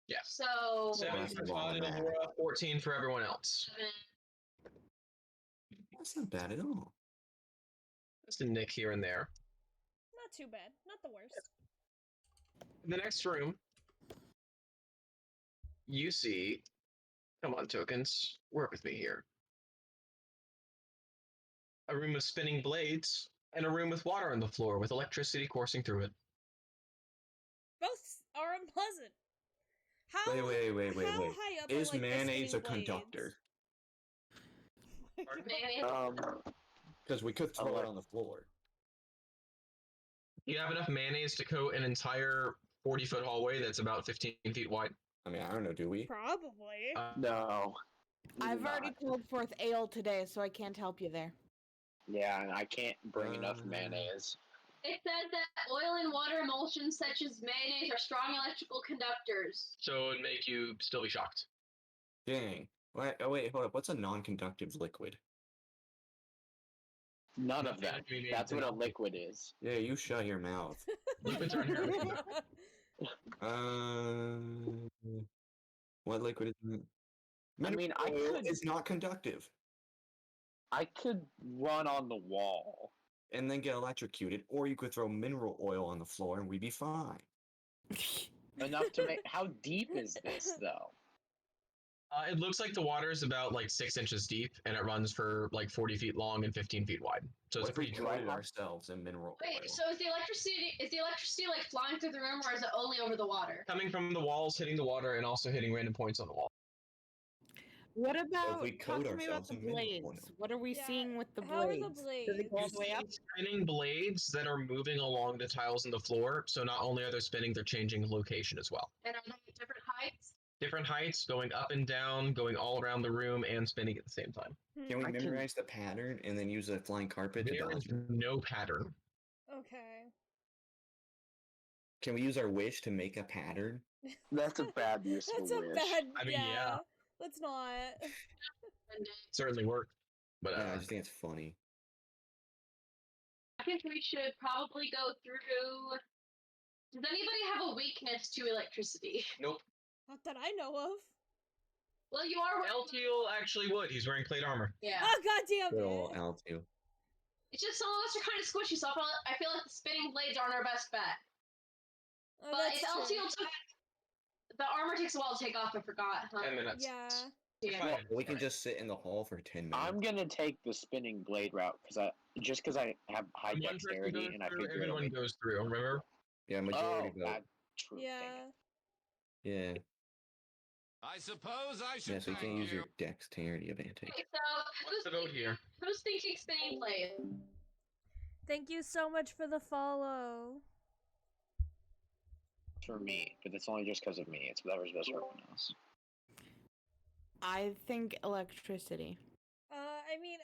Yeah. So 7 That's for a lot Todd of and math. Allura, 14 for everyone else. 7. That's not bad at all. Just a nick here and there. Not too bad. Not the worst. In the next room, you see. Come on, tokens. Work with me here. A room of spinning blades, and a room with water on the floor with electricity coursing through it. Both are unpleasant. How? Wait. How high up are, Is like, the mayonnaise a spinning blades? conductor? Pardon? Mayonnaise. Because we could throw it Unless- on the floor. You have enough mayonnaise to coat an entire 40-foot hallway that's about 15 feet wide. I mean, I don't know, do we? Probably. No. we do I've already not. called forth ale today, so I can't help you there. Yeah, and I can't bring enough Uh, mayonnaise. It says that oil and water emulsions such as mayonnaise are strong electrical conductors. So it would make you still be shocked. Dang. Wait, hold up. What's a non-conductive liquid? None of them. Maybe That's what a enough. liquid is. Yeah, you shut your mouth. Liquids are inherently What liquid is it? I mean, I Mineral oil could- is not conductive, I could run on the wall. and then get electrocuted, or you could throw mineral oil on the floor and we'd be fine. Enough to make. How deep is this, though? It looks like the water is about like 6 inches deep, and it runs for like 40 feet long and 15 feet wide. So What it's if we pretty do I coated have- ourselves in mineral Wait, oil? so is the electricity like flying through the room, or is it only over the water? coming from the walls, hitting the water, and also hitting random points on the wall. What about we talk coat to me about ourselves the in mineral blades? oil? What are we Yeah, seeing with the how are blades? the Do they go all You the way see up? spinning blades that are moving along the tiles in the floor. So not only are they spinning, they're changing location as well. And are they at different heights? Different heights, going up and down, going all around the room, and spinning at the same time. Can we I can- memorize the pattern and then use a flying carpet to There is dodge it? no pattern. Okay. Can we use our wish to make a pattern? That's a bad use of That's a a wish. bad. I mean, yeah. Let's not. And Certainly work. But Yeah, I just think it's funny. I think we should probably go through. Does anybody have a weakness to electricity? nope. Not that I know of. Well, you are. Eltiel actually would. He's wearing plate armor. Yeah. Oh god damn Good old it! L2. It's just some of us are kind of squishy, so I feel like the spinning blades aren't our best bet. Oh, But that's if true. LTL took. The armor takes a while to take off, I forgot. Huh? 10 minutes. Yeah. Yeah. Fine. Well, we can Alright. just sit in the hall for 10 minutes. I'm gonna take the spinning blade route because I have high One person dexterity goes and I through, figure it'll everyone make. goes through. Remember? Yeah, majority Oh, vote. that's true. dang Yeah. it. Yeah. I suppose I should Yeah, so you thank can't use you. your dexterity advantage. Okay, so What's the vote here? who's thinking spinning blade? Thank you so much for the follow. For me, but it's only just because of me. It's whatever's best for everyone else. I think electricity. I mean,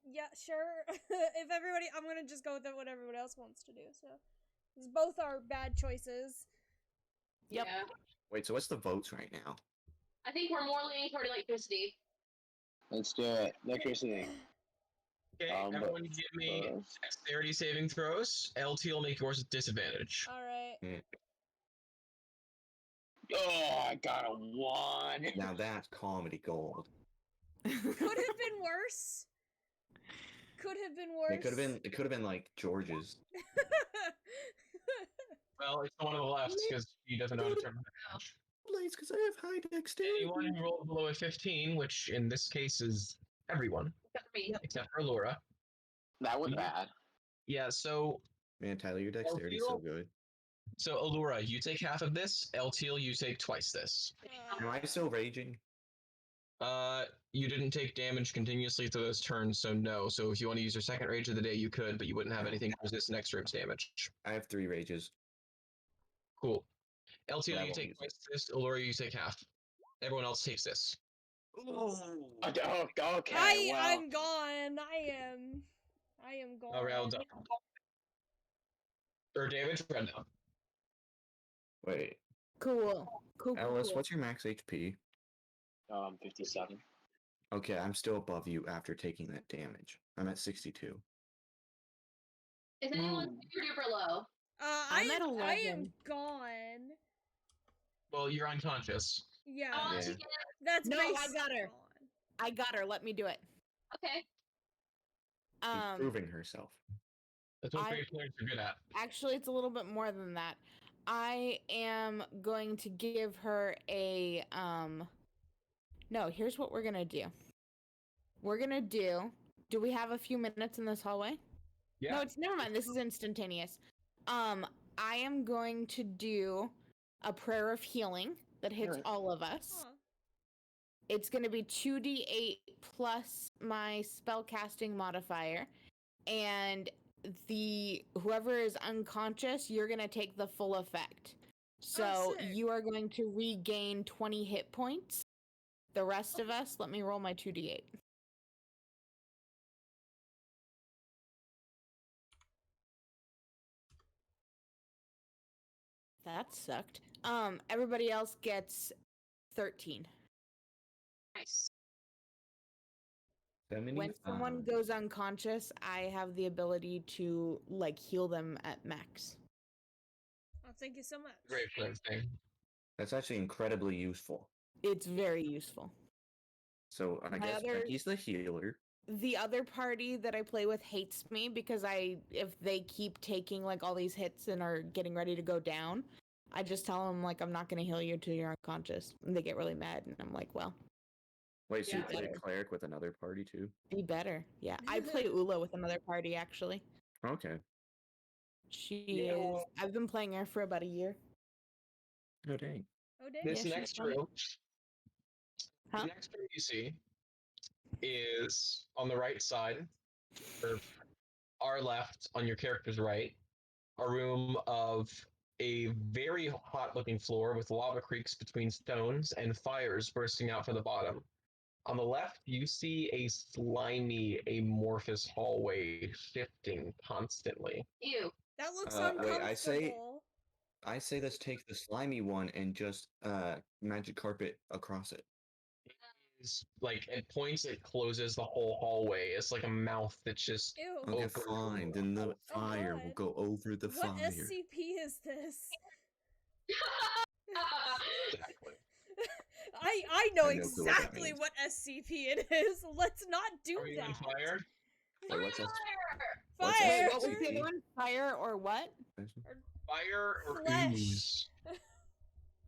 yeah, sure. If everybody, I'm gonna just go with what everyone else wants to do. So, 'cause both are bad choices. Yep. Yeah. Wait, so what's the votes right now? I think we're more leaning toward electricity. Let's do it. Electricity. Okay, but everyone give me first- dexterity saving throws. LT will make yours with disadvantage. All right. Oh, I got a 1. Now that's comedy gold. Could have been worse. Could have been worse. It could have been like George's. Well, it's the one on the left because he doesn't know how to turn around. Blades, because I have high dexterity. Anyone who rolled below a 15, which in this case is everyone, Except for me. except for Laura. That was Yeah. bad. Yeah, so Man, Tyler, your dexterity is so good. Allura, you take half of this. Eltiel, you take twice this. Am I still raging? You didn't take damage continuously through those turns, so no. So if you want to use your second rage of the day, you could, but you wouldn't have anything to resist next room's damage. I have 3 rages. Cool. But I LTL, you won't take use it. twice this. Allura, you take half. Everyone else takes this. Okay, I'm gone. I am gone. Round up. Or damage, run down. Wait, Cool. Cool. Ellis, cool. what's your max HP? 57. Okay, I'm still above you after taking that damage. I'm at 62. Is anyone super duper low? I'm at I am 11. gone. Well, you're unconscious. Yeah. I want Yeah. to get. That's No, I basi- got her. gone. I got her. Let me do it. Okay. She's proving herself. That's what I- great players are good at. Actually, it's a little bit more than that. I am going to give her a No, here's what we're gonna do. We're gonna do. Do we have a few minutes in this hallway? Yeah. No, it's never mind. This is instantaneous. I am going to do a prayer of healing that hits Alright. all of us. Aw. It's going to be 2d8 plus my spellcasting modifier, and the whoever is unconscious, you're going to take the full effect. So sick. you are going to regain 20 hit points. The rest of us, let me roll my 2d8. That sucked. Everybody else gets 13. Nice. When someone 75. goes unconscious, I have the ability to like heal them at max. Oh, thank you so much. Great for everything. That's actually incredibly useful. It's very useful. So I My guess other- Becky's the healer. The other party that I play with hates me because if they keep taking like all these hits and are getting ready to go down, I just tell them like I'm not going to heal you till you're unconscious, and they get really mad, and I'm like, well, Wait, so you Yeah. play cleric with another party too? be better. Yeah, I play Ula with another party actually. Okay. She Yeah, is. well- I've been playing her for about a year. Oh dang. Oh, dang. This Yeah, she's next fun. room, Huh? the next room you see is on the right side, or our left on your character's right, a room of a very hot-looking floor with lava creeks between stones and fires bursting out from the bottom. On the left, you see a slimy, amorphous hallway shifting constantly. Ew. That looks Wait, uncomfortable. I say let's take the slimy one and just magic carpet across it. It's like at points it closes the whole hallway. It's like a mouth that's just Ew. Okay, Over. fine. Then the fire will God. go over the What fire. SCP is this? exactly. I know I have no clue what that exactly means. what SCP it is. Let's not do Are you on that. fire? Wait, what's that? Fire. What's Wait, that? what was the other one? Fire or what? Fire or Flesh. ooze?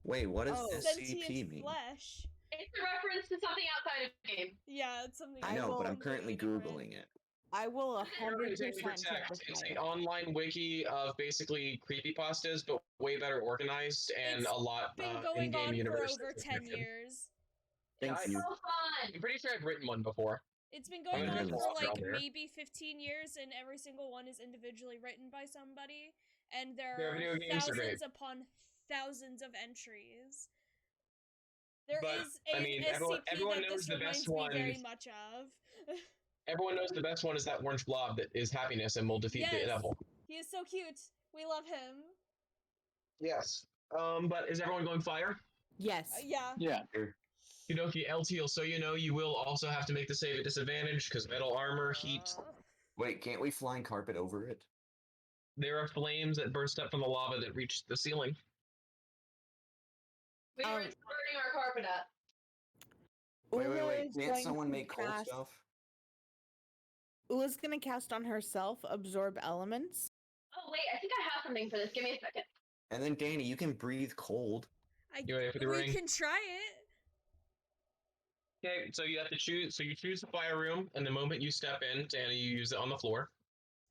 Wait, what does Oh. Sentient SCP mean? flesh. It's a reference to something outside of the game. Yeah, it's something. I know, but I'm completely currently different. Googling it. I will It's 100% check this It's later. an online wiki of basically creepypastas, but way better organized and It's a lot Been going in-game on for universe. over 10 years. Thank I- you. So fun. I'm pretty sure I've written one before. It's been going gonna on have for this like down there. maybe 15 years, and every single one is individually written by somebody. And there Their are video games are great. thousands upon thousands of entries. There But, is I a mean, SCP everyone that knows this the best reminds me one. very much of. Everyone knows the best one is that orange blob that is happiness and will defeat the Yes. devil. He is so cute. We love him. Yes. But is everyone going fire? Yes. Yeah. Yeah. Yudoki LTL, so you know you will also have to make the save at disadvantage because metal armor, heat. Wait, can't we flying carpet over it? There are flames that burst up from the lava that reach the ceiling. We were Um, burning our carpet up. Wait, Ula wait. is Can't going someone to make cold cast- stuff? Ula's gonna cast on herself absorb elements. Oh wait, I think I have something for this. Give me a second. And then Danny, you can breathe cold. You ready for the we ring? can try it. Okay, so you have to choose. So you choose the fire room, and the moment you step in, Danny, you use it on the floor.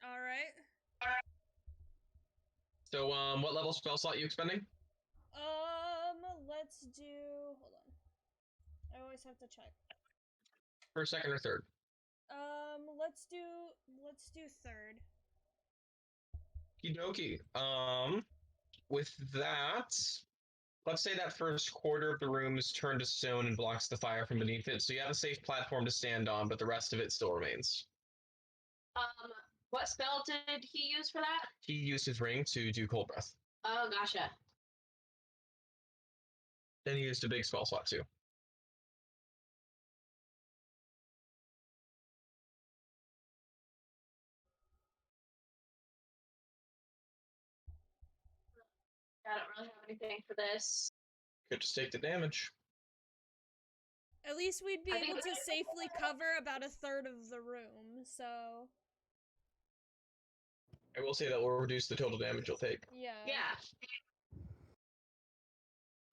All right. So, what level spell slot you expending? Let's do. Hold on. I always have to check. First, second, or third? Let's do third. Okie dokie. With that, let's say that first quarter of the room is turned to stone and blocks the fire from beneath it, so you have a safe platform to stand on, but the rest of it still remains. What spell did he use for that? He used his ring to do cold breath. Oh, gotcha. Then he used a big spell slot too. I don't really have anything for this. Could just take the damage. At least we'd be I think able to we- safely cover about a third of the room. So I will say that will reduce the total damage you'll take. yeah. Yeah.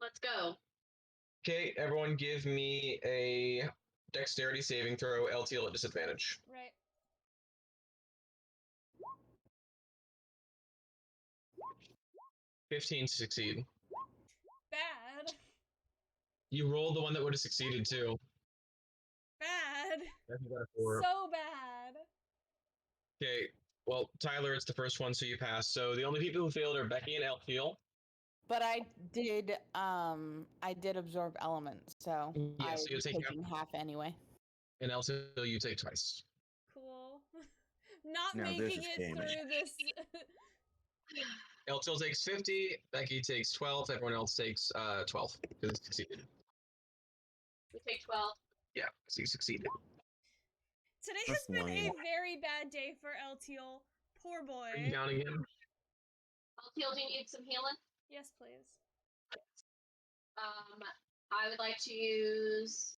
Let's go. Okay, everyone give me a dexterity saving throw, LTL at disadvantage. Right. 15 to succeed. Bad. You rolled the one that would have succeeded too. Bad. Becky got a 4. So bad. Okay, well, Tyler, it's the first one, so you pass. So the only people who failed are Becky and Elfiel. But I did absorb elements, so Yeah, I'm so you'll take taking half anyway. And Elfiel, you take twice. Cool. Not Now this making is it gaming. through this. Elfiel takes 50, Becky takes 12, everyone else takes 12. Because it succeeded. We take 12. Yeah, so you succeeded. Today That's has been a lame. very bad day for Eltiel. Poor Are you boy. down again? Altil, do you need some healing? Yes, please. I would like to use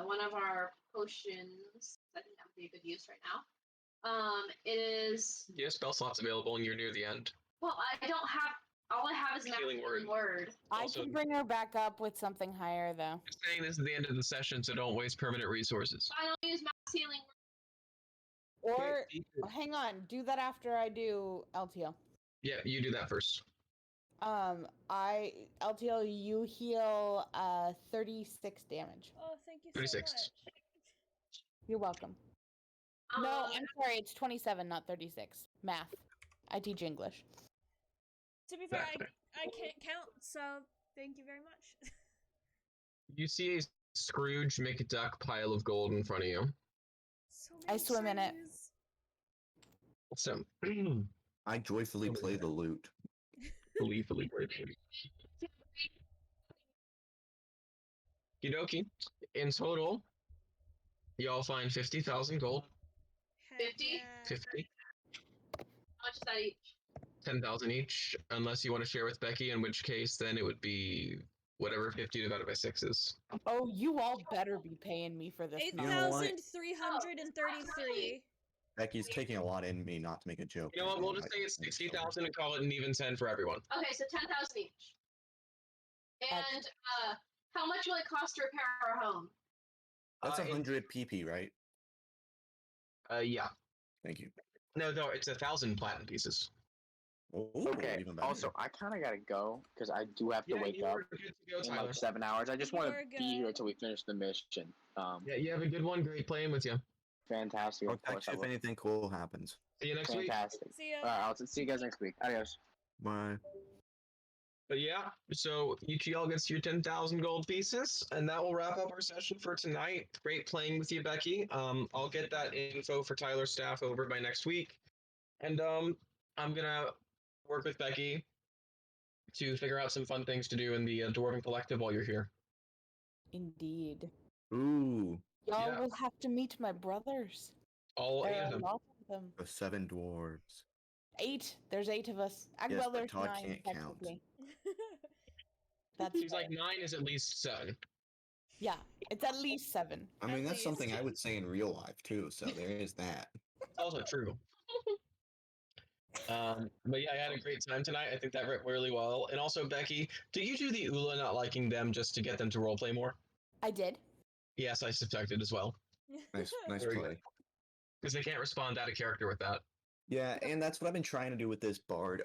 one of our potions. I think that would be a good use right now. It is. You have spell slots available and you're near the end. Well, I don't have. All I have is an Healing healing word. I Also- can bring her back up with something higher, though. I'm saying this is the end of the session, so don't waste permanent resources. I don't use max healing word. Or Okay, hang on, do that after I do LTL. yeah, you do that first. LTL, you heal 36 damage. Oh, thank you 36. so much. You're welcome. No, I'm sorry, it's 27, not 36. Math. I teach English. To be fair, Exactly. I can't count, so thank you very much. You see a Scrooge McDuck pile of gold in front of you. So I many swim in it. trees. So, I joyfully play the lute. gleefully grateful. Okie in total, y'all find 50,000 gold. Heck 50? yeah. 50. How much is that each? 10,000 each, unless you want to share with Becky, in which case then it would be whatever 50 divided by 6 is. Oh, you all better be paying me for this. You know what? 8,333. Becky's taking a lot in me not to make a joke. You know what, right we'll now. just say it's 60,000 and call it an even 10 for everyone. Okay, so 10,000 each. And how much will it cost to repair our home? That's Uh, 100 PP, right? Yeah. Thank you. No, it's 1,000 platinum pieces. Ooh, Okay. even better. Also, I kind of gotta go because I do have to wake you up are good to go, in Tyler. like 7 hours. I just You want to are be here good. until we finish the mission. Yeah, you have a good one. Great playing with you. Fantastic. I'll Of course, text you I if will. anything cool happens. See you next week. Fantastic. See ya. All right, I'll see you guys next week. Adios. Bye. But yeah, so each of y'all gets your 10,000 gold pieces, and that will wrap up our session for tonight. Great playing with you, Becky. I'll get that info for Tyler's staff over by next week, and I'm gonna work with Becky to figure out some fun things to do in the Dwarven Collective while you're here. Indeed. Ooh, Y'all Yeah. will have to meet my brothers. All 8 There of are them. lots of them. the 7 dwarves. 8. There's 8 of us. Yes, Well, but there's Todd 9 can't count. technically. That's She's like fair. 9 is at least 7. Yeah, it's at least 7. I mean, At that's something least. I would say in real life too. So there is that. It's also true. But yeah, I had a great time tonight. I think that went really well. And also, Becky, did you do the Ula not liking them just to get them to roleplay more? I did. Yes, I suspected as well. Nice, nice Very play. good. Because they can't respond out of character with that. Yeah, and that's what I've been trying to do with this bard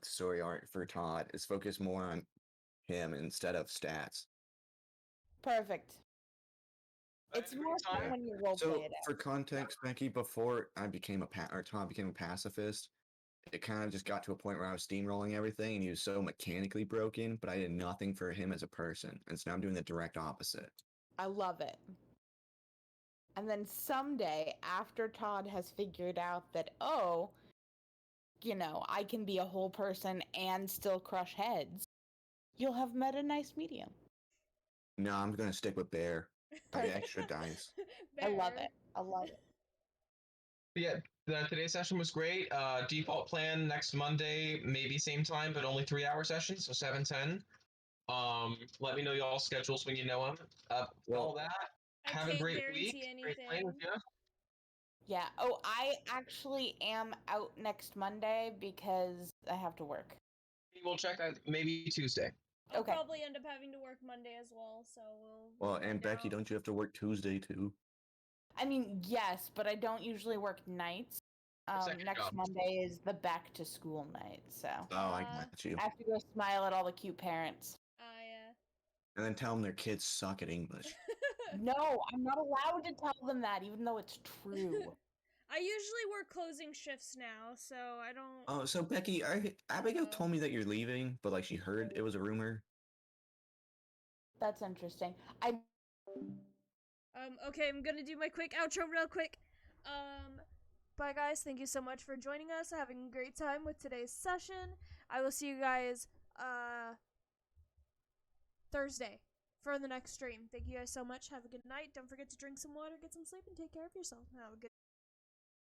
story arc for Todd is focus more on him instead of stats. Perfect. I It's had a more great fun time. when you roleplay So it out. for context, Becky, before I became Todd became a pacifist, it kind of just got to a point where I was steamrolling everything, and he was so mechanically broken. But I did nothing for him as a person, and so now I'm doing the direct opposite. I love it. And then someday, after Todd has figured out that, oh, I can be a whole person and still crush heads, you'll have met a nice medium. No, I'm gonna stick with Bear. I get extra dice. I love Bear. it. I love it. But yeah, today's session was great. Default plan next Monday, maybe same time, but only 3-hour sessions, so 7:10. Let me know y'all's schedules when you know them. All that. I Have can't a great guarantee week. Great playing with anything. you. Yeah. Oh, I actually am out next Monday because I have to work. We'll check that maybe Tuesday. I'll Okay. probably end up having to work Monday as well, so we'll. Well, find and Becky, out. don't you have to work Tuesday too? I mean, yes, but I don't usually work nights. Second Next job. Monday is the back to school night, so Oh, I got you. I have to go smile at all the cute parents. and then tell them their kids suck at English. No, I'm not allowed to tell them that, even though it's true. I usually work closing shifts now, so I don't. Oh, so Becky, Abigail told me that you're leaving, but like she heard it was a rumor. That's interesting. Okay, I'm gonna do my quick outro real quick. Bye guys, thank you so much for joining us, having a great time with today's session. I will see you guys, Thursday for the next stream. Thank you guys so much. Have a good night. Don't forget to drink some water, get some sleep, and take care of yourself. Have a good